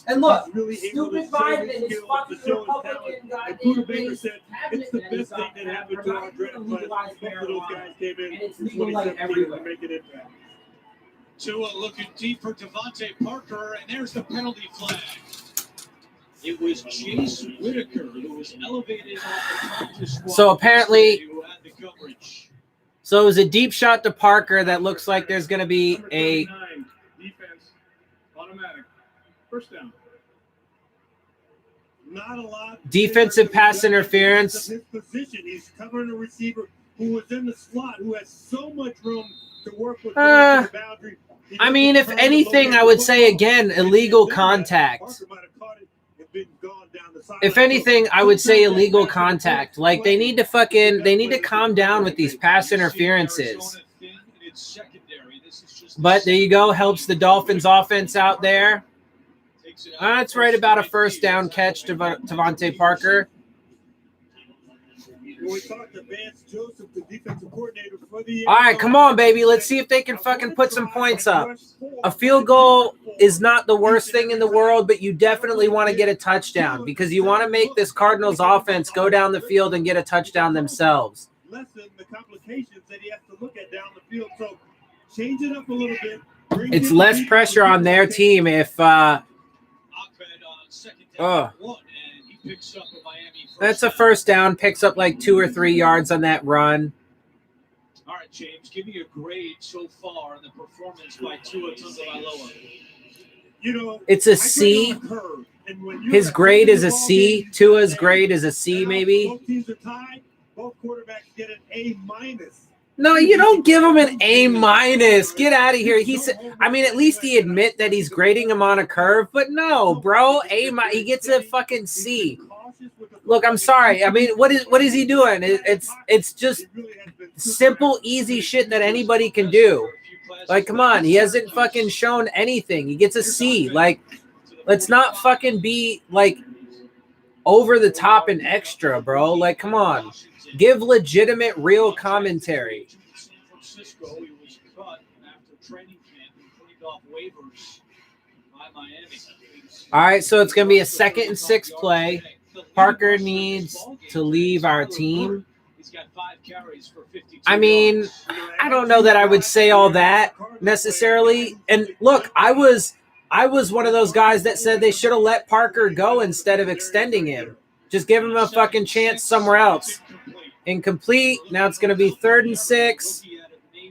And look, really stupid Biden and his fucking Republican and Buda Baker said it's the best thing that happened to our draft class. Both of those guys came in in 2017 to make an impact. Tua looking deep for Devontae Parker, and there's the penalty flag. It was Chase Whitaker who was elevated off the practice squad. So apparently, who had the coverage. So it was a deep shot to Parker that looks like there's going to be a Defense, automatic, first down. Not a lot. Defensive pass interference. His position, he's covering a receiver who was in the slot, who has so much room to work with the boundary. I mean, if anything, I would say again illegal contact. If anything, I would say illegal contact. Like they need to calm down with these pass interferences. But there you go, helps the Dolphins offense out there. That's right about a first down catch to Devontae Parker. When we talked to Vance Joseph, the defensive coordinator for the All right, come on, baby. Let's see if they can fucking put some points up. A field goal is not the worst thing in the world, but you definitely want to get a touchdown because you want to make this Cardinals offense go down the field and get a touchdown themselves. lessen the complications that he has to look at down the field. So change it up a little bit. It's less pressure on their team if that's a first down, picks up like 2 or 3 yards on that run. All right, James, give me a grade so far on the performance by Tua Tagovailoa. You know, it's a C. His grade is a C. Tua's grade is a C, maybe. Both teams are tied. Both quarterbacks get an A-. No, you don't give him an A-. Get out of here. I mean, at least he admit that he's grading him on a curve, but no, bro. He gets a fucking C. Look, I'm sorry. I mean, what is he doing? It's just simple, easy shit that anybody can do. Like, come on. He hasn't fucking shown anything. He gets a C. Like, let's not fucking be like over the top and extra, bro. Like, come on. Give legitimate, real commentary. San Francisco, he was cut after training camp and cleaned off waivers by Miami. All right, so it's going to be a 2nd and 6 play. Parker needs to leave our team. I mean, I don't know that I would say all that necessarily. And look, I was one of those guys that said they should have let Parker go instead of extending him. Just give him a fucking chance somewhere else. Incomplete. Now it's going to be 3rd and 6.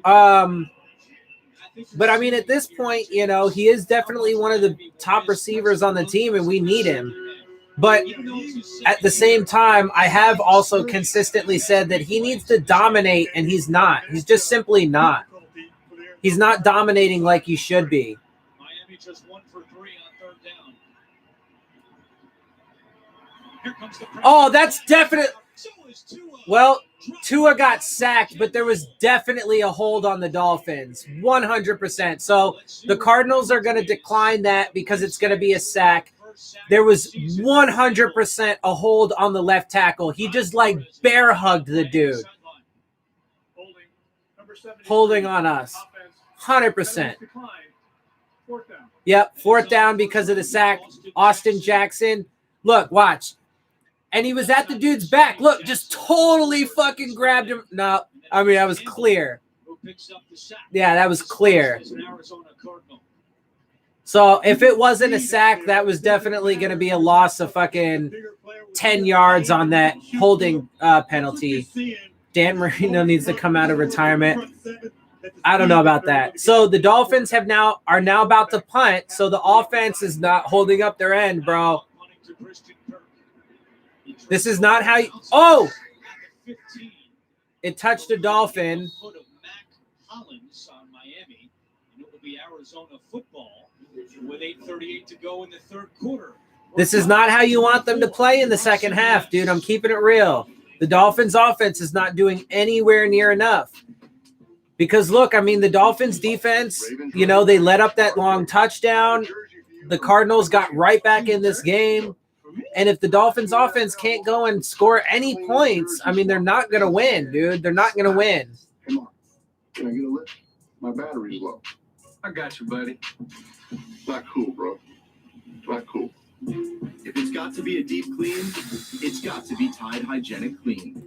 But I mean, at this point, you know, he is definitely one of the top receivers on the team, and we need him. But at the same time, I have also consistently said that he needs to dominate, and he's not. He's just simply not. He's not dominating like he should be. Miami just 1 for 3 on 3rd down. Here comes the pressure. Oh, that's definite. Well, Tua got sacked, but there was definitely a hold on the Dolphins, 100%. So the Cardinals are going to decline that because it's going to be a sack. There was 100% a hold on the left tackle. He just like bear hugged the dude. Holding on us. 100%. Yep, 4th down because of the sack. Austin Jackson. Look, watch. And he was at the dude's back. Look, just totally fucking grabbed him. No, I mean, that was clear. Yeah, that was clear. So if it wasn't a sack, that was definitely going to be a loss of fucking 10 yards on that holding penalty. Dan Marino needs to come out of retirement. I don't know about that. So the Dolphins are now about to punt, so the offense is not holding up their end, bro. This is not how you... Oh! It touched a Dolphin. Arizona football with 8:38 to go in the 3rd quarter. This is not how you want them to play in the second half, dude. I'm keeping it real. The Dolphins offense is not doing anywhere near enough. Because, look, I mean, the Dolphins defense, you know, they let up that long touchdown. The Cardinals got right back in this game. And if the Dolphins offense can't go and score any points, I mean, they're not going to win, dude. They're not going to win. Come on. Can I get a lift? My battery's low. I got you, buddy. Not cool, bro. Not cool. If it's got to be a deep clean, it's got to be Tide Hygienic Clean.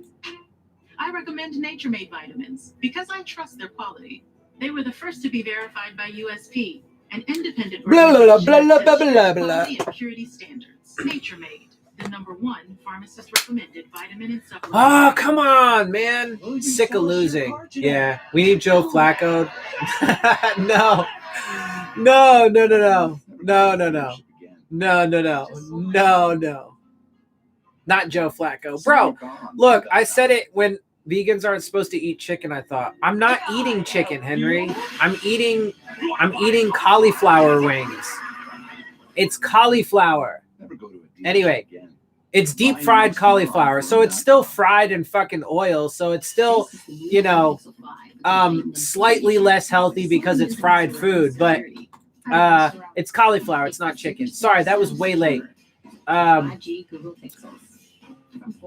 I recommend Nature Made vitamins because I trust their quality. They were the first to be verified by USP, an independent organization that quality and purity standards. Nature Made, the #1 pharmacist-recommended vitamin and supplement. Oh, come on, man. Sick of losing. Yeah, we need Joe Flacco. No. Not Joe Flacco. Bro, look, I said it when vegans aren't supposed to eat chicken, I thought. I'm not eating chicken, Henry. I'm eating cauliflower wings. It's cauliflower. Anyway, it's deep fried cauliflower, so it's still fried in fucking oil, so it's still, you know, slightly less healthy because it's fried food, but it's cauliflower, it's not chicken. Sorry, that was way late.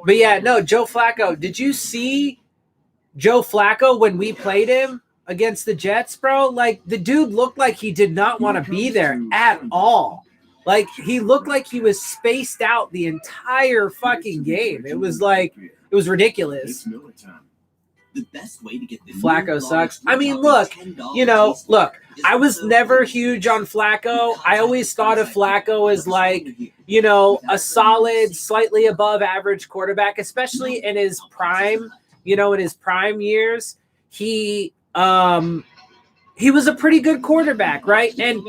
But yeah, no, Joe Flacco. Did you see Joe Flacco when we played him against the Jets, bro? Like, the dude looked like he did not want to be there at all. Like, he looked like he was spaced out the entire fucking game. It was ridiculous. The best way to get the Flacco sucks. I mean, look, I was never huge on Flacco. I always thought of Flacco as like, a solid, slightly above average quarterback, especially in his prime, in his prime years. He was a pretty good quarterback, right? And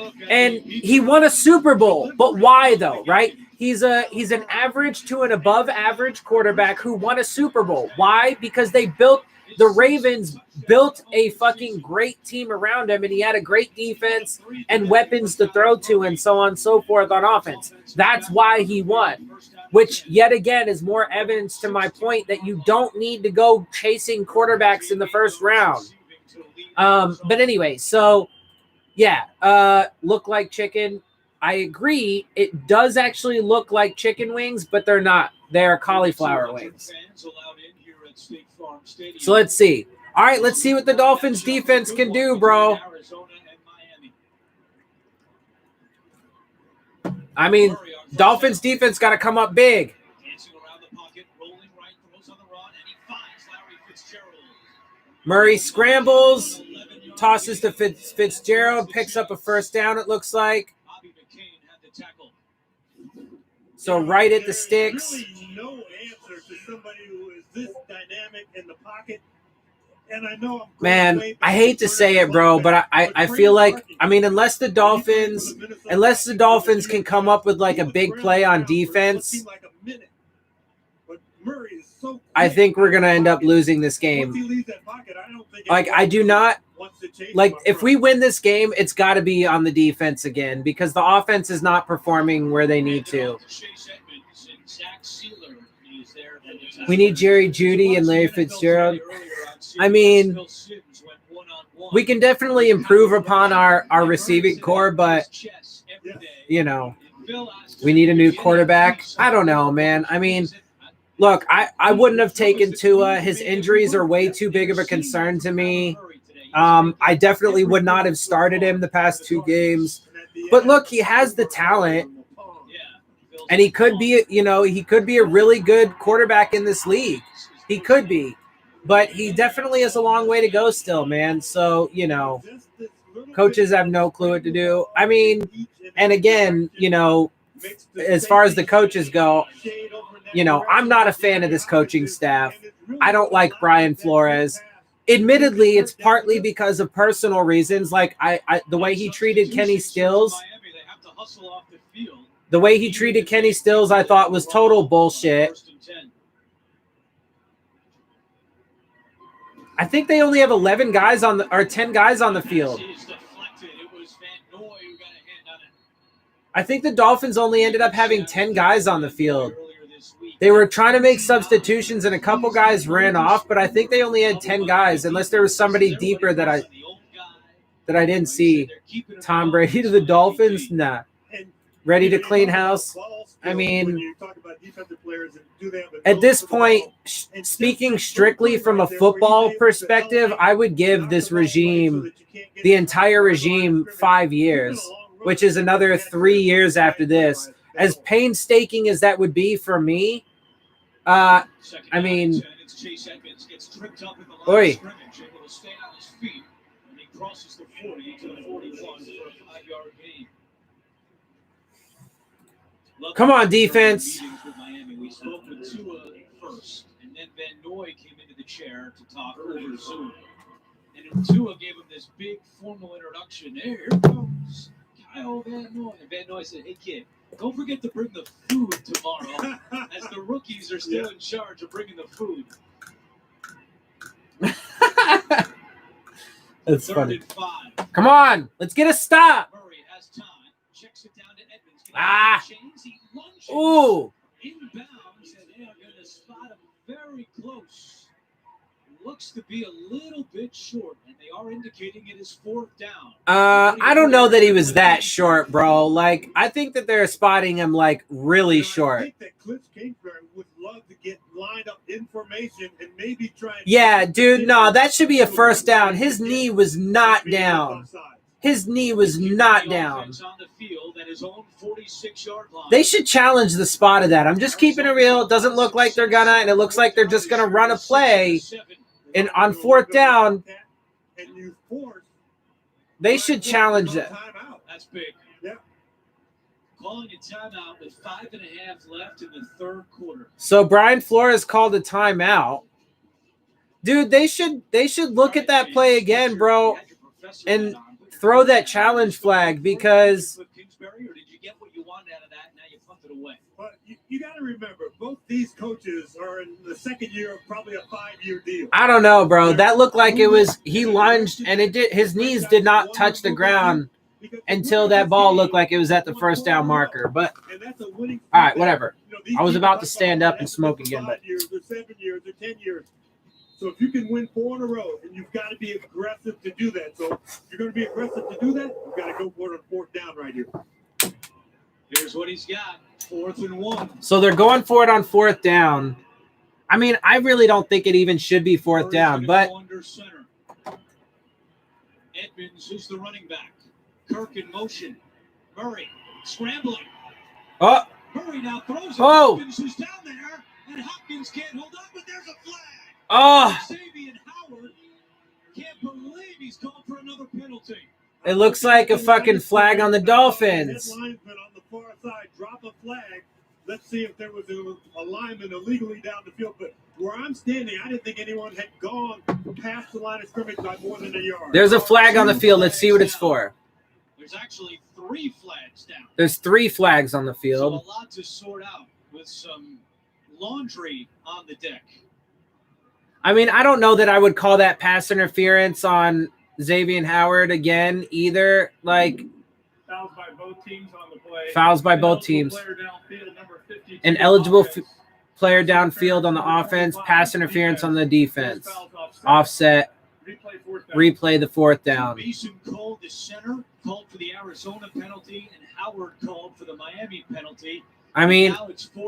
he won a Super Bowl. But why though, right? He's an average to an above average quarterback who won a Super Bowl. Why? Because the Ravens built a fucking great team around him, and he had a great defense and weapons to throw to and so on and so forth on offense. That's why he won, which yet again is more evidence to my point that you don't need to go chasing quarterbacks in the first round. But anyway, so yeah, look like chicken. I agree. It does actually look like chicken wings, but they're not. They're cauliflower wings. So let's see. All right, let's see what the Dolphins defense can do, bro. I mean, Dolphins defense got to come up big. Murray scrambles, tosses to Fitzgerald, picks up a first down, it looks like. So right at the sticks. Really no answer to somebody who is this dynamic in the pocket. And I know Man, I hate to say it, bro, but I feel like, I mean, unless the Dolphins can come up with like a big play on defense, I think we're going to end up losing this game. Like, I do not, like, if we win this game, it's got to be on the defense again because the offense is not performing where they need to. We need Jerry Jeudy and Larry Fitzgerald. I mean, we can definitely improve upon our receiving core, but, we need a new quarterback. I don't know, man. I mean, look, I wouldn't have taken Tua. His injuries are way too big of a concern to me. I definitely would not have started him the past 2 games. But look, he has the talent. And he could be, he could be a really good quarterback in this league. He could be. But he definitely has a long way to go still, man. So, coaches have no clue what to do. I mean, and again, as far as the coaches go, I'm not a fan of this coaching staff. I don't like Brian Flores. Admittedly, it's partly because of personal reasons. Like the way he treated Kenny Stills. The way he treated Kenny Stills, I thought was total bullshit. I think they only have 10 guys on the field. I think the Dolphins only ended up having 10 guys on the field. They were trying to make substitutions and a couple guys ran off, but I think they only had 10 guys, unless there was somebody deeper that I didn't see. Tom Brady to the Dolphins? Nah. Ready to clean house? I mean, at this point, speaking strictly from a football perspective, I would give this regime, the entire regime, 5 years, which is another 3 years after this. As painstaking as that would be for me, I mean, oi. Come on, defense. We spoke with Tua first, and then Van Noy came into the chair to talk over Zoom. And Tua gave him this big formal introduction. Here comes Kyle Van Noy. And Van Noy said, "Hey, kid, don't forget to bring the food tomorrow, as the rookies are still in charge of bringing the food." That's funny. Come on, let's get a stop. Murray has time. Checks it down to Edmonds. Ooh. Inbounds, and they are going to spot him very close. Looks to be a little bit short, and they are indicating it is 4th down. I don't know that he was that short, bro. Like, I think that they're spotting him like really short. I think that Cliff Kingsbury would love love to get lined up information and maybe try and... Yeah, dude, no, that should be a first down. His knee was not down. His knee was not down. They should challenge the spot of that. I'm just keeping it real. It doesn't look like they're gonna, and it looks like they're just gonna run a play. And on fourth down, they should challenge that. That's big. Yeah. Calling a timeout with 5.5 left in the third quarter. So Brian Flores called a timeout. Dude, they should look at that play again, bro, and throw that challenge flag because Kingsbury, or did you get what you wanted out of that? Now you punted away. But you got to remember, both these coaches are in the second year of probably a 5-year deal. I don't know, bro. That looked like it was he lunged and it did. His knees did not touch the ground until that ball looked like it was at the first down marker. But all right, whatever. I was about to stand up and smoke again, but 5 years or 7 years or 10 years. So if you can win 4 in a row, and you've got to be aggressive to do that. So if you're going to be aggressive to do that, you've got to go for it on fourth down right here. Here's what he's got. 4th and 1. So they're going for it on fourth down. I mean, I really don't think it even should be fourth down, but Under center. Edmonds is the running back. Kirk in motion. Murray scrambling. oh, Murray now throws it. Oh. Hopkins is down there, and Hopkins can't hold on, but there's a flag. oh, Xavier Howard can't believe he's called for another penalty. it looks like a fucking flag on the Dolphins. That linesman on the far side drop a flag. Let's see if there was a lineman illegally down the field. But where I'm standing, I didn't think anyone had gone past the line of scrimmage by more than a yard. There's a flag on the field. Let's see what it's for. There's actually 3 flags down. There's 3 flags on the So field. a lot to sort out with some laundry on the deck. I mean, I don't know that I would call that pass interference on Xavier Howard again either. Like, Fouls by both teams on the play. fouls by both teams. Player downfield, number 52 An eligible offense. player downfield on the offense, pass interference on the defense. Offset, replay the fourth down. Mason called the center, called for the Arizona penalty, and Howard called for the Miami penalty. I mean,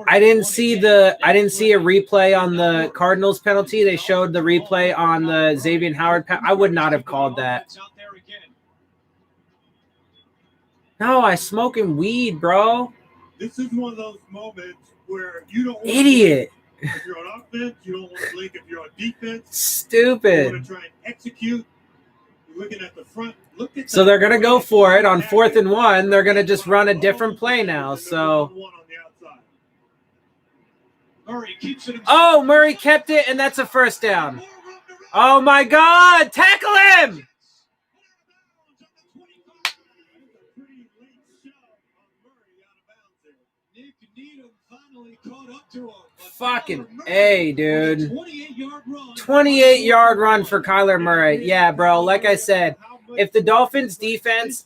I didn't see a replay on the Cardinals penalty. They showed the replay on the Xavier Howard I would not have called that. No, I smoking weed, bro. This is one of those moments where you don't want Idiot. to blink if you're on offense. You don't want to blink if you're on defense. Stupid. You want to try and execute. You're looking at the front. Look at So they're going to go for it on 4th and 1. They're going to just run a different play now. So, Murray keeps it. oh, Murray kept it, and that's a first down. Oh, my God. Tackle him. Fucking A, dude. 28-yard run for Kyler Murray. Yeah, bro. Like I said, if the Dolphins defense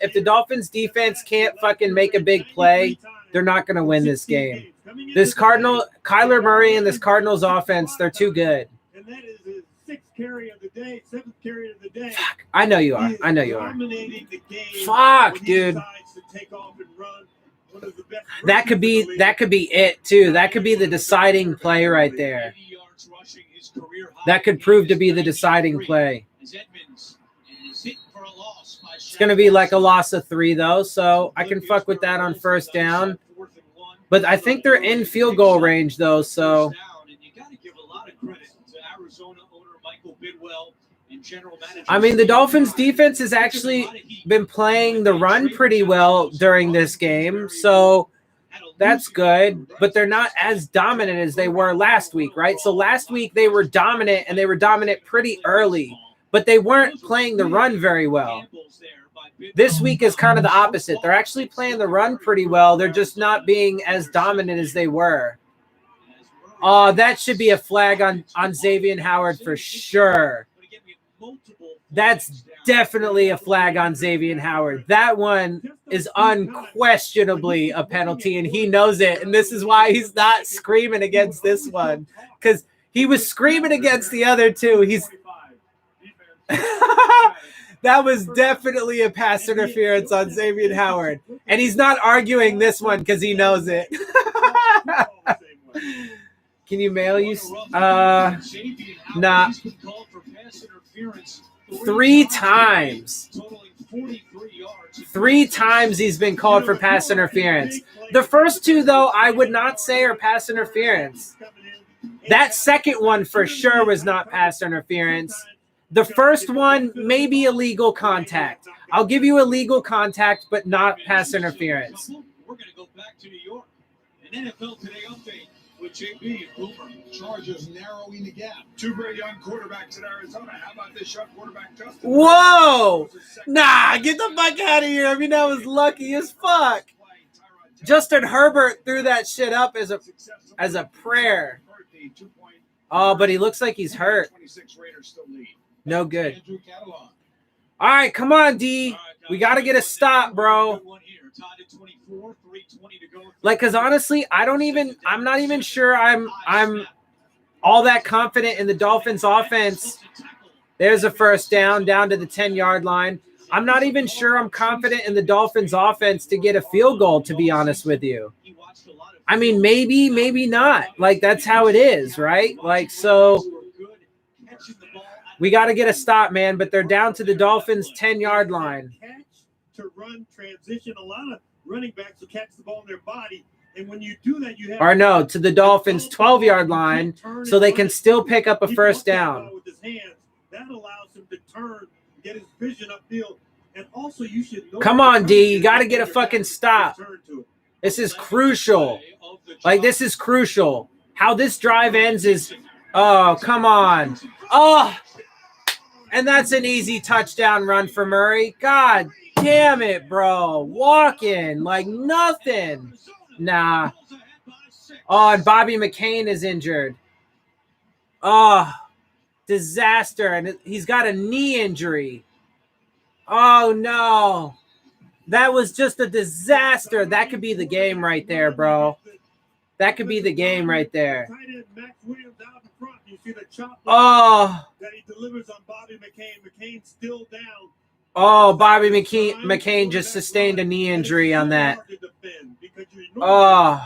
can't fucking make a big play, they're not going to win this game. Kyler Murray and this Cardinals offense, they're too good. And that is his 6th carry of the day, 7th carry of the day. Fuck. I know you are. I know you are. Dominating the game. Fuck, when he dude. decides to take off and run. One of the best That could be it too. That could be the deciding play right there. That could prove to be the deciding play. It's going to be like a loss of 3 though, so I can fuck with that on first down. But I think they're in field goal range though, so I mean, the Dolphins defense has actually been playing the run pretty well during this game, so that's good, but they're not as dominant as they were last week, right? So last week they were dominant, and they were dominant pretty early, but they weren't playing the run very well. This week is kind of the opposite. They're actually playing the run pretty well. They're just not being as dominant as they were. That should be a flag on Xavier Howard for sure. That's definitely a flag on Xavier Howard. That one is unquestionably a penalty, and he knows it. And this is why he's not screaming against this one, because he was screaming against the other two. That was definitely a pass interference on Xavier Howard. And he's not arguing this one because he knows it. Can you mail you? Nah. 3 times. 3 times he's been called for pass interference. The first 2, though, I would not say are pass interference. That second one for sure was not pass interference. The first one, maybe illegal contact. I'll give you illegal contact, but not pass interference. We're going to go back to New York. An NFL Today update with JB and Boomer. Chargers narrowing the gap. 2 very young quarterbacks in Arizona. How about this young quarterback, Justin? Whoa! Nah, get the fuck out of here. I mean, that was lucky as fuck. Justin Herbert threw that shit up as a prayer. Oh, but he looks like he's hurt. No good. All right, come on, D. We got to get a stop, bro. Like, because honestly, I'm not even sure I'm all that confident in the Dolphins offense. There's a first down to the 10-yard line. I'm not even sure I'm confident in the Dolphins offense to get a field goal, to be honest with you. I mean, maybe not. Like, that's how it is, right? Like, so we got to get a stop, man, but they're down to the Dolphins' 10-yard line. To run transition, a lot of running backs will catch the ball in their body, and when you do that, you have to the Dolphins' 12-yard line, so they can still pick up a first down. With his hands, that allows him to turn, get his vision upfield, and also you should know. Come on, D, you got to get a fucking stop. This is crucial. Like, this is crucial. How this drive ends is, oh, come on. Oh, and that's an easy touchdown run for Murray. God damn it, bro. Walking like nothing. Nah. Oh, and Bobby McCain is injured. Oh, disaster. And he's got a knee injury. Oh, no. That was just a disaster. That could be the game right there, bro. That could be the game right there. Oh. That he delivers on Bobby McCain. McCain's still down. Oh, Bobby McCain just sustained a knee injury on that. Oh.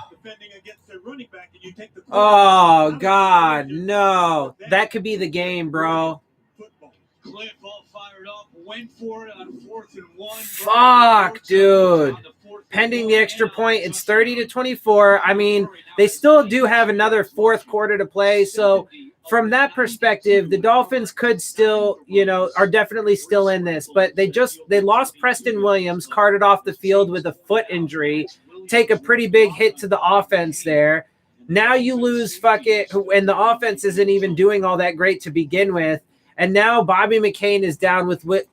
Oh, God, no. That could be the game, bro. Cliff all fired up, went for it on 4th and 1. Fuck, dude. Pending the extra point, it's 30-24. I mean, they still do have another 4th quarter to play, so from that perspective, the Dolphins could still, are definitely still in this, but they lost Preston Williams, carted off the field with a foot injury, take a pretty big hit to the offense there. Now you lose and the offense isn't even doing all that great to begin with. And now Bobby McCain is down with what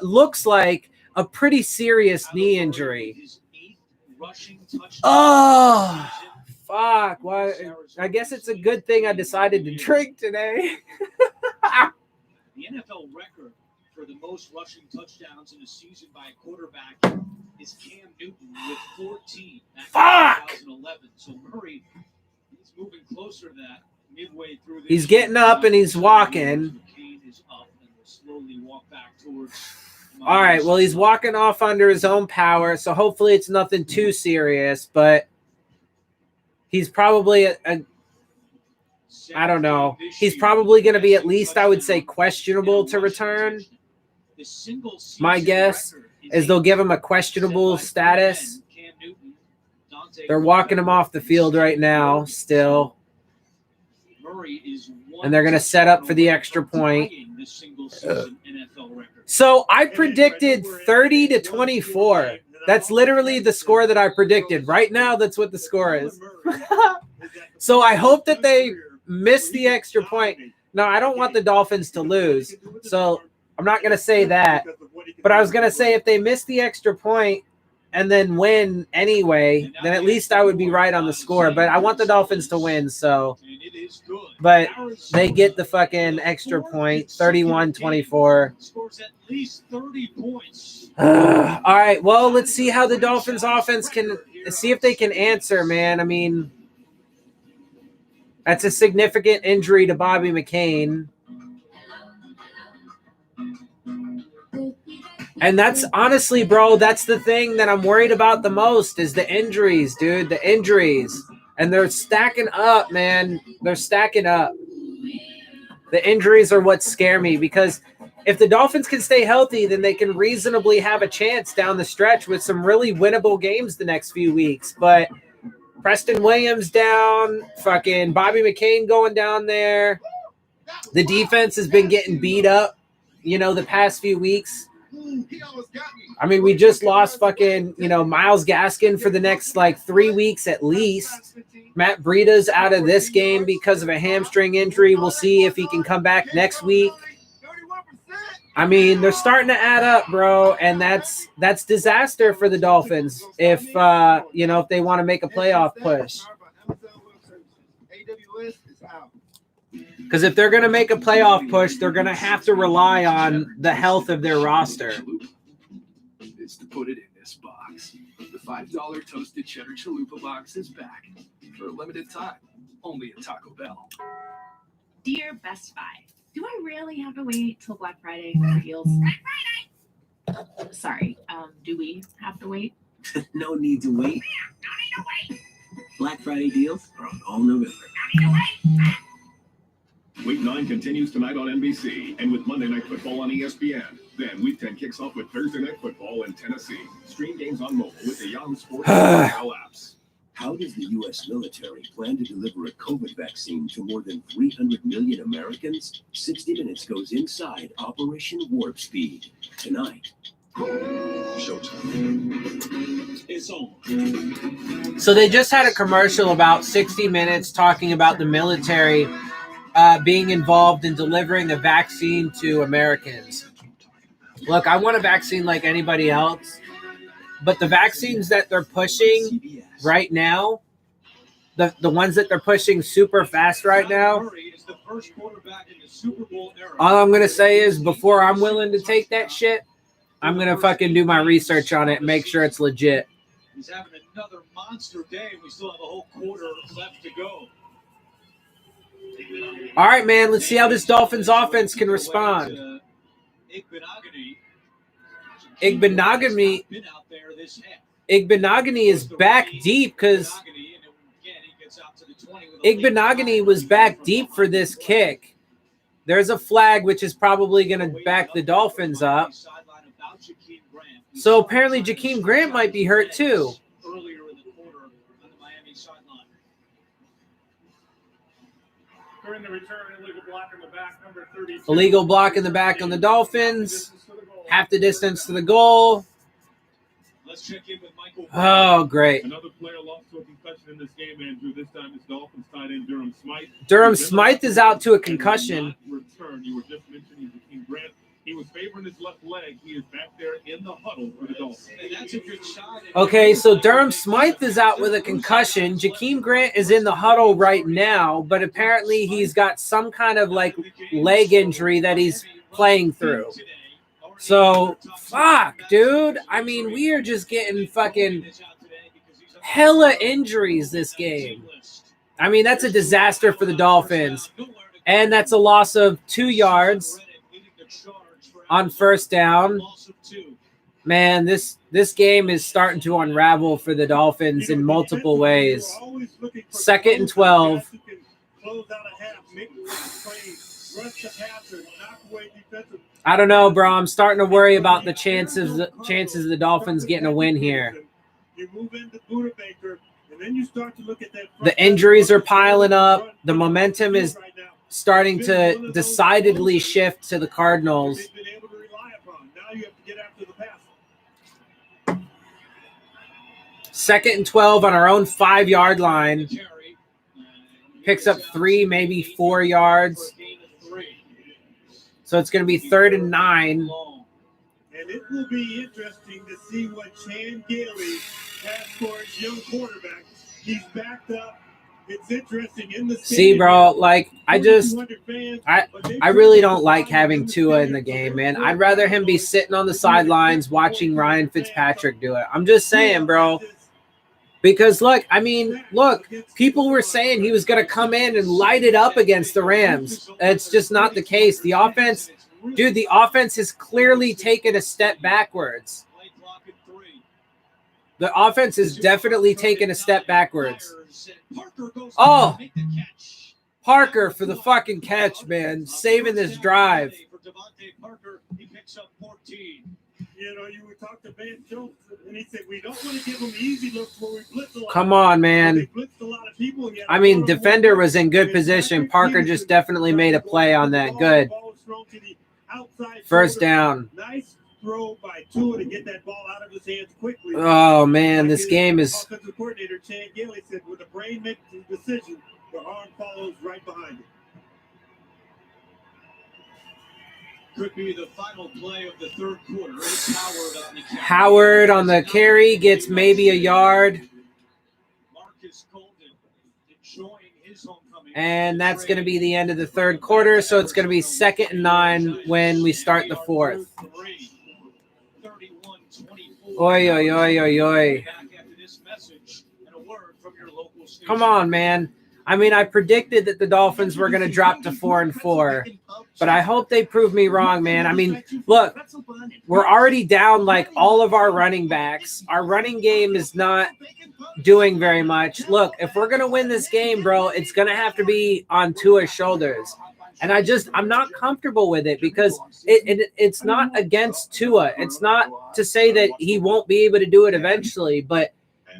looks like a pretty serious knee injury. Oh, fuck. Well, I guess it's a good thing I decided to drink today. The NFL record for the most rushing touchdowns in a season by a quarterback is Cam Newton with 14. Fuck! 2011. So Murray is moving closer to that. Midway through he's getting up and he's walking. All right, well, he's walking off under his own power, so hopefully it's nothing too serious, but he's probably I don't know. He's probably going to be at least, I would say, questionable to return. My guess is they'll give him a questionable status. They're walking him off the field right now still. And they're going to set up for the extra point. So I predicted 30-24. That's literally the score that I predicted. Right now, that's what the score is. So I hope that they miss the extra point. No, I don't want the Dolphins to lose. So I'm not going to say that. But I was going to say if they miss the extra point and then win anyway, then at least I would be right on the score. But I want the Dolphins to win, so. But they get the fucking extra point, 31-24. Scores at least 30 points. All right, well, let's see how the Dolphins offense can see if they can answer, man. I mean, that's a significant injury to Bobby McCain. And that's honestly, bro, that's the thing that I'm worried about the most is the injuries, dude, the injuries. And they're stacking up, man. They're stacking up. The injuries are what scare me because if the Dolphins can stay healthy, then they can reasonably have a chance down the stretch with some really winnable games the next few weeks. But Preston Williams down, fucking Bobby McCain going down there. The defense has been getting beat up, the past few weeks. I mean, we just lost fucking, Myles Gaskin for the next 3 weeks at least. Matt Breida's out of this game because of a hamstring injury. We'll see if he can come back next week. I mean, they're starting to add up, bro, and that's disaster for the Dolphins if if they want to make a playoff push. Because if they're going to make a playoff push, they're going to have to rely on the health of their roster. It's to put it in this box. The $5 toasted cheddar chalupa box is back for a limited time, only at Taco Bell. Dear Best Buy, do I really have to wait till Black Friday for deals? Black Friday! Sorry, do we have to wait? No need to wait. Black Friday deals are on all November. Week 9 continues tonight on NBC and with Monday Night Football on ESPN. Then Week 10 kicks off with Thursday Night Football in Tennessee. Stream games on mobile with the Yahoo Sports and mobile apps. How does the U.S. military plan to deliver a COVID vaccine to more than 300 million Americans? 60 Minutes goes inside Operation Warp Speed tonight. Showtime. It's on. So they just had a commercial about 60 Minutes talking about the military being involved in delivering a vaccine to Americans. Look, I want a vaccine like anybody else, but the vaccines that they're pushing right now, the ones that they're pushing super fast right now, all I'm going to say is before I'm willing to take that shit, I'm going to fucking do my research on it and make sure it's legit. He's having another monster day, and we still have a whole quarter left to go. All right, man, let's see how this Dolphins offense can respond. Igbenogany is back deep because Igbenogany was back deep for this kick. There's a flag, which is probably going to back the Dolphins up. So apparently Jakeem Grant might be hurt too. During the return, illegal block in the back, number 32. Illegal block in the back on the Dolphins. Half the distance to the goal. Let's check in with Michael. Oh, great. Another player lost to a concussion in this game, Andrew. This time it's Dolphins tight end Durham Smythe. Durham Smythe is out to a concussion. Return. You were just mentioning Jakeem Grant. He was favoring his left leg. He is back there in the huddle for the Dolphins. That's a good shot. Okay, so Durham Smythe is out with a concussion. Jakeem Grant is in the huddle right now, but apparently he's got some kind of leg injury that he's playing through. So, fuck, dude. I mean, we are just getting fucking hella injuries this game. I mean, that's a disaster for the Dolphins. And that's a loss of 2 yards on first down. Man, this game is starting to unravel for the Dolphins in multiple ways. 2nd and 12. I don't know, bro. I'm starting to worry about the chances of the Dolphins getting a win here. The injuries are piling up. The momentum is starting to decidedly shift to the Cardinals. Second and 12 on our own 5-yard line. Picks up 3, maybe 4 yards. So it's going to be 3rd and 9. And it will be interesting to see what Chan Gailey has for his young quarterback. He's backed up. It's interesting in the See, bro, I really don't like having Tua in the game, man. I'd rather him be sitting on the sidelines watching Ryan Fitzpatrick do it. I'm just saying, bro. Because, look, people were saying he was going to come in and light it up against the Rams. It's just not the case. The offense has clearly taken a step backwards. The offense is definitely taking a step backwards. Oh, Parker for the fucking catch, man. Saving this drive. He picks up 14. You know, you would talk to Van Jones, and he said, we don't want to give them easy looks where we blitz a lot. Come on, man. They blitzed a lot of people, I mean, defender was in good position. Parker just definitely made a play on that. Good. First down. Nice throw by Tua to get that ball out of his hands quickly. Oh, man, this game is... Offensive coordinator Chan Gailey said, when the brain makes the decision, the arm follows right behind it. Could be the final play of the third quarter. It's Howard on the carry. Howard on the carry gets maybe a yard. Marcus Colton enjoying his homecoming. And that's going to be the end of the third quarter, so it's going to be 2nd and 9 when we start the fourth. 31-24. Oi, oi, oi, oi, oi. Back after this message and a word from your local station. Come on, man. I mean, I predicted that the Dolphins were going to drop to 4-4, but I hope they prove me wrong, man. I mean, look, we're already down like all of our running backs. Our running game is not doing very much. Look, if we're going to win this game, bro, it's going to have to be on Tua's shoulders. And I'm not comfortable with it because it's not against Tua. It's not to say that he won't be able to do it eventually, but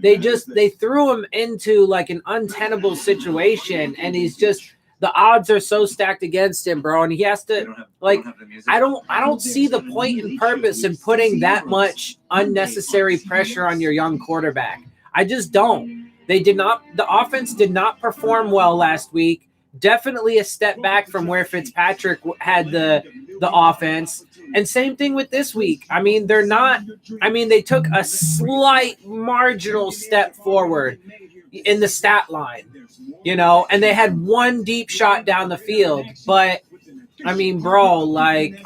they threw him into like an untenable situation, and the odds are so stacked against him, bro. And he has to I don't see the point and purpose in putting that much unnecessary pressure on your young quarterback. I just don't. The offense did not perform well last week. Definitely a step back from where Fitzpatrick had the offense. And same thing with this week. I mean, they took a slight marginal step forward in the stat line, you know, and they had one deep shot down the field. But, I mean, bro, like,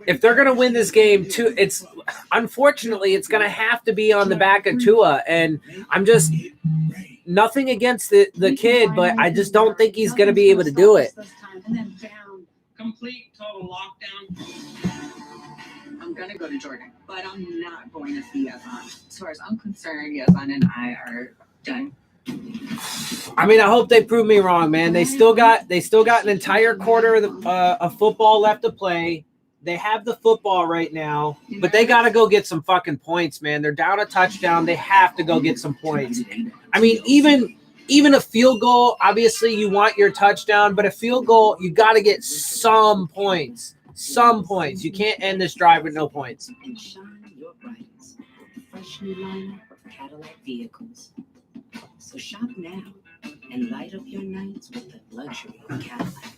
if they're going to win this game, unfortunately, it's going to have to be on the back of Tua. And I'm just... Nothing against the kid, but I just don't think he's going to be able to do it. And then down, complete total lockdown. I'm going to go to Jordan, but I'm not going to see Yazan. As far as I'm concerned, Yazan and I are done. I mean, I hope they prove me wrong, man. They still got an entire quarter of football left to play. They have the football right now, but they got to go get some fucking points, man. They're down a touchdown. They have to go get some points. I mean, even a field goal, obviously you want your touchdown, but a field goal, you got to get some points. Some points. You can't end this drive with no points. And shine your brightest with the fresh new lineup of Cadillac vehicles. So shop now and light up your nights with the luxury of Cadillac.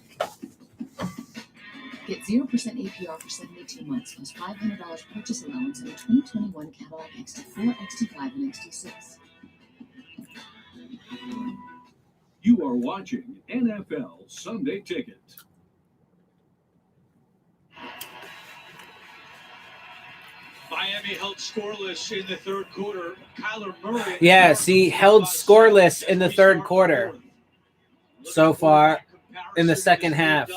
Get 0% APR for 72 months plus $500 purchase allowance on a 2021 Cadillac XT4, XT5, and XT6. You are watching NFL Sunday Ticket. Miami held scoreless in the third quarter. Kyler Murray. Yes, he held scoreless in the third quarter so far in the second half.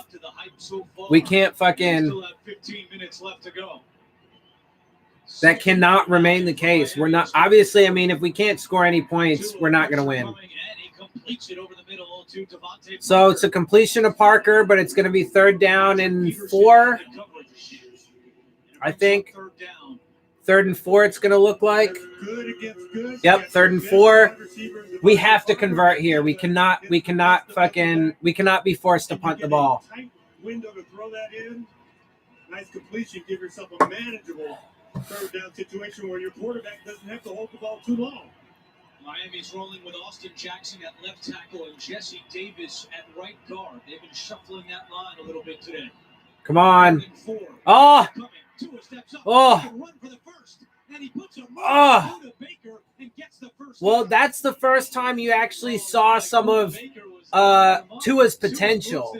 We can't fucking... 15 minutes left to go. That cannot remain the case. We're not... Obviously, I mean, if we can't score any points, we're not going to win. So it's a completion of Parker, but it's going to be 3rd down and 4. I think 3rd and 4 it's going to look like. Yep, 3rd and 4. We have to convert here. We cannot be forced to punt the ball. Window to throw that in. Nice completion. Give yourself a manageable 3rd down situation where your quarterback doesn't have to hold the ball too long. Miami's rolling with Austin Jackson at left tackle and Jesse Davis at right guard. They've been shuffling that line a little bit today. Come on. Oh. Oh. Oh. Well, that's the first time you actually saw some of Tua's potential.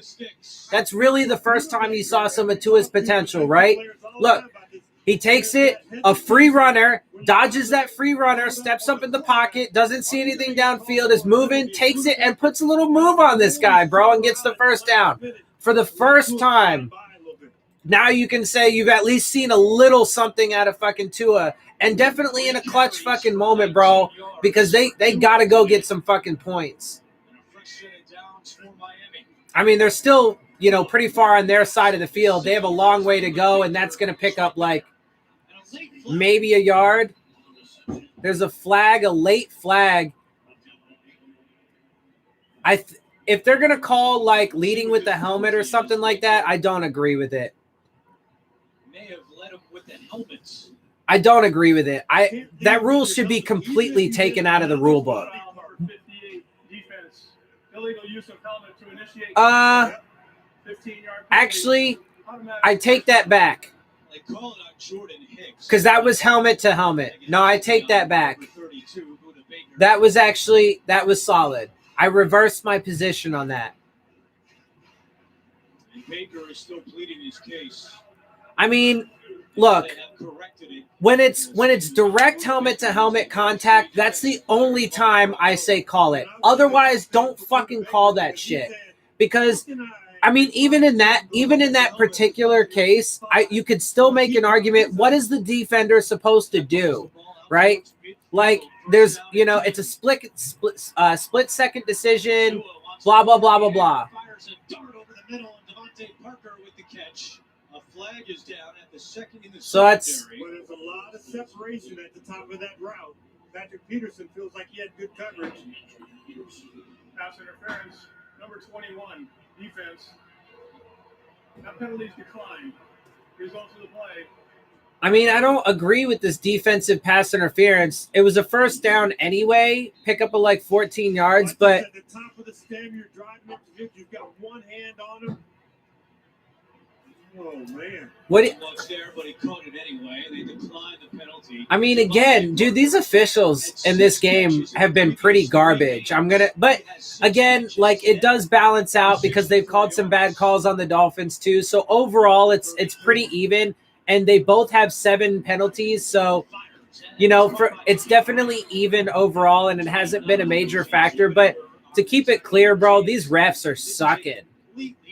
That's really the first time you saw some of Tua's potential, right? Look, he takes it, a free runner, dodges that free runner, steps up in the pocket, doesn't see anything downfield, is moving, takes it, and puts a little move on this guy, bro, and gets the first down. For the first time now you can say you've at least seen a little something out of fucking Tua, and definitely in a clutch fucking moment, bro, because they got to go get some fucking points. I mean, they're still, pretty far on their side of the field. They have a long way to go, and that's going to pick up like maybe a yard. There's a flag, a late flag. If they're going to call like leading with the helmet or something like that, I don't agree with it. May have led him with the helmets. I don't agree with it. That rule should be completely taken out of the rule book. Illegal use of helmet to initiate 15-yard. Actually, I take that back. Because that was helmet to helmet. No, I take that back. That was solid. I reversed my position on that. And Baker is still pleading his case. I mean, look, when it's direct helmet to helmet contact, that's the only time I say call it. Otherwise, don't fucking call that shit. Because I mean, even in that particular case, you could still make an argument. What is the defender supposed to do, right? Like, there's, it's a split second decision. Blah blah blah blah blah. So that's. Well, there's a lot of separation at the top of that route. Patrick Peterson feels like he had good coverage. Pass interference, number 21, defense. Now penalties decline. Results of the play. I mean, I don't agree with this defensive pass interference. It was a first down anyway, pick up of like 14 yards, but at the top of the stem, you're driving up to hit. You've got one hand on him. Oh man! I mean, again, dude, these officials in this game have been pretty garbage. But again, like, it does balance out because they've called some bad calls on the Dolphins too. So overall, it's pretty even, and they both have 7 penalties. So, it's definitely even overall, and it hasn't been a major factor. But to keep it clear, bro, these refs are sucking.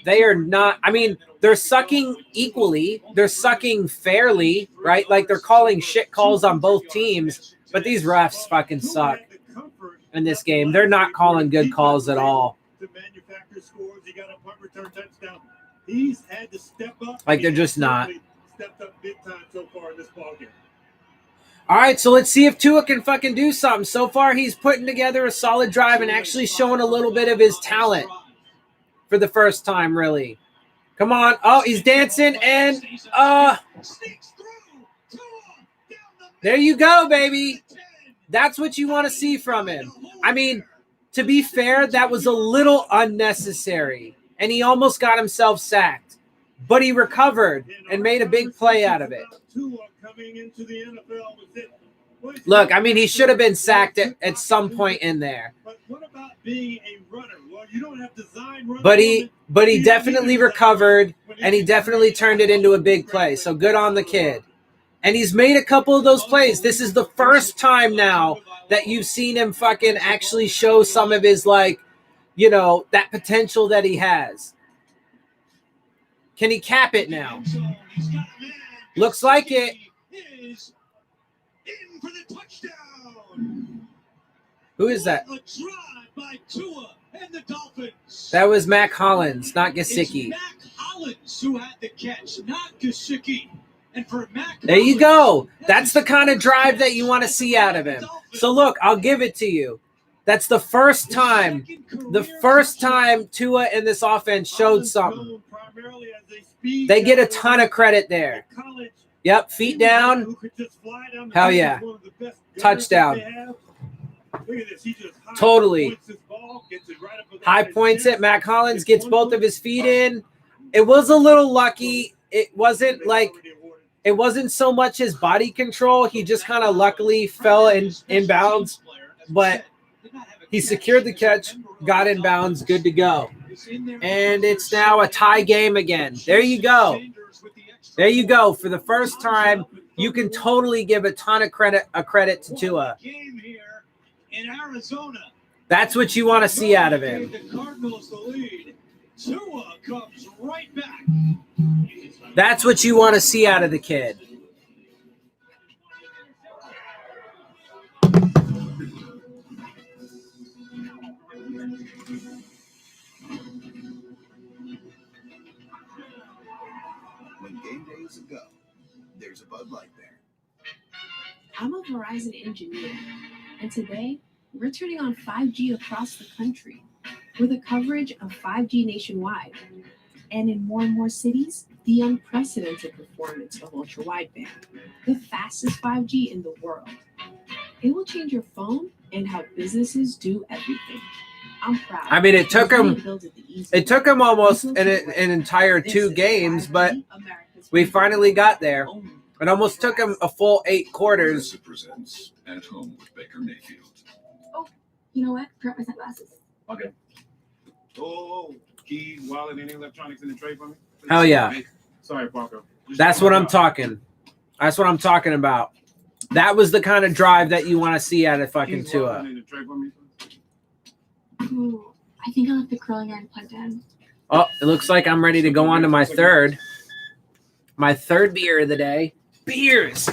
They are not. I mean, they're sucking equally. They're sucking fairly, right? Like, they're calling shit calls on both teams, but these refs fucking suck in this game. They're not calling good calls at all. He's had to step up. Like, they're just not. Stepped up big time so far in this ballgame. All right, so let's see if Tua can fucking do something. So far, he's putting together a solid drive and actually showing a little bit of his talent for the first time, really. Come on. Oh, he's dancing, and there you go, baby. That's what you want to see from him. I mean, to be fair, that was a little unnecessary, and he almost got himself sacked. But he recovered and made a big play out of it. Look, I mean, he should have been sacked at some point in there. But what about being a runner? Well, you don't have design runners. But he definitely recovered, and he definitely turned it into a big play. So good on the kid. And he's made a couple of those plays. This is the first time now that you've seen him fucking actually show some of his, like, that potential that he has. Can he cap it now? Looks like it. Who is that? That was Mac Hollins, not Gesicki. Mac Hollins who had the catch, not Gesicki. And for Mac there you go. That's the kind of drive that you want to see out of him. So look, I'll give it to you. That's the first time Tua in this offense showed something. They get a ton of credit there. Yep, feet down. Hell yeah. Touchdown. Totally. High points it. Mac Hollins gets both of his feet in. It was a little lucky. It wasn't so much his body control. He just kind of luckily fell in bounds. But he secured the catch, got in bounds, good to go. And it's now a tie game again. There you go. There you go. For the first time, you can totally give a ton of credit to Tua. In Arizona. That's what you want to see out of him. The Cardinals the lead Tua comes right back. That's what you want to see out of the kid. When game day is a go, there's a Bud Light there. I'm a Verizon engineer, and today we're turning on 5G across the country with a coverage of 5G nationwide. And in more and more cities, the unprecedented performance of ultra-wideband, the fastest 5G in the world. It will change your phone and how businesses do everything. I'm proud. I mean, it took him almost an entire 2 games, but we finally got there. It almost took him a full 8 quarters. Presents At Home with Baker Mayfield. Oh, you know what? Forgot my sunglasses. Okay. Oh, key, wallet, any electronics in the tray for me? Hell yeah. Sorry, Parker. That's what I'm talking. That's what I'm talking about. That was the kind of drive that you want to see out of fucking Tua. Ooh, I think I left the curling iron plugged in. Oh, it looks like I'm ready to go on to my third beer of the day. Beers.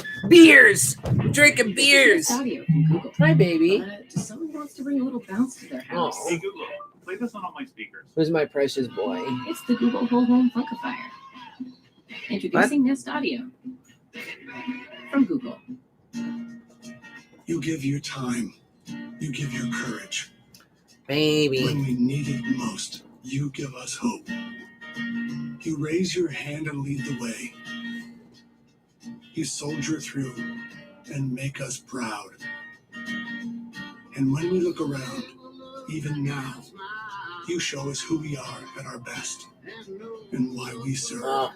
I'm drinking beers. Audio from Google. Hi, baby. Someone wants to bring a little bounce to their house. Hey Google, play this on all my speakers. Who's my precious boy? It's the Google Whole Home Funkifier. Introducing Nest Audio from Google. You give your time. You give your courage. Baby. When we need it most, you give us hope. You raise your hand and lead the way. You soldier through and make us proud. And when we look around, even now, you show us who we are at our best and why we serve.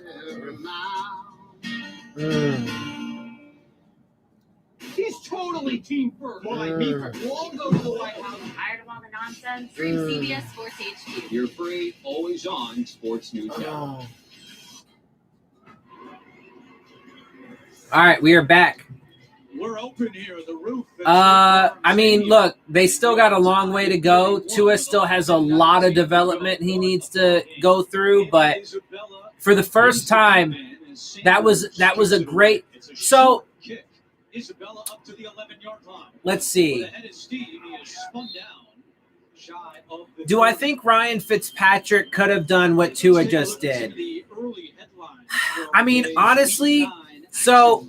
He's totally team first. More like me first. Won't go to the White House. Tired of all the nonsense? Stream CBS Sports HQ. You're free, always on Sports News Network. All right, we are back. We're open here. The roof. I mean, look, they still got a long way to go. Tua still has a lot of development he needs to go through, but for the first time, that was a great. So Isabella up to the 11-yard line. Let's see. With the head of steam, he is spun down shy of the Do I think Ryan Fitzpatrick could have done what Tua just did? I mean, honestly, so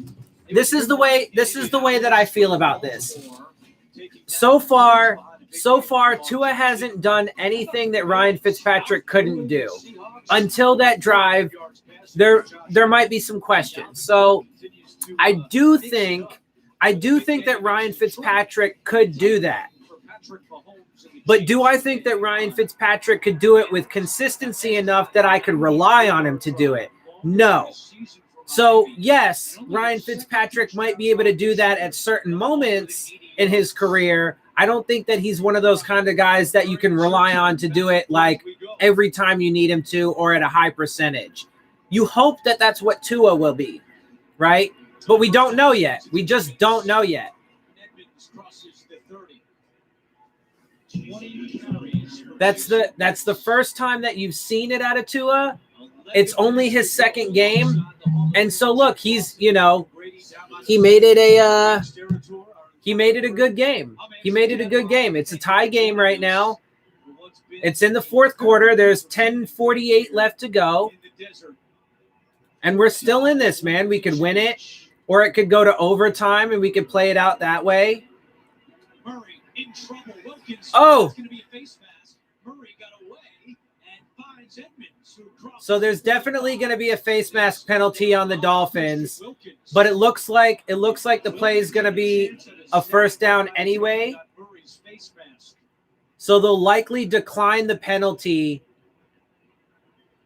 this is the way that I feel about this. So far, Tua hasn't done anything that Ryan Fitzpatrick couldn't do. Until that drive, there might be some questions. So I do think that Ryan Fitzpatrick could do that. But do I think that Ryan Fitzpatrick could do it with consistency enough that I could rely on him to do it? No. So, yes, Ryan Fitzpatrick might be able to do that at certain moments in his career. I don't think that he's one of those kind of guys that you can rely on to do it like every time you need him to or at a high percentage. You hope that that's what Tua will be, right? But we don't know yet. We just don't know yet. That's the first time that you've seen it out of Tua. It's only his second game. And so look, he's, he made it a good game. He made it a good game. It's a tie game right now. It's in the fourth quarter. There's 10:48 left to go. And we're still in this, man. We could win it, or it could go to overtime and we could play it out that way. Murray in trouble. Wilkins. Oh. It's going to be a face mask. Murray got away and finds Edmonds. So there's definitely going to be a face mask penalty on the Dolphins, but it looks like the play is going to be a first down anyway. So they'll likely decline the penalty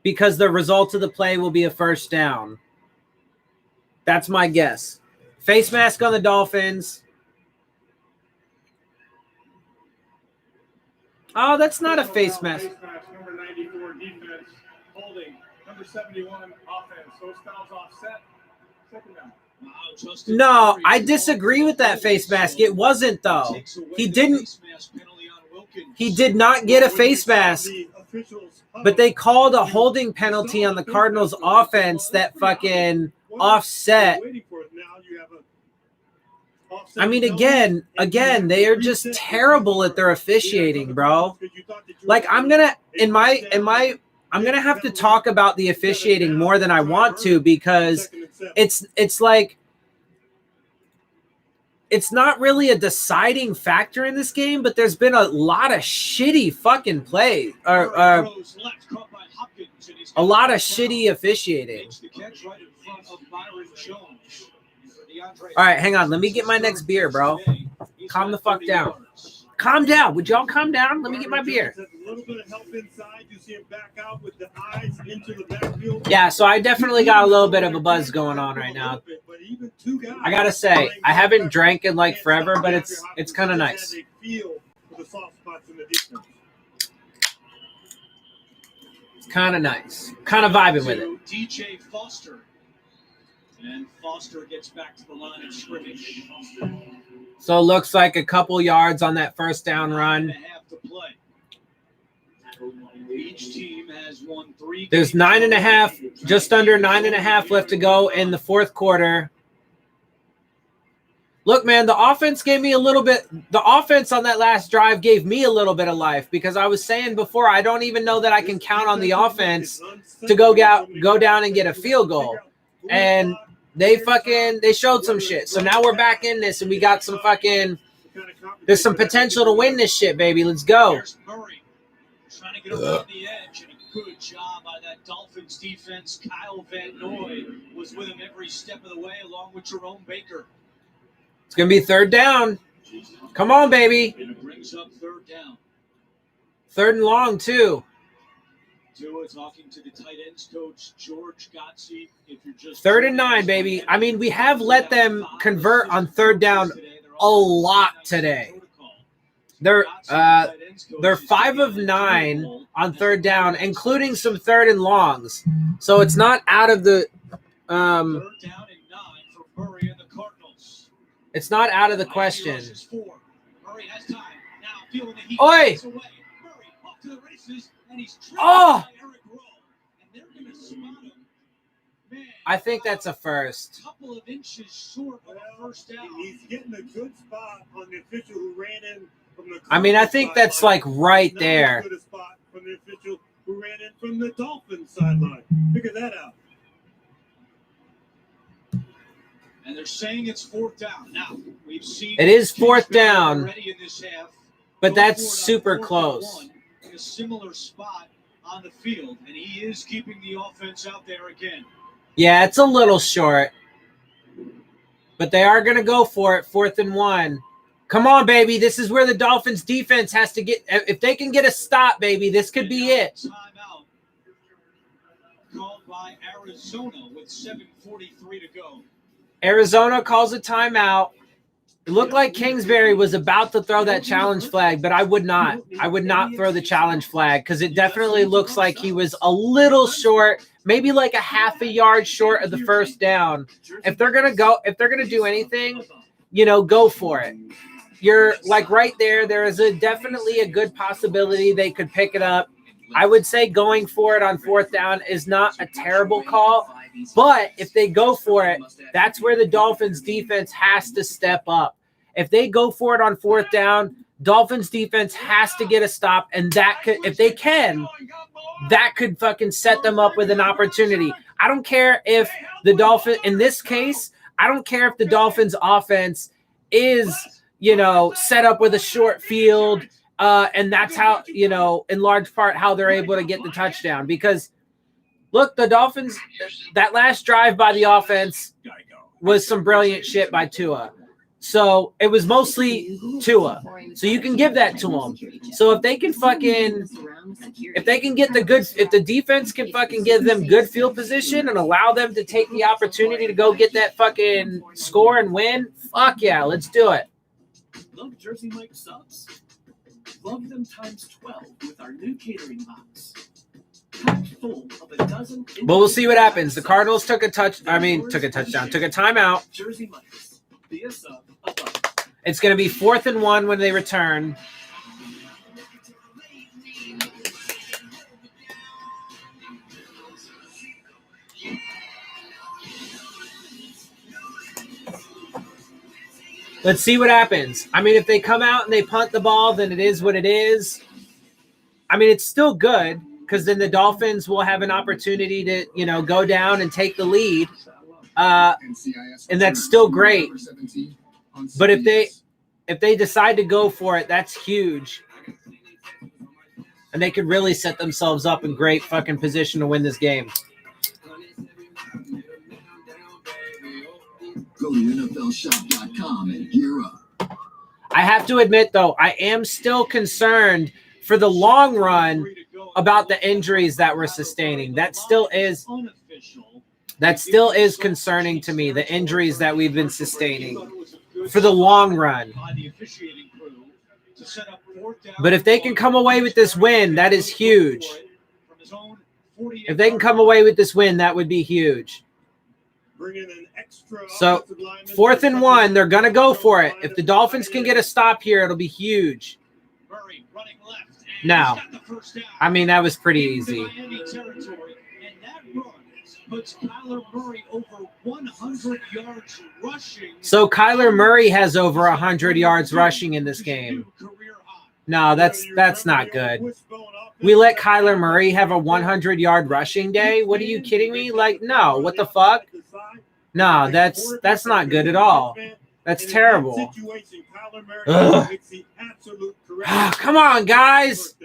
because the result of the play will be a first down. That's my guess. Face mask on the Dolphins. Oh, that's not a face mask. Number 94 defense holding. Number 71 offense. Those fouls offset. Second down. No, I disagree with that face mask. It wasn't though. He did not get a face mask. But they called a holding penalty on the Cardinals offense that fucking offset. I mean, again, they are just terrible at their officiating, bro. Like, I'm gonna have to talk about the officiating more than I want to, because it's like, it's not really a deciding factor in this game, but there's been a lot of shitty fucking play, or a lot of shitty officiating. All right, hang on. Let me get my next beer, bro. Calm the fuck down. Calm down. Would y'all calm down? Let me get my beer. Yeah, so I definitely got a little bit of a buzz going on right now. I gotta say, I haven't drank in like forever, but it's kind of nice. It's kind of nice. Kind of vibing with it. DJ Foster. And Foster gets back to the line of scrimmage. So it looks like a couple yards on that first down run. Each team has won 3. There's 9.5, just under 9.5 left to go in the fourth quarter. Look, man, the offense gave me a little bit. The offense on that last drive gave me a little bit of life, because I was saying before, I don't even know that I can count on the offense to go down and get a field goal. And they showed some shit. So now we're back in this, and we got some there's some potential to win this shit, baby. Let's go. Trying to get around the edge, and a good job by that Dolphins defense. Kyle Van Noy was with him every step of the way, along with Jerome Baker. It's going to be third down. Come on, baby. And it brings up third down. Third and long, too. Tua talking to the tight ends coach, George Gotze. If you're just 3rd and 9, baby. I mean, we have let them convert on third down a lot today. They're 5 of 9 on third down, including some 3rd and longs. So it's not out of the third down and 9 for Murray and the Cardinals. It's not out of the question. Murray has time. Now feeling the heat. Oi! Murray off to the races, and he's Oh! by Eric Rowe, and they're going to spot him. Man, I think that's a first. couple of inches short of a first down. He's getting a good spot on the official who ran in from the. I mean, I think that's like right there. Not a good spot from the official who ran in from the Dolphins sideline. Figure that out. And they're saying it's fourth down. Now, we've seen It is fourth down, already in this half. but Go that's for it on super 4th and close. 1 in a similar spot on the field, and he is keeping the offense out there again. Yeah, it's a little short, but they are going to go for it, 4th and 1. Come on, baby. This is where the Dolphins defense has to get. If they can get a stop, baby, this could be it. Timeout called by Arizona with 7:43 to go. Arizona calls a timeout. It looked like Kingsbury was about to throw that challenge flag, but I would not. I would not throw the challenge flag because it definitely looks like he was a little short, maybe like a half a yard short of the first down. If they're gonna do anything, go for it. You're like right there. There is definitely a good possibility they could pick it up. I would say going for it on 4th down is not a terrible call. But if they go for it, that's where the Dolphins defense has to step up. If they go for it on 4th down, Dolphins defense has to get a stop, and that could, if they can, that could fucking set them up with an opportunity. I don't care if the Dolphins, in this case, I don't care if the Dolphins offense is, set up with a short field, and that's how, in large part how they're able to get the touchdown. Because look, the Dolphins, that last drive by the offense was some brilliant shit by Tua. So it was mostly Tua. So you can give that to them. So if they can if the defense can fucking give them good field position and allow them to take the opportunity to go get that fucking score and win, fuck yeah, let's do it. Love Jersey Mike subs? Love them times 12 with our new catering box. Full of a dozen. But we'll see what happens. The Cardinals took a timeout. Jersey Mike's. Be a sub. It's going to be 4th and 1 when they return. Let's see what happens. I mean, if they come out and they punt the ball, then it is what it is. I mean, it's still good because then the Dolphins will have an opportunity to, go down and take the lead. And that's still great. But if they decide to go for it, that's huge. And they could really set themselves up in great fucking position to win this game. Go to NFLshop.com and gear up. I have to admit, though, I am still concerned for the long run about the injuries that we're sustaining. That still is concerning to me, the injuries that we've been sustaining for the long run. But if they can come away with this win, that is huge. If they can come away with this win, that would be huge. So 4th and 1, they're going to go for it. If the Dolphins can get a stop here, it'll be huge. No. I mean, that was pretty easy. So Kyler Murray has over 100 yards rushing in this game. No, that's not good. We let Kyler Murray have a 100-yard rushing day? What are you kidding me? Like, no, what the fuck? No, that's not good at all. That's terrible. Ugh. Come on, guys.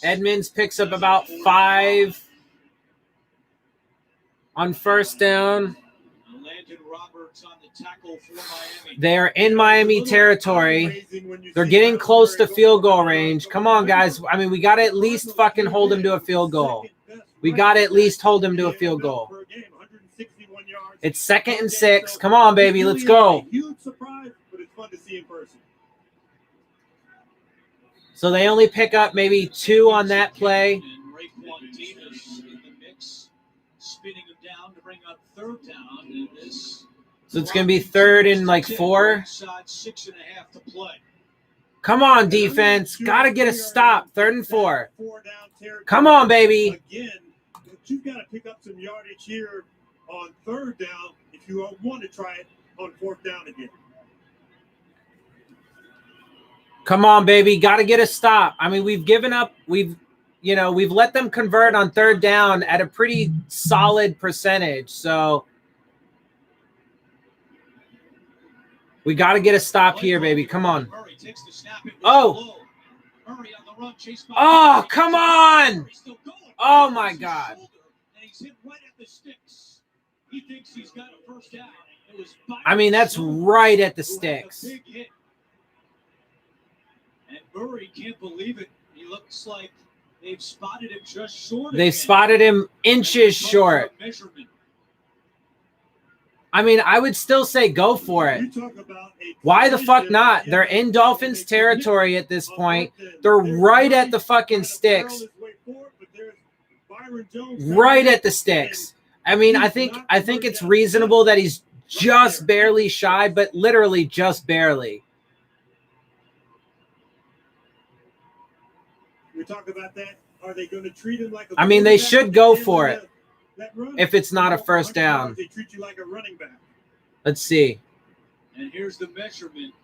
Edmonds picks up about 5 on first down. They are in Miami territory. They're getting close to field goal range. Come on, guys. I mean, we got to at least fucking hold them to a field goal. We got to at least hold them to a field goal. It's 2nd and 6. Come on, baby. Let's go. So they only pick up maybe 2 on that play. So it's going to be 3rd and like 4. Come on, defense. Got to get a stop. 3rd and 4. Come on, baby. Again, you've got to pick up some yardage here on 3rd down if you want to try it on 4th down again. Come on, baby. Got to get a stop. I mean, we've given up. We've let them convert on 3rd down at a pretty solid percentage. So we got to get a stop here, baby. Come on. Oh. Oh, come on. Oh, my God. I mean, that's right at the sticks. And Murray can't believe it. He looks like they've spotted him just short. They've spotted him inches short. I mean, I would still say go for it. Why the fuck not? They're in Dolphins territory at this point. They're right at the fucking sticks. Right at the sticks. I mean, I think it's reasonable that he's just barely shy, but literally just barely. We talk about that. Are they going to treat him like a I mean, they should go for it. If it's not a first down. They treat you like a running back. Let's see. And here's the measurement.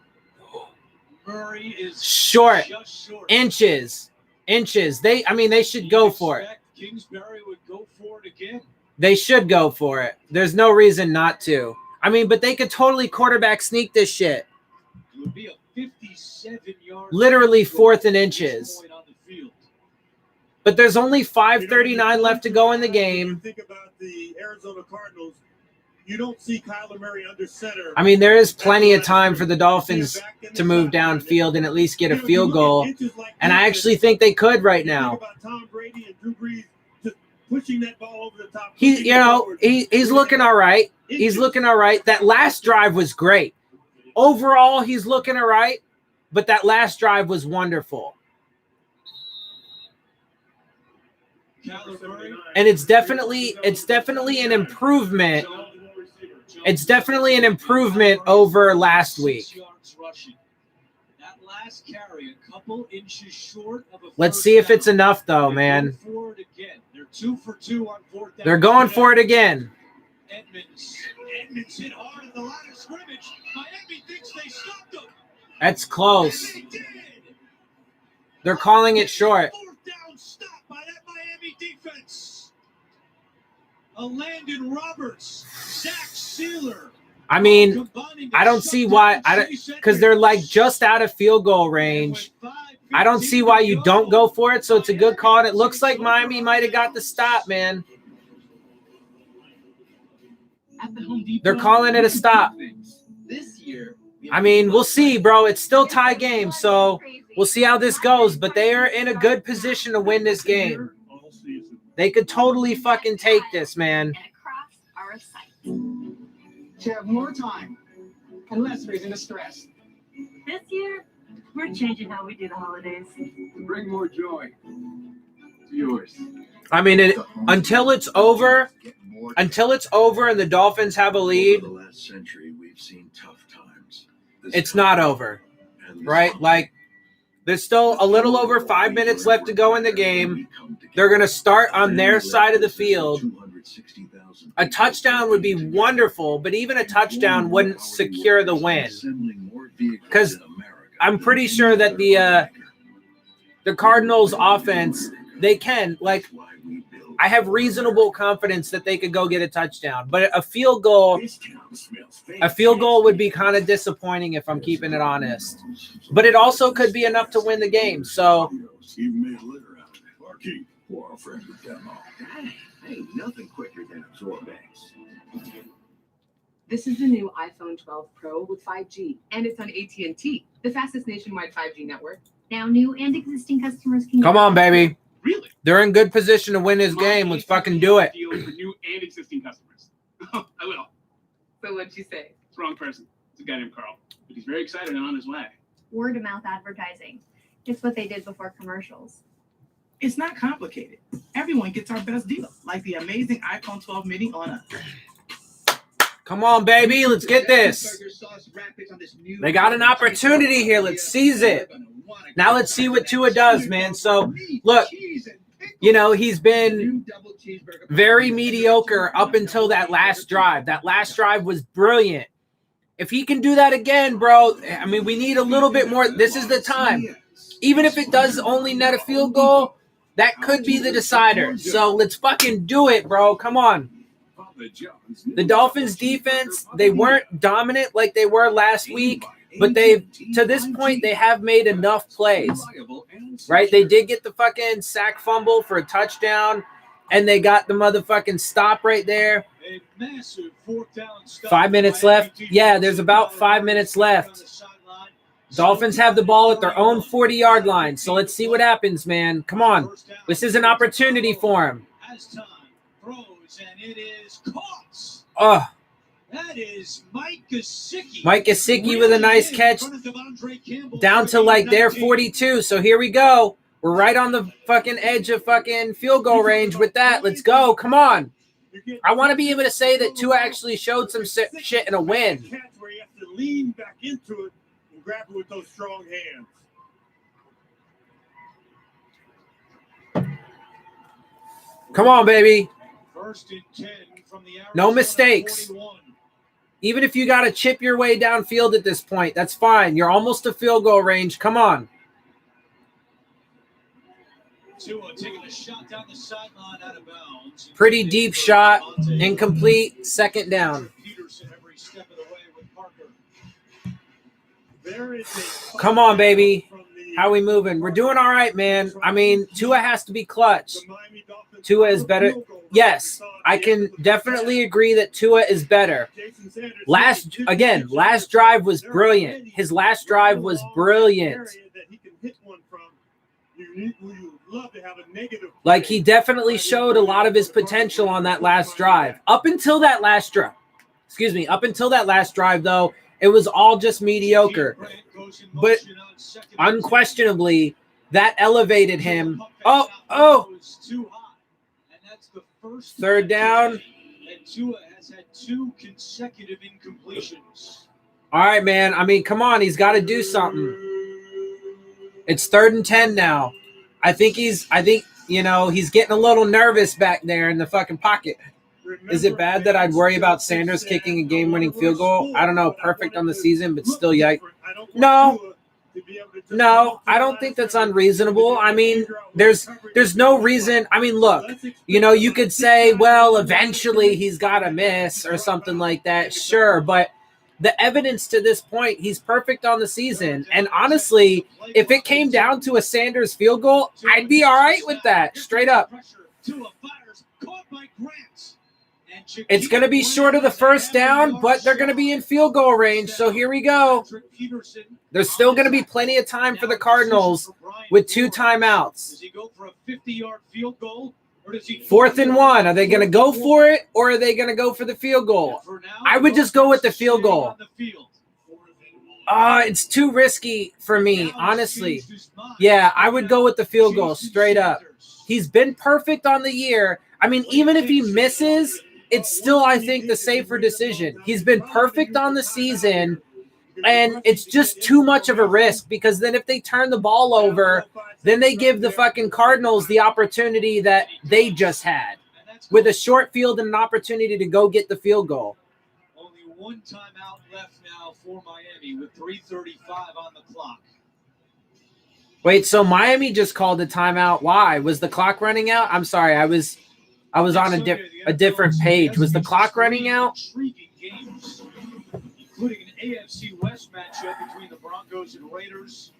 Murray is short. Just short. Inches. They should go for it. Kingsbury would go for it again. They should go for it. There's no reason not to. I mean, but they could totally quarterback sneak this shit. It would be a 57-yard. Literally 4th and inches. But there's only 5:39 left to go in the game. Think about the Arizona Cardinals. You don't see Kyler Murray under center. I mean, there is plenty of time for the Dolphins to move downfield and at least get a field goal. And I actually think they could right now. Tom Brady and Drew Brees just pushing that ball over the top. He's looking all right. He's looking all right. That last drive was great. Overall, he's looking all right. But that last drive was wonderful. And it's definitely an improvement. It's definitely an improvement over last week. Let's see if it's enough, though, man. They're 2 for 2 on 4th down. They're going for it again. Edmonds hit hard at the line of scrimmage. Miami thinks they stopped him. That's close. They did. They're calling it short. Fourth down stop by that Miami defense. A Landon Roberts, Zach Sealer. I mean, I don't see why. Because they're like just out of field goal range. I don't see why you don't go for it. So it's a good call. And it looks like Miami might have got the stop, man. They're calling it a stop. I mean, we'll see, bro. It's still tie game, so we'll see how this goes. But they are in a good position to win this game. They could totally fucking take this, man. To have more time and less reason to stress. This year, we're changing how we do the holidays. To bring more joy to yours. I mean, until it's over and the Dolphins have a lead, Over the last century, we've seen tough times. it's not over, right? Like, there's still a little over 5 minutes left to go in the game. They're going to start on their side of the field. A touchdown would be wonderful, but even a touchdown wouldn't secure the win. Because I'm pretty sure that the Cardinals offense, they can, like, I have reasonable confidence that they could go get a touchdown. But a field goal would be kind of disappointing if I'm keeping it honest. But it also could be enough to win the game. So Ain't nothing quicker than Absorbex. This is the new iPhone 12 Pro with 5G, and it's on AT&T, the fastest nationwide 5G network. Now, new and existing customers can come on, baby. Really? They're in good position to win this game. Let's fucking do it. Deal for new and existing customers. I will. So what'd you say? It's the wrong person. It's a guy named Carl. But he's very excited and on his way. word of mouth advertising. It's what they did before commercials. It's not complicated. Everyone gets our best deal, like the amazing iPhone 12 mini on us. Come on, baby. Let's get this. They got an opportunity here. Let's seize it. Now let's see what Tua does, man. So, look, you know, he's been very mediocre up until that last drive. That last drive was brilliant. If he can do that again, bro, I mean, we need a little bit more. This is the time. Even if it does only net a field goal, that could be the decider. So let's fucking do it, bro. Come on. The Dolphins defense, they weren't dominant like they were last week, but to this point, they have made enough plays, right? They did get the fucking sack fumble for a touchdown, and they got the motherfucking stop right there. 5 minutes left. Yeah, there's about 5 minutes left. Dolphins have the ball at their own 40-yard line, so let's see what happens, man. Come on. This is an opportunity for him. And it is caught. Oh. That is Mike Gesicki. Mike Gesicki with a nice catch down to like their 42. So here we go. We're right on the fucking edge of fucking field goal range with that. Let's go. Come on. I want to be able to say that Tua actually showed some shit in a win. Where you have to lean back into it and grab it with those strong hands. Come on, baby. First and 10 from the no mistakes. 41. Even if you got to chip your way downfield at this point, that's fine. You're almost to field goal range. Come on. Tua taking a shot down the sideline out of bounds. Pretty deep shot. Incomplete. Second down. Peterson every step of the way with Parker. There is come on, baby. How we moving? We're doing all right, man. I mean, Tua has to be clutch. Tua is better. Yes, I can definitely agree that Tua is better. Last drive was brilliant. His last drive was brilliant. Like, he definitely showed a lot of his potential on that last drive. Up until that last drive, though, it was all just mediocre. But unquestionably, that elevated him. Oh. Third down. And Tua has had 2 consecutive incompletions. All right, man. I mean, come on. He's got to do something. It's 3rd and 10 now. I think he's getting a little nervous back there in the fucking pocket. Is it bad that I'd worry about Sanders kicking a game-winning field goal? I don't know. Perfect on the season, but still, yikes. No, I don't think that's unreasonable. I mean, there's no reason. I mean, look, you could say, well, eventually he's got to miss or something like that. Sure, but the evidence to this point, he's perfect on the season. And honestly, if it came down to a Sanders field goal, I'd be all right with that, straight up. It's going to be short of the first down, but they're going to be in field goal range. So here we go. There's still going to be plenty of time for the Cardinals with 2 timeouts. Does he go for a 50-yard field goal? 4th and 1. Are they going to go for it, or are they going to go for the field goal? I would just go with the field goal. It's too risky for me, honestly. Yeah, I would go with the field goal straight up. He's been perfect on the year. I mean, even if he misses, it's still, I think, the safer decision. He's been perfect on the season, and it's just too much of a risk because then if they turn the ball over, then they give the fucking Cardinals the opportunity that they just had with a short field and an opportunity to go get the field goal. Only 1 timeout left now for Miami with 3:35 on the clock. Wait, so Miami just called a timeout. Why? Was the clock running out? I'm sorry, I was on a different page. Was the clock running out? Games, including an AFC West matchup between the Broncos and Raiders.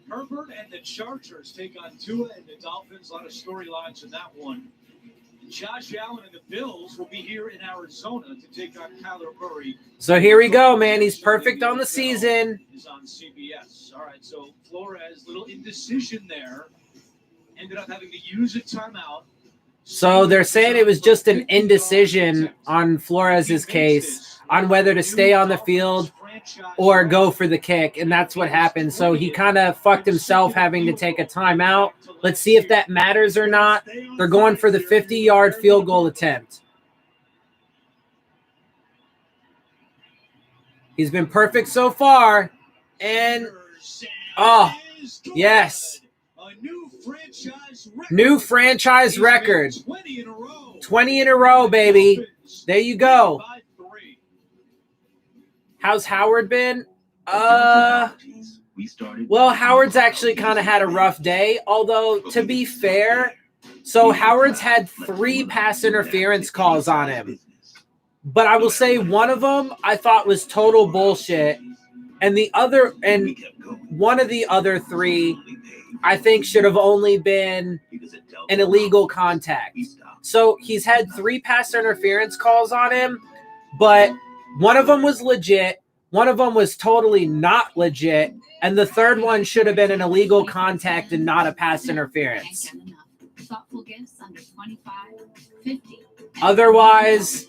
Herbert and the Chargers take on Tua and the Dolphins. A lot of storylines in that one. Josh Allen and the Bills will be here in Arizona to take on Kyler Murray. So here we go, man. He's perfect on the season. Is on CBS. All right, so Flores, little indecision there. Ended up having to use a timeout. So they're saying it was just an indecision on Flores' case on whether to stay on the field or go for the kick, and that's what happened. So he kind of fucked himself having to take a timeout. Let's see if that matters or not. They're going for the 50-yard field goal attempt. He's been perfect so far, and yes. New franchise record. 20 in a row, baby. There you go. How's Howard been? Well, Howard's actually kind of had a rough day, although to be fair, so Howard's had 3 pass interference calls on him. But I will say one of them I thought was total bullshit, and one of the other 3 I think should have only been an illegal contact. So he's had 3 pass interference calls on him, but one of them was legit, one of them was totally not legit, and the third one should have been an illegal contact and not a pass interference. Thoughtful gifts under 25, 50. Otherwise,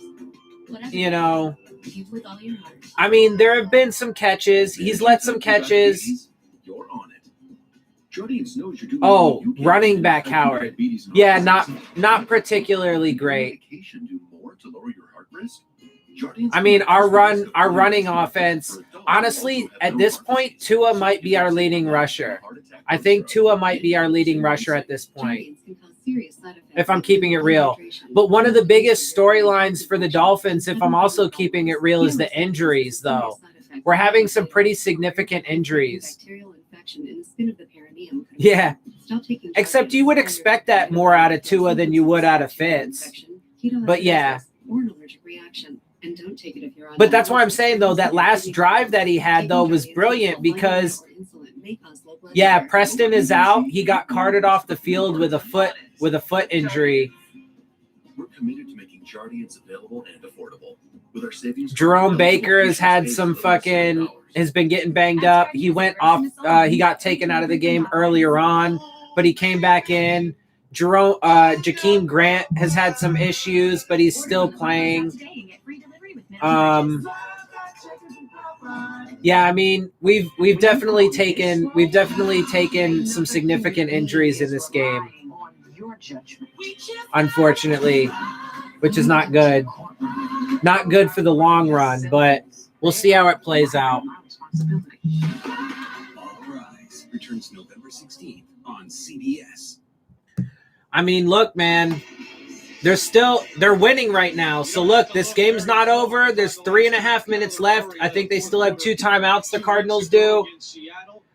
Give with all your heart. I mean, there have been some catches. He's let some catches. You're on it. Jardiance knows you're doing running back Howard. Yeah, not particularly great. I mean, our running offense, honestly, at this point, Tua might be our leading rusher. I think Tua might be our leading rusher at this point, if I'm keeping it real. But one of the biggest storylines for the Dolphins, if I'm also keeping it real, is the injuries, though. We're having some pretty significant injuries. Yeah. Except you would expect that more out of Tua than you would out of Fitz. But yeah. But that's why I'm saying, though, that last drive that he had, though, was brilliant because, yeah, Preston is out. He got carted off the field with a foot injury. We're committed to making Jardiance available and affordable. With our savings, Jerome Baker has had has been getting banged up. He went off. He got taken out of the game earlier on, but he came back in. Jakeem Grant has had some issues, but he's still playing. Yeah, I mean, we've definitely taken some significant injuries in this game, unfortunately, which is not good. Not good for the long run, but we'll see how it plays out. All Rise returns November 16th on CBS. I mean, look, man, They're winning right now. So look, this game's not over. There's 3.5 minutes left. I think they still have 2 timeouts, the Cardinals do.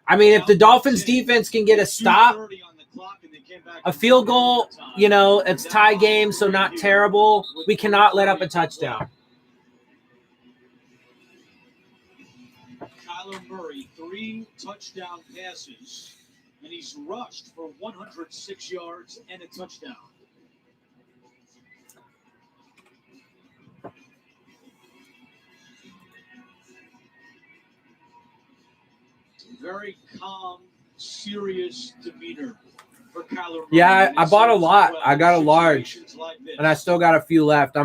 I mean, if the Dolphins defense can get a stop, a field goal, it's tie game, so not terrible. We cannot let up a touchdown. Kyler Murray, 3 touchdown passes, and he's rushed for 106 yards and a touchdown. Very calm, serious demeanor for Kyler Murray. Yeah, I bought a lot. I got a large, and I still got a few left.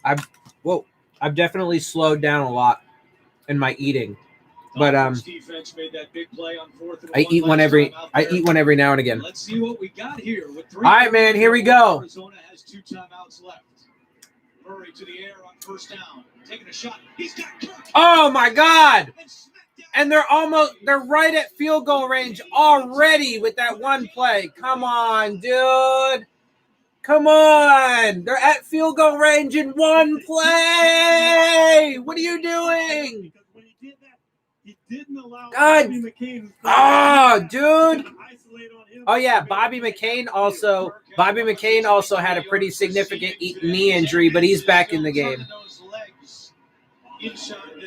I've definitely slowed down a lot in my eating, but defense made that big play on 4th and I eat one every now and again. Let's see what we got here. With 3 All right, man, here we go. Arizona has 2 timeouts left. Murray to the air on 1st down, taking a shot. He's got Kirk. Oh my God! And they're right at field goal range already with that one play. Come on, dude. Come on. They're at field goal range in one play. What are you doing? When he did that, he didn't allow God. Bobby McCain. Oh, dude. Oh, yeah. Bobby McCain also had a pretty significant knee injury, but he's back in the game.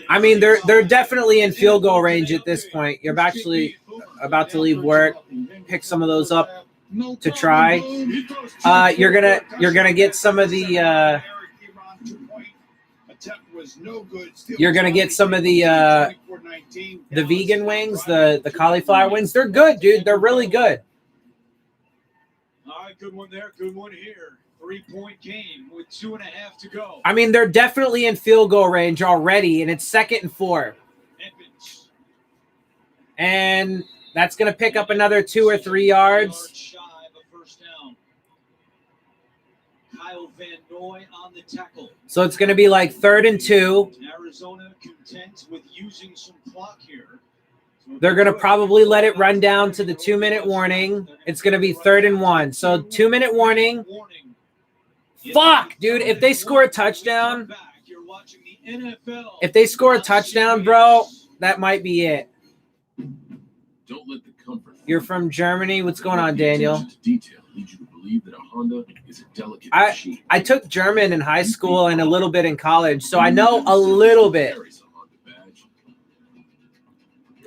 I mean, they're definitely in field goal range at this point. You're actually about to leave work, pick some of those up to try. You're gonna get some of the vegan wings, the cauliflower wings. They're good, dude. They're really good. All right, good one there, good one here. 3-point game with 2.5 to go. I mean, they're definitely in field goal range already, and it's 2nd and 4. Edmonds. And that's going to pick up another 2 or 3 yards. Shy of a 1st down. Kyle Van Noy on the tackle. So it's going to be like 3rd and 2. Arizona content with using some clock here. They're going to probably let it run down to the 2-minute warning. It's going to be 3rd and 1. So 2-minute warning. Fuck, dude. If they score a touchdown, bro, that might be it. Don't let the comfort. You're from Germany. What's going on, Daniel? Detail leads you to believe that a Honda is a delicate machine. I took German in high school and a little bit in college, so I know a little bit.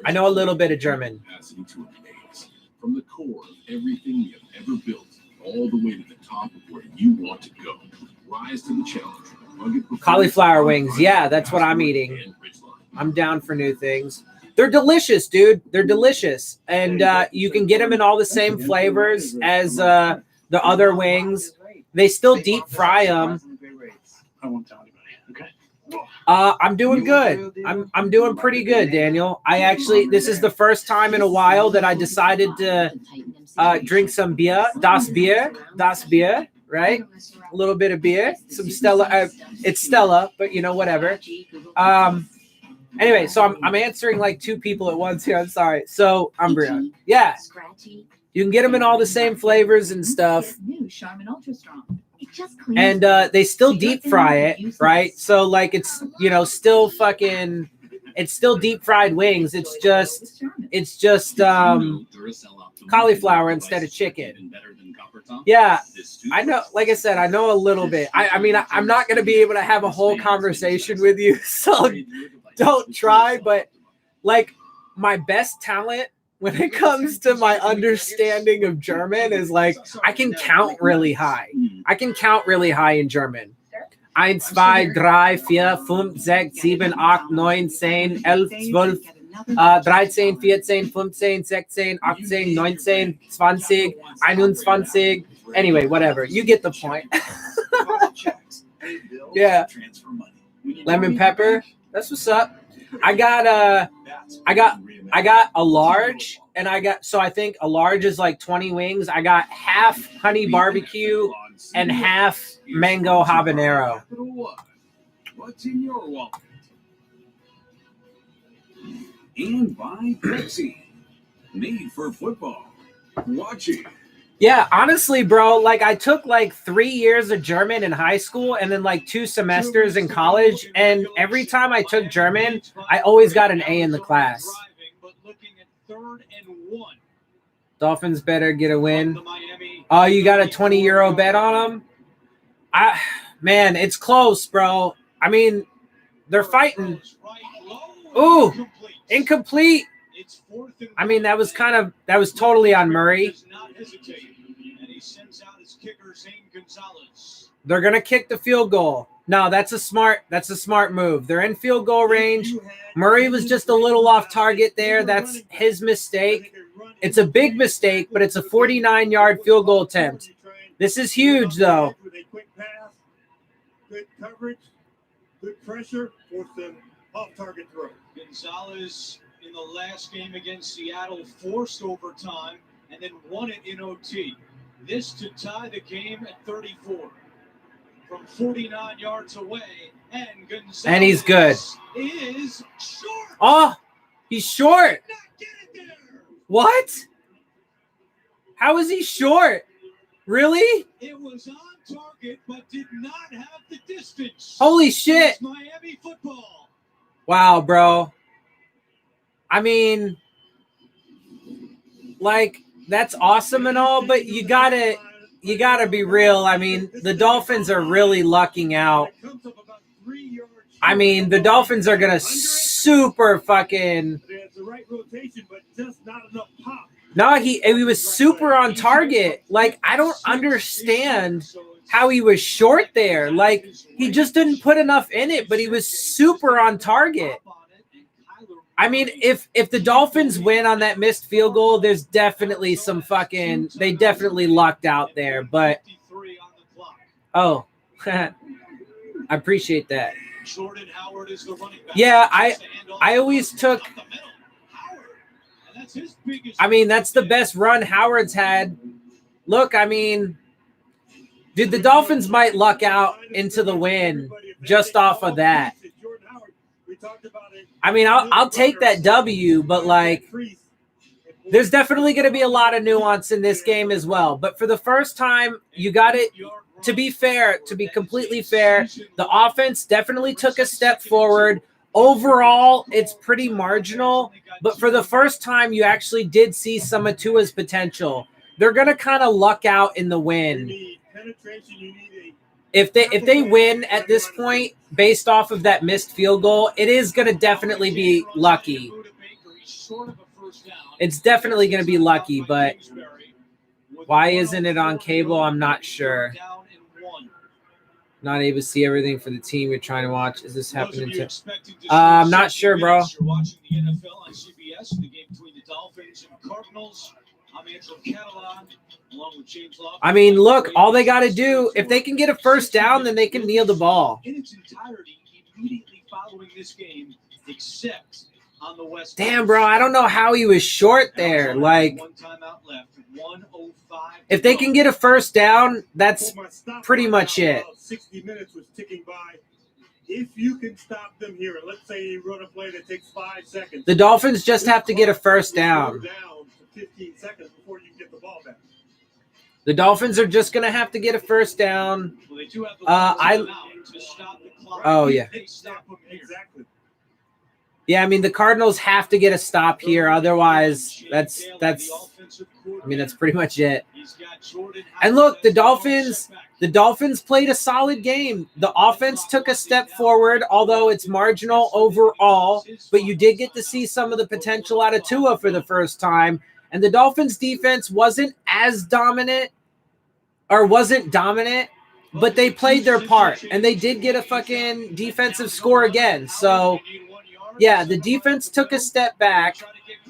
I know a little bit of German. Capacity to amaze. From the core of everything we have ever built, all the way to the top of where you want to go. Rise to the challenge. Cauliflower wings. Yeah, that's what I'm eating. I'm down for new things. They're delicious, dude. They're delicious. And you can get them in all the same flavors as the other wings. They still deep fry them. I won't tell anybody. Okay. I'm doing good. I'm doing pretty good, Daniel. This is the first time in a while that I decided to drink some beer. Das Bier, right? A little bit of beer, some Stella. It's Stella, but whatever. Anyway, so I'm answering like 2 people at once here. I'm sorry. So Umbria, yeah, you can get them in all the same flavors and stuff. And they still deep fry it, right? So like it's still fucking, it's still deep fried wings. It's just cauliflower instead of chicken. Yeah, I know. Like I said, I know a little bit. I mean, I'm not gonna be able to have a whole conversation with you, so don't try. But like my best talent when it comes to my understanding of German is like I can count really high. I can count really high in German. 1, 2, 3, 4, 5, 6, 7, 8, 9, 10, 11, 12, 13, 14, 15, 16, 18, 19, 20, 21. Anyway, whatever. You get the point. Yeah. Lemon pepper. That's what's up. I got a large, and I think a large is like 20 wings. I got half honey barbecue and half mango habanero. What's in your wallet? And by Pepsi. Made for football. Watch it. Yeah, honestly, bro, like I took like 3 years of German in high school and then like 2 semesters in college. And every time I took German, I always got an A in the class. Dolphins better get a win. Oh, you got a 20 euro bet on them? Man, it's close, bro. I mean, they're fighting. Ooh, incomplete. I mean, that was totally on Murray. They're gonna kick the field goal. No, that's a smart move. They're in field goal range. Murray was just a little off target there. That's his mistake. It's a big mistake, but it's a 49-yard field goal attempt. This is huge, though. With a quick pass, good coverage, good pressure, forced an off-target throw. Gonzalez in the last game against Seattle forced overtime and then won it in OT. This to tie the game at 34 from 49 yards away, and Gonzalez And he's good. Is short. Oh, he's short. What? How is he short? Really? It was on target, but did not have the distance. Holy shit. It's Miami football. Wow, bro. I mean, like, that's awesome and all, but you gotta be real. I mean, the Dolphins are really lucking out. I mean, the Dolphins are gonna super fucking. It's the right rotation, but just not enough pop. No, he was super on target. Like, I don't understand how he was short there. Like, he just didn't put enough in it, but he was super on target. I mean, if the Dolphins win on that missed field goal, there's definitely some fucking – they definitely lucked out there. But, oh, I appreciate that. Yeah, I always took – I mean, that's the best run Howard's had. Look, I mean, dude, the Dolphins might luck out into the win just off of that. I mean, I'll take that W, but, like, there's definitely going to be a lot of nuance in this game as well. But for the first time, you got it. To be fair, to be completely fair, the offense definitely took a step forward. Overall, it's pretty marginal, but for the first time, you actually did see some of Tua's potential. They're going to kind of luck out in the win. If they win at this point, based off of that missed field goal, it is going to definitely be lucky. It's definitely going to be lucky, but why isn't it on cable? I'm not sure. Not able to see everything for the team you're trying to watch. Is this happening to? I'm not sure, bro. You're watching the NFL on CBS, the game between the Dolphins and Cardinals. I'm Andrew Catalan, along with James Law. I mean, look, all they got to do, if they can get a first down, then they can kneel the ball. In its entirety, immediately following this game, except on the West. Damn, bro, I don't know how he was short there. Like, one timeout left, 1:05. if they can get a first down, that's pretty much it. 60 minutes was ticking by. If you can stop them here, and let's say you run a play that takes 5 seconds. The Dolphins just have to get a first down. Down to 15 seconds before you get the ball back. The Dolphins are just going to have to get a first down. Well, they do have the to stop the clock. Oh, yeah. They stop them exactly. Yeah, I mean, the Cardinals have to get a stop here. Otherwise, that's pretty much it. And look, the Dolphins played a solid game. The offense took a step forward, although it's marginal overall, but you did get to see some of the potential out of Tua for the first time. And the Dolphins defense wasn't dominant, but they played their part, and they did get a fucking defensive score again. So, yeah, the defense took a step back,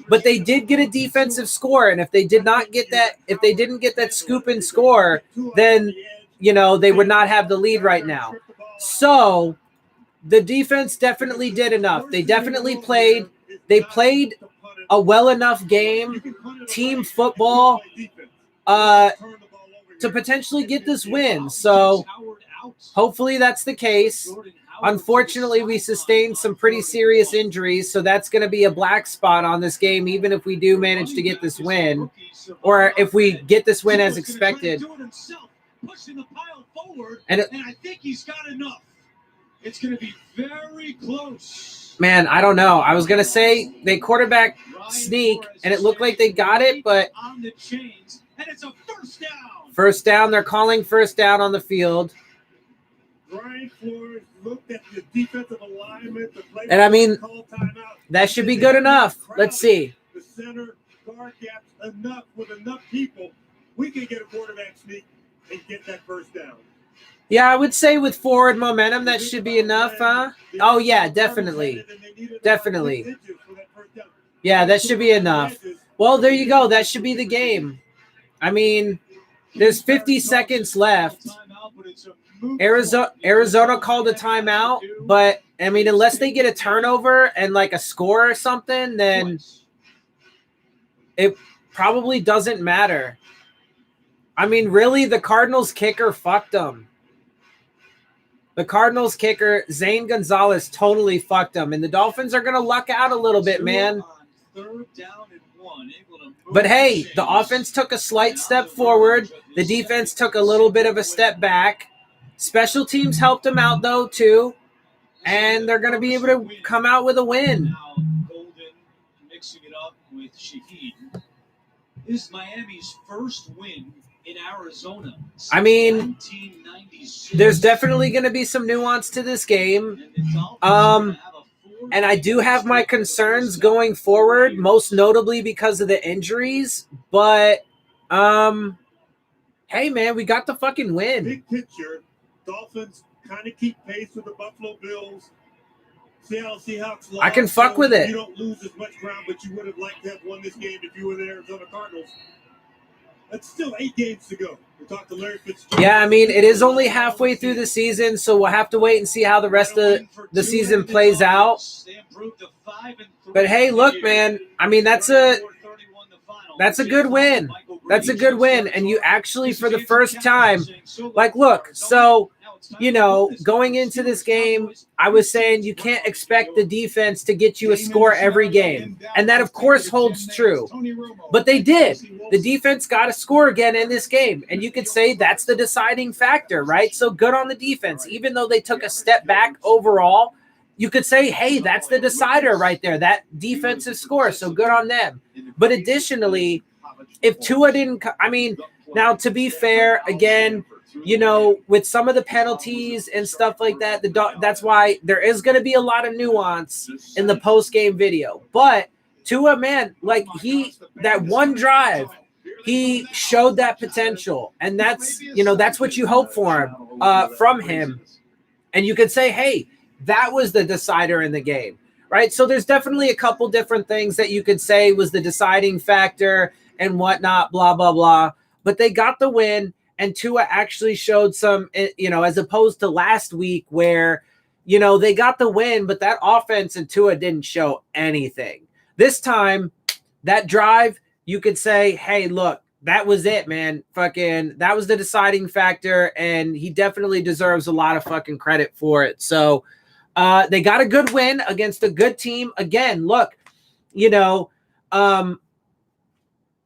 but they did get a defensive score. And if they didn't get that scoop and score, then, you know, they would not have the lead right now. So the defense definitely did enough. They definitely played a well enough game, team football, to potentially get this win. So hopefully that's the case. Unfortunately, we sustained some pretty serious injuries, so that's going to be a black spot on this game, even if we do manage to get this win, or if we get this win as expected. Pushing the pile forward, and I think he's got enough. It's going to be very close. Man, I don't know. I was going to say they quarterback sneak, and it looked like they got it, but on the chains, and it's a first down. First down. They're calling first down on the field. Brian Flores looked at the defensive alignment. And I mean, that should be good enough. Let's see. The center guard gaps enough with enough people. We can get a quarterback sneak and get that first down. Yeah, I would say with forward momentum, that should be enough, huh? Oh, yeah, definitely. Definitely. Yeah, that should be enough. Well, there you go. That should be the game. I mean, there's 50 seconds left. Arizona called a timeout, but, I mean, unless they get a turnover and, like, a score or something, then it probably doesn't matter. I mean, really, the Cardinals kicker fucked them. The Cardinals kicker, Zane Gonzalez, totally fucked them. And the Dolphins are going to luck out a little bit, man. But, hey, the offense took a slight step forward. The defense took a little bit of a step back. Special teams helped them out, though, too. And they're going to be able to come out with a win. Golden mixing it up with Shaheed. This is Miami's first win in Arizona. I mean, there's definitely going to be some nuance to this game. And I do have my concerns going forward, most notably because of the injuries. But, hey, man, we got the fucking win. Big picture, Dolphins kind of keep pace with the Buffalo Bills. Seattle Seahawks lost. I can fuck with it. You don't lose as much ground, but you would have liked to have won this game if you were the Arizona Cardinals. That's still 8 games to go. We talked to Larry Fitzgerald. Yeah, I mean, it is only halfway through the season, so we'll have to wait and see how the rest of the season plays out. But hey, look, man, I mean, that's a good win. That's a good win. And you actually, for the first time, like, look, so, you know, going into this game, I was saying you can't expect the defense to get you a score every game. And that, of course, holds true. But they did. The defense got a score again in this game. And you could say that's the deciding factor, right? So good on the defense. Even though they took a step back overall, you could say, hey, that's the decider right there, that defensive score. So good on them. But additionally, if Tua didn't – I mean, now to be fair, again – you know, with some of the penalties and stuff like that, that's why there is going to be a lot of nuance in the post-game video. But Tua, man, like that one drive, he showed that potential. And that's, you know, that's what you hope for him, from him. And you could say, hey, that was the decider in the game, right? So there's definitely a couple different things that you could say was the deciding factor and whatnot, blah, blah, blah. But they got the win. And Tua actually showed some, you know, as opposed to last week where, you know, they got the win, but that offense and Tua didn't show anything. This time, that drive, you could say, hey, look, that was it, man. Fucking, that was the deciding factor, and he definitely deserves a lot of fucking credit for it. So they got a good win against a good team. Again, look, you know,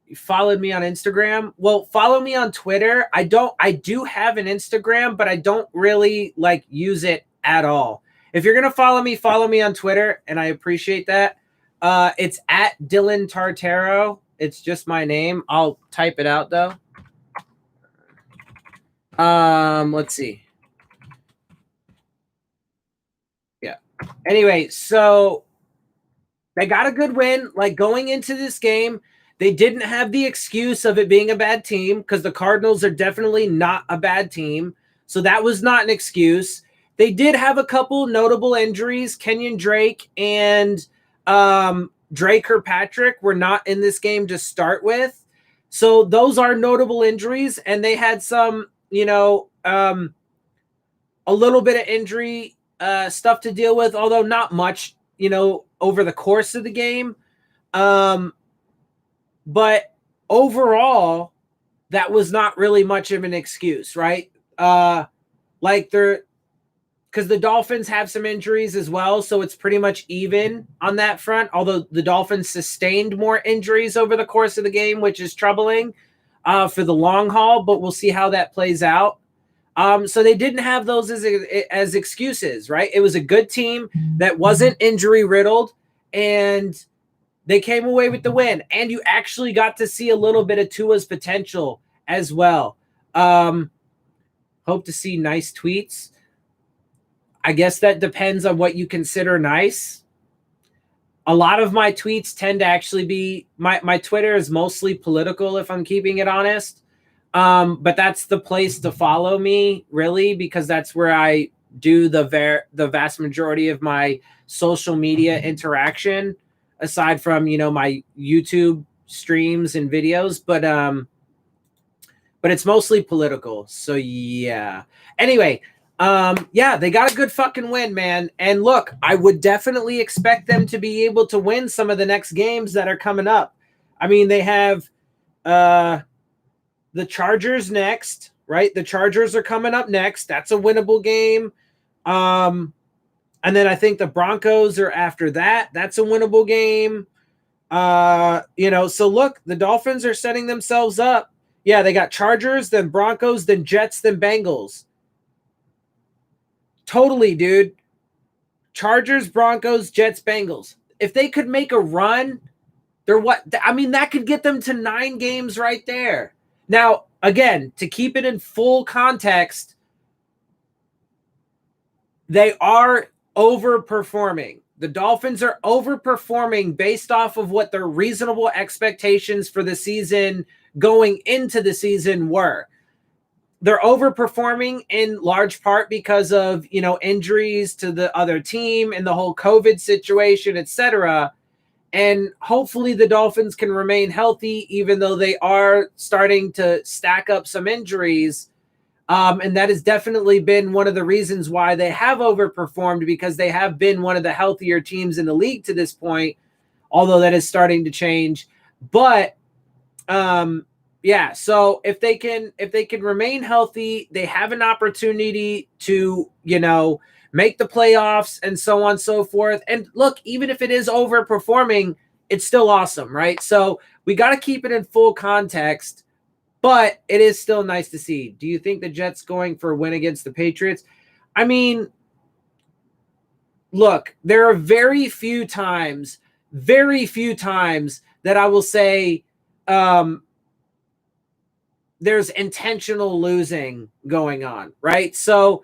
you followed me on Instagram. Well, follow me on Twitter. I do have an Instagram, but I don't really like use it at all. If you're going to follow me on Twitter, and I appreciate that. It's at Dylan Tartaro. It's just my name. I'll type it out though. Let's see. Yeah. Anyway, so they got a good win. Like going into this game, they didn't have the excuse of it being a bad team because the Cardinals are definitely not a bad team. So that was not an excuse. They did have a couple notable injuries. Kenyon Drake and Drake Kirkpatrick were not in this game to start with. So those are notable injuries. And they had some, you know, a little bit of injury stuff to deal with, although not much, you know, over the course of the game. But overall, that was not really much of an excuse, right? Like because the Dolphins have some injuries as well, so it's pretty much even on that front, although the Dolphins sustained more injuries over the course of the game, which is troubling for the long haul, but we'll see how that plays out. So they didn't have those as excuses, right? It was a good team that wasn't injury riddled, and they came away with the win. And you actually got to see a little bit of Tua's potential as well. Hope to see nice tweets. I guess that depends on what you consider nice. A lot of my tweets tend to actually be my Twitter is mostly political, if I'm keeping it honest. But that's the place to follow me, really, because that's where I do the vast majority of my social media interaction, aside from, you know, my YouTube streams and videos. But it's mostly political. So yeah. Anyway, yeah, they got a good fucking win, man. And look, I would definitely expect them to be able to win some of the next games that are coming up. I mean, they have the Chargers next, right? The Chargers are coming up next. That's a winnable game. And then I think the Broncos are after that. That's a winnable game. You know, so look, the Dolphins are setting themselves up. Yeah, they got Chargers, then Broncos, then Jets, then Bengals. Totally, dude. Chargers, Broncos, Jets, Bengals. If they could make a run, they're what? I mean, that could get them to 9 games right there. Now, again, to keep it in full context, they are overperforming. The Dolphins are overperforming based off of what their reasonable expectations for the season going into the season were. They're overperforming in large part because of, you know, injuries to the other team and the whole COVID situation, etc. And hopefully the Dolphins can remain healthy, even though they are starting to stack up some injuries. And that has definitely been one of the reasons why they have overperformed, because they have been one of the healthier teams in the league to this point, although that is starting to change. But yeah, so if they can remain healthy, they have an opportunity to, you know, make the playoffs and so on and so forth. And look, even if it is overperforming, it's still awesome, right? So we got to keep it in full context, but it is still nice to see. Do you think the Jets going for a win against the Patriots? I mean, look, there are very few times that I will say there's intentional losing going on, right? So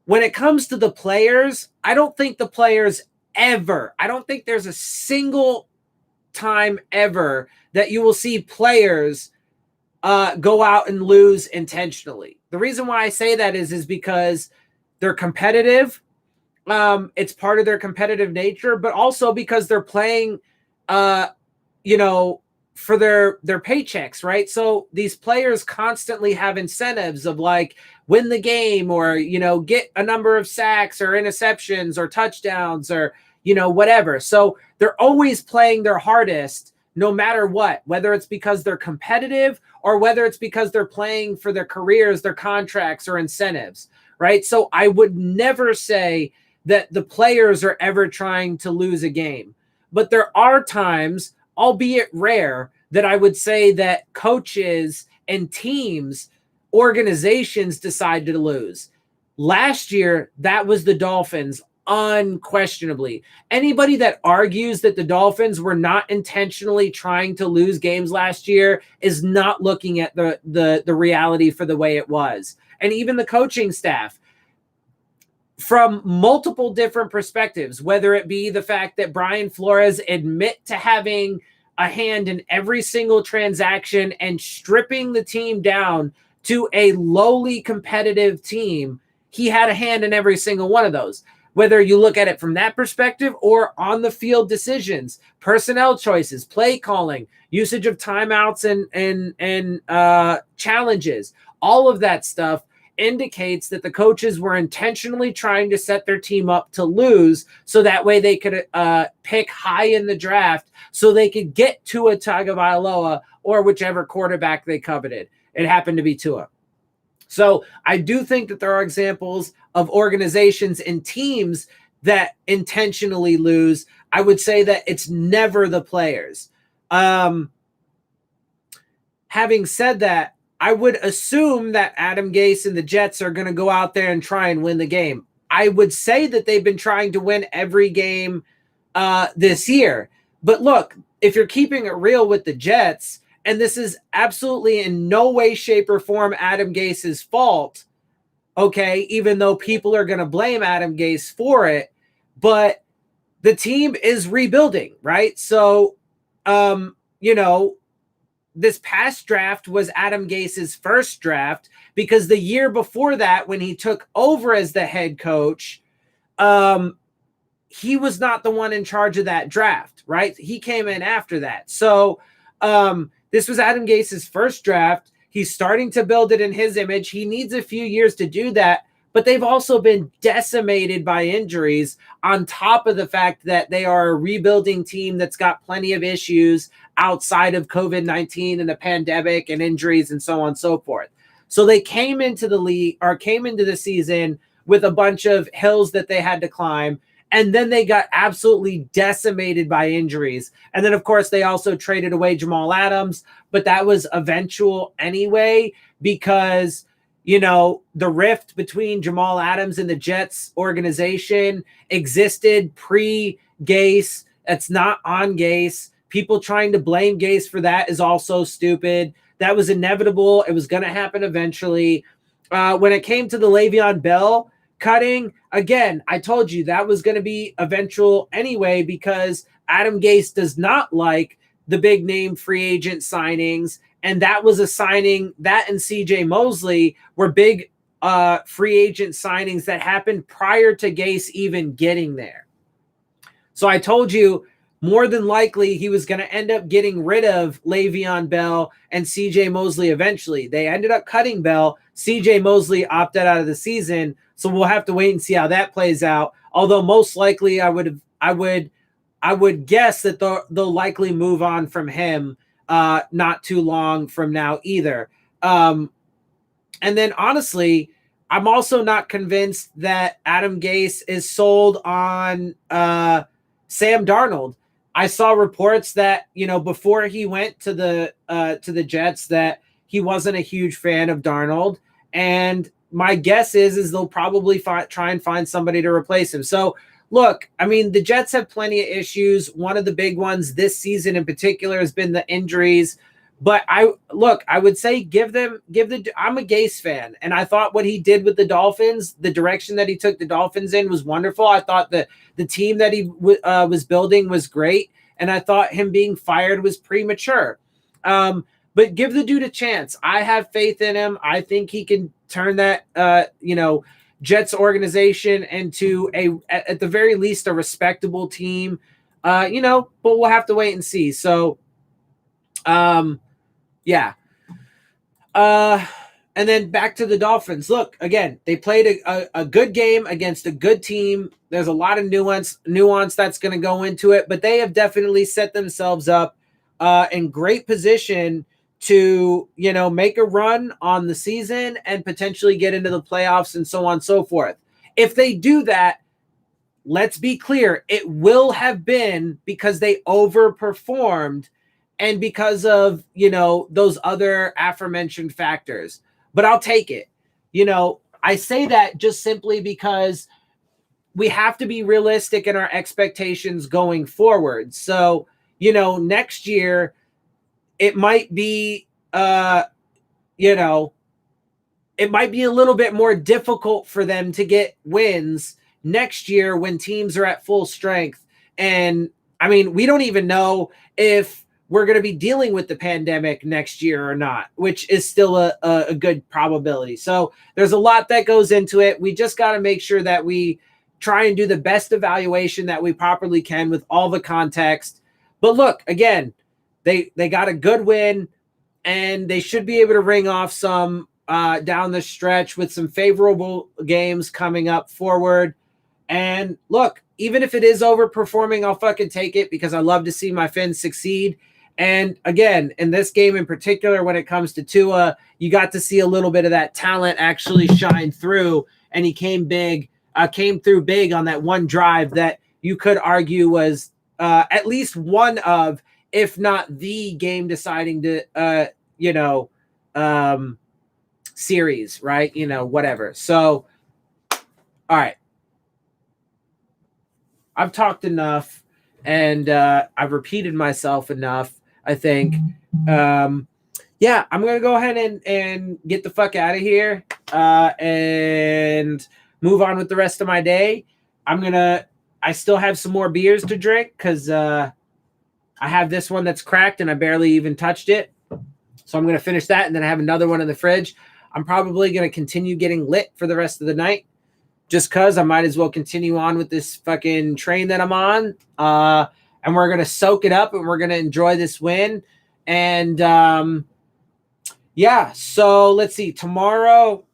when it comes to the players, I don't think the players ever, I don't think there's a single time ever that you will see players go out and lose intentionally. The reason why I say that is because they're competitive. It's part of their competitive nature, but also because they're playing, you know, for their paychecks, right? So these players constantly have incentives of like win the game, or, you know, get a number of sacks or interceptions or touchdowns or, you know, whatever. So they're always playing their hardest no matter what, whether it's because they're competitive or whether it's because they're playing for their careers, their contracts or incentives, right? So I would never say that the players are ever trying to lose a game, but there are times, albeit rare, that I would say that coaches and teams, organizations decide to lose. Last year, that was the Dolphins, unquestionably. Anybody that argues that the Dolphins were not intentionally trying to lose games last year is not looking at the reality for the way it was. And even the coaching staff, from multiple different perspectives, whether it be the fact that Brian Flores admit to having a hand in every single transaction and stripping the team down to a lowly competitive team, he had a hand in every single one of those. Whether you look at it from that perspective or on the field decisions, personnel choices, play calling, usage of timeouts and challenges, all of that stuff indicates that the coaches were intentionally trying to set their team up to lose, so that way they could pick high in the draft so they could get Tua Tagovailoa or whichever quarterback they coveted. It happened to be Tua. So I do think that there are examples of organizations and teams that intentionally lose. I would say that it's never the players. Having said that, I would assume that Adam Gase and the Jets are going to go out there and try and win the game. I would say that they've been trying to win every game this year. But look, if you're keeping it real with the Jets, and this is absolutely in no way, shape, or form Adam Gase's fault, okay, even though people are going to blame Adam Gase for it, but the team is rebuilding, right? So, this past draft was Adam Gase's first draft because the year before that, when he took over as the head coach, he was not the one in charge of that draft, right? He came in after that. So this was Adam Gase's first draft. He's starting to build it in his image. He needs a few years to do that, but they've also been decimated by injuries on top of the fact that they are a rebuilding team that's got plenty of issues outside of COVID-19 and the pandemic and injuries and so on and so forth. So they came into the season with a bunch of hills that they had to climb. And then they got absolutely decimated by injuries. And then, of course, they also traded away Jamal Adams, but that was eventual anyway, because, the rift between Jamal Adams and the Jets organization existed pre-Gase. It's not on Gase. People trying to blame Gase for that is also stupid. That was inevitable. It was going to happen eventually. When it came to the Le'Veon Bell cutting, again, I told you that was going to be eventual anyway, because Adam Gase does not like the big name free agent signings. And that was a signing, that and CJ Mosley were big free agent signings that happened prior to Gase even getting there. So I told you, more than likely, he was going to end up getting rid of Le'Veon Bell and CJ Mosley eventually. They ended up cutting Bell. CJ Mosley opted out of the season, so we'll have to wait and see how that plays out. Although most likely, I would guess that they'll likely move on from him not too long from now either. And then honestly, I'm also not convinced that Adam Gase is sold on Sam Darnold. I saw reports that, before he went to the Jets, that he wasn't a huge fan of Darnold. And my guess is they'll probably try and find somebody to replace him. So look, I mean, the Jets have plenty of issues. One of the big ones this season in particular has been the injuries. But I would say I'm a Gase fan, and I thought what he did with the Dolphins, the direction that he took the Dolphins in, was wonderful. I thought that the team that he was building was great, and I thought him being fired was premature. But give the dude a chance. I have faith in him. I think he can turn that Jets organization into at the very least a respectable team. But we'll have to wait and see. So yeah. And then back to the Dolphins. Look, again, they played a good game against a good team. There's a lot of nuance that's going to go into it, but they have definitely set themselves up in great position to, make a run on the season and potentially get into the playoffs and so on and so forth. If they do that, let's be clear, it will have been because they overperformed and because of, those other aforementioned factors. But I'll take it. I say that just simply because we have to be realistic in our expectations going forward. So, next year, it might be, it might be a little bit more difficult for them to get wins next year when teams are at full strength. And I mean, we don't even know if we're going to be dealing with the pandemic next year or not, which is still a good probability. So there's a lot that goes into it. We just got to make sure that we try and do the best evaluation that we properly can with all the context. But look, again, they got a good win, and they should be able to ring off some down the stretch with some favorable games coming up forward. And look, even if it is overperforming, I'll fucking take it because I love to see my Fins succeed. And again, in this game in particular, when it comes to Tua, you got to see a little bit of that talent actually shine through, and he came through big on that one drive that you could argue was at least one of, if not the game deciding series, right? Whatever. So, all right. I've talked enough, and I've repeated myself enough, I think. Yeah, I'm going to go ahead and get the fuck out of here and move on with the rest of my day. I still have some more beers to drink because I have this one that's cracked and I barely even touched it. So I'm going to finish that, and then I have another one in the fridge. I'm probably going to continue getting lit for the rest of the night just because I might as well continue on with this fucking train that I'm on. And we're going to soak it up, and we're going to enjoy this win. And yeah, so let's see. Tomorrow,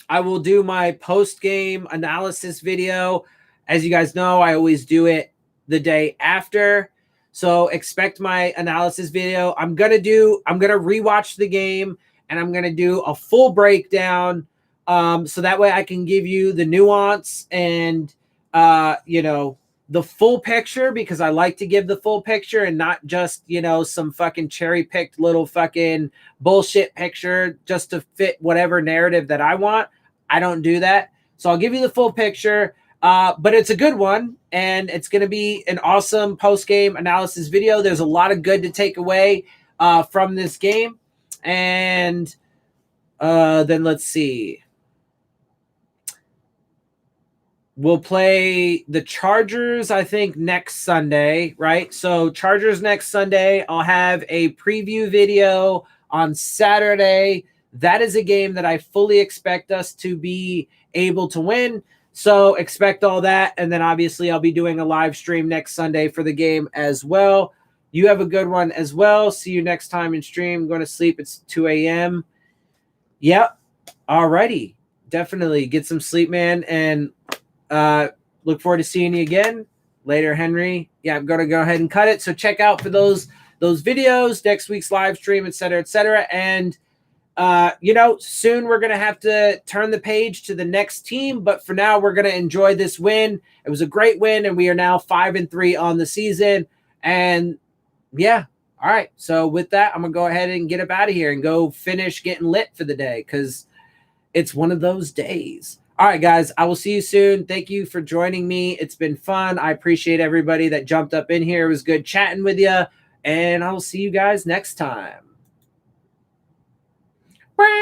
I will do my post-game analysis video. As you guys know, I always do it the day after. So expect my analysis video. I'm going to rewatch the game, and I'm going to do a full breakdown. So that way I can give you the nuance and, the full picture, because I like to give the full picture and not just, some fucking cherry picked little fucking bullshit picture just to fit whatever narrative that I want. I don't do that. So I'll give you the full picture, but it's a good one, and it's going to be an awesome post-game analysis video. There's a lot of good to take away from this game. And then let's see. We'll play the Chargers, I think, next Sunday, right? So Chargers next Sunday. I'll have a preview video on Saturday. That is a game that I fully expect us to be able to win. So expect all that. And then obviously I'll be doing a live stream next Sunday for the game as well. You have a good one as well. See you next time in stream. I'm going to sleep. It's 2 a.m. Yep. Alrighty. Definitely get some sleep, man. And look forward to seeing you again later, Henry. Yeah, I'm going to go ahead and cut it. So check out for those videos, next week's live stream, et cetera, et cetera. And, soon we're going to have to turn the page to the next team. But for now, we're going to enjoy this win. It was a great win, and we are now 5-3 on the season. And yeah. All right. So with that, I'm going to go ahead and get up out of here and go finish getting lit for the day, because it's one of those days. All right, guys, I will see you soon. Thank you for joining me. It's been fun. I appreciate everybody that jumped up in here. It was good chatting with you, and I will see you guys next time.